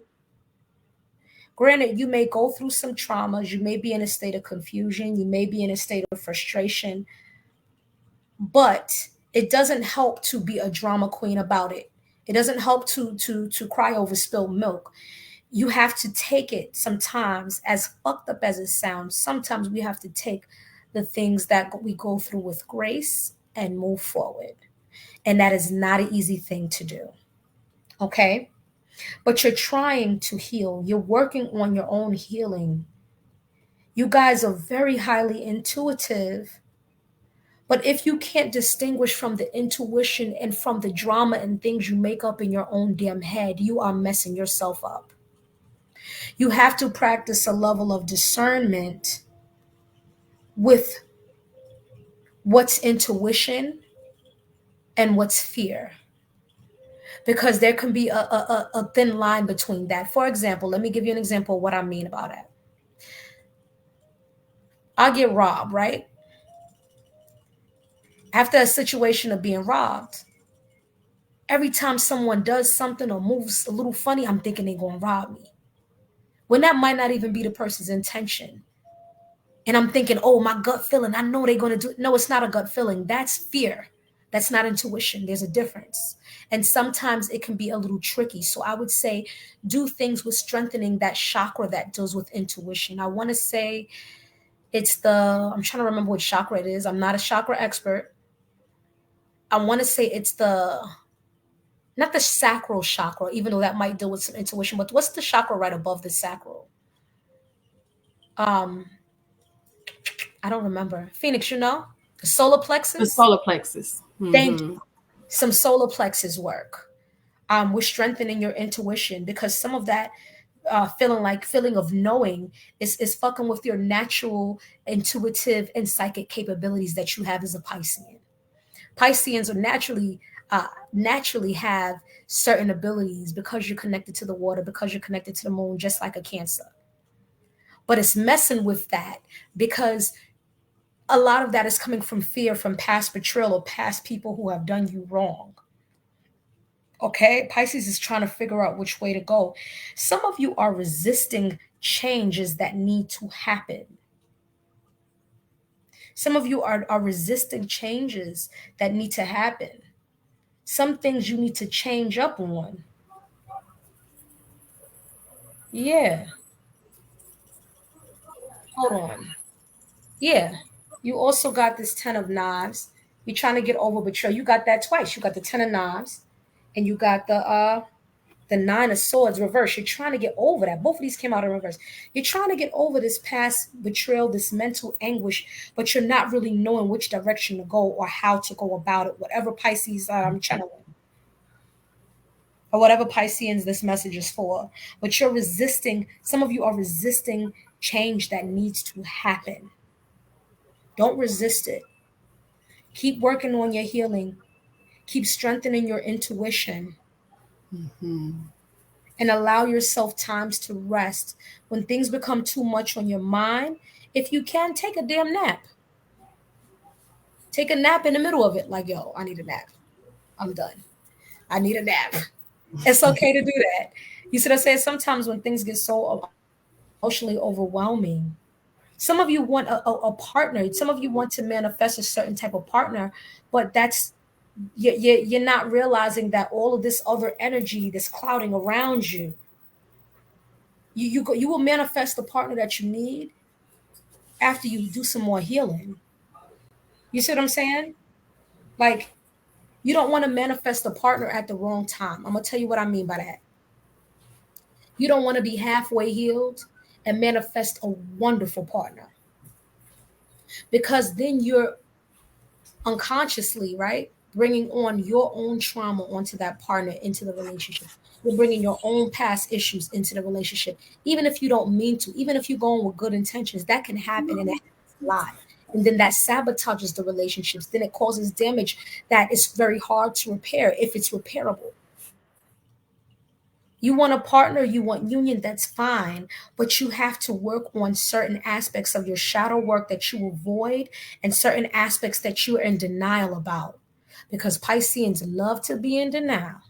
Granted, you may go through some traumas. You may be in a state of confusion. You may be in a state of frustration. But it doesn't help to be a drama queen about it. It doesn't help to cry over spilled milk. you have to take it sometimes, as fucked up as it sounds, sometimes we have to take the things that we go through with grace and move forward. And that is not an easy thing to do. Okay? But you're trying to heal. You're working on your own healing. You guys are very highly intuitive. But if you can't distinguish from the intuition and from the drama and things you make up in your own damn head, you are messing yourself up. You have to practice a level of discernment with what's intuition and what's fear. Because there can be a thin line between that. For example, let me give you an example of what I mean about it. I'll get robbed, right? After a situation of being robbed, every time someone does something or moves a little funny, I'm thinking they're going to rob me. When that might not even be the person's intention. And I'm thinking, oh, my gut feeling, I know they're going to do it. No, it's not a gut feeling. That's fear. That's not intuition. There's a difference. And sometimes it can be a little tricky. So I would say do things with strengthening that chakra that deals with intuition. I want to say it's I'm trying to remember what chakra it is. I'm not a chakra expert. I want to say it's not the sacral chakra, even though that might deal with some intuition, but what's the chakra right above the sacral? I don't remember. Phoenix, you know? The solar plexus? The solar plexus. Mm-hmm. Thank you. Some solar plexus work. We're strengthening your intuition, because some of that feeling of knowing is fucking with your natural intuitive and psychic capabilities that you have as a Piscean. Pisceans are naturally have certain abilities because you're connected to the water, because you're connected to the moon, just like a Cancer. But it's messing with that because a lot of that is coming from fear, from past betrayal or past people who have done you wrong. Okay, Pisces is trying to figure out which way to go. Some of you are resisting changes that need to happen. Some of you are resisting changes that need to happen. Some things you need to change up on. Yeah. Hold on. Yeah. You also got this 10 of knives. You're trying to get over betrayal. You got that twice. You got the 10 of knives and you got the 9 of swords reverse. You're trying to get over that. Both of these came out in reverse. You're trying to get over this past betrayal, this mental anguish, but you're not really knowing which direction to go or how to go about it. Whatever Pisces I'm channeling, or whatever Pisceans this message is for. But you're resisting. Some of you are resisting change that needs to happen. Don't resist it. Keep working on your healing. Keep strengthening your intuition. Mm-hmm. And allow yourself times to rest. When things become too much on your mind, if you can, take a damn nap. Take a nap in the middle of it. Like, yo, I need a nap. I'm done. I need a nap. It's okay to do that. You see what I said? Sometimes when things get so emotionally overwhelming, some of you want a partner. Some of you want to manifest a certain type of partner, but you're not realizing that all of this other energy that's clouding around you, you will manifest the partner that you need after you do some more healing. You see what I'm saying? Like, you don't want to manifest a partner at the wrong time. I'm going to tell you what I mean by that. You don't want to be halfway healed and manifest a wonderful partner, because then you're unconsciously, right, bringing on your own trauma onto that partner, into the relationship. You're bringing your own past issues into the relationship, even if you don't mean to, even if you're going with good intentions. That can happen, and it happens a lot. And then that sabotages the relationships. Then it causes damage that is very hard to repair, if it's repairable. You want a partner, you want union, that's fine, but you have to work on certain aspects of your shadow work that you avoid, and certain aspects that you are in denial about, because Pisceans love to be in denial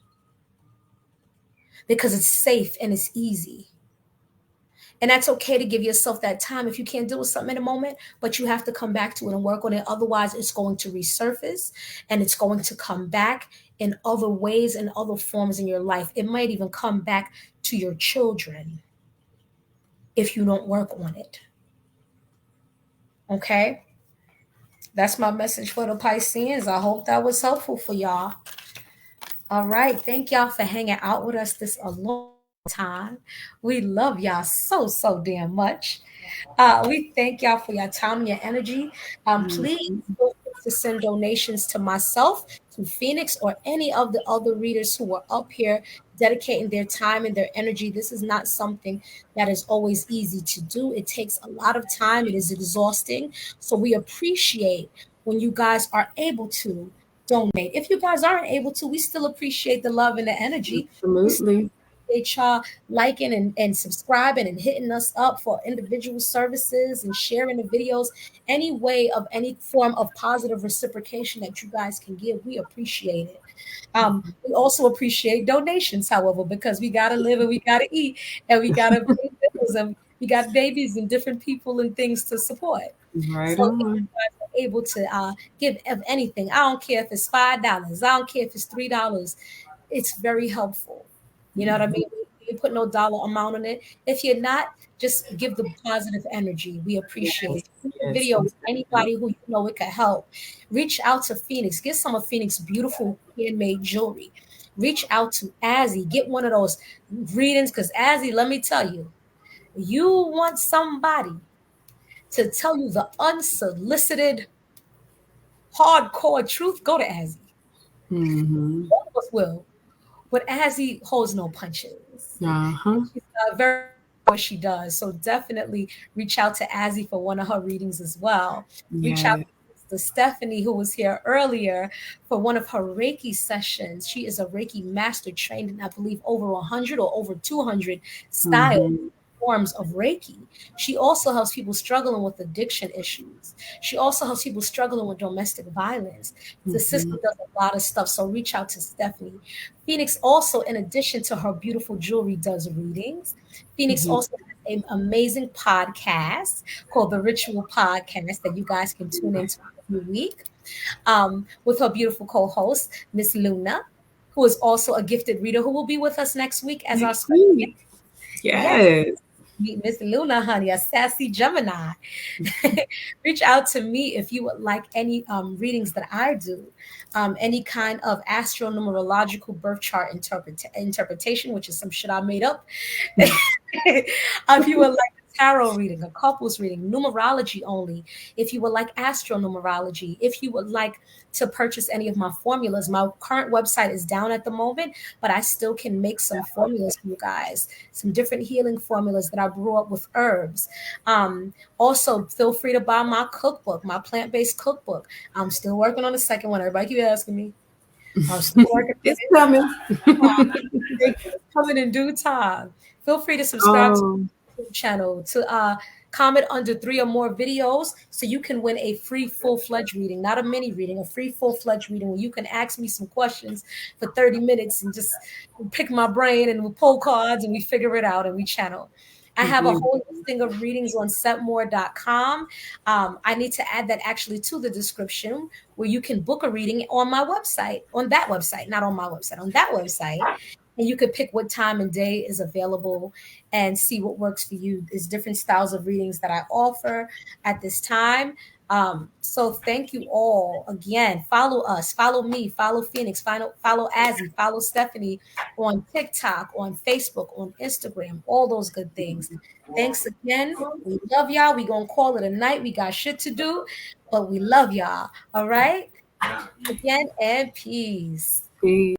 because it's safe and it's easy. And that's okay to give yourself that time if you can't deal with something in a moment, but you have to come back to it and work on it. Otherwise, it's going to resurface and it's going to come back in other ways and other forms in your life. It might even come back to your children if you don't work on it. Okay? That's my message for the Pisceans. I hope that was helpful for y'all. All right. Thank y'all for hanging out with us this a long time. We love y'all so, so damn much. We thank y'all for your time and your energy. Please feel free to send donations to myself, to Phoenix, or any of the other readers who are up here dedicating their time and their energy. This is not something that is always easy to do. It takes a lot of time. It is exhausting. So we appreciate when you guys are able to donate. If you guys aren't able to, we still appreciate the love and the energy. Absolutely. Y'all liking and subscribing and hitting us up for individual services and sharing the videos. Any way of any form of positive reciprocation that you guys can give, we appreciate it. We also appreciate donations, however, because we gotta live and we gotta eat and we gotta pay bills and we got babies and different people and things to support. Right So on. if you guys are able to give of anything, I don't care if it's $5, I don't care if it's $3, it's very helpful. You know what I mean? You put no dollar amount on it. If you're not, just give the positive energy. We appreciate it. Yes, Video with exactly. anybody who you know it could help. Reach out to Phoenix. Get some of Phoenix beautiful handmade jewelry. Reach out to Ahzzy. Get one of those readings because Ahzzy, let me tell you, you want somebody to tell you the unsolicited, hardcore truth, go to Ahzzy. All of us will. But Ahzzy holds no punches. She's very what she does. So definitely reach out to Ahzzy for one of her readings as well. Reach out to Stephany, who was here earlier, for one of her Reiki sessions. She is a Reiki master trained in, I believe, over 100 or over 200 styles. Forms of Reiki. She also helps people struggling with addiction issues. She also helps people struggling with domestic violence. The sister does a lot of stuff, so reach out to Stephany. Phoenix also, in addition to her beautiful jewelry, does readings. Phoenix also has an amazing podcast called The Ritual Podcast that you guys can tune into every week with her beautiful co-host, Miss Luna, who is also a gifted reader who will be with us next week as our special guest. Yes. Meet Miss Luna, honey, a sassy Gemini. Reach out to me if you would like any readings that I do, any kind of astronumerological birth chart interpretation, which is some shit I made up. If you would like a tarot reading, a couples reading, numerology only, if you would like astronumerology, if you would like to purchase any of my formulas, my current website is down at the moment, but I still can make some formulas for you guys, some different healing formulas that I brew up with herbs. Also, feel free to buy my cookbook, my plant-based cookbook. I'm still working on the second one. Everybody keep asking me. I'm still working. It's coming. It's coming in due time. Feel free to subscribe to the channel, to comment under 3 or more videos so you can win a free full-fledged reading, not a mini reading, a free full-fledged reading where you can ask me some questions for 30 minutes and just pick my brain and we pull cards and we figure it out and we channel. I have a whole listing of readings on setmore.com. I need to add that actually to the description where you can book a reading on my website, on that website, not on my website, on that website. And you could pick what time and day is available and see what works for you. There's different styles of readings that I offer at this time. So thank you all again. Follow us, follow me, follow Phoenix, follow Ahzzy, follow Stephany on TikTok, on Facebook, on Instagram, all those good things. Thanks again. We love y'all. We gonna call it a night. We got shit to do, but we love y'all. All right. Again, and peace. Peace.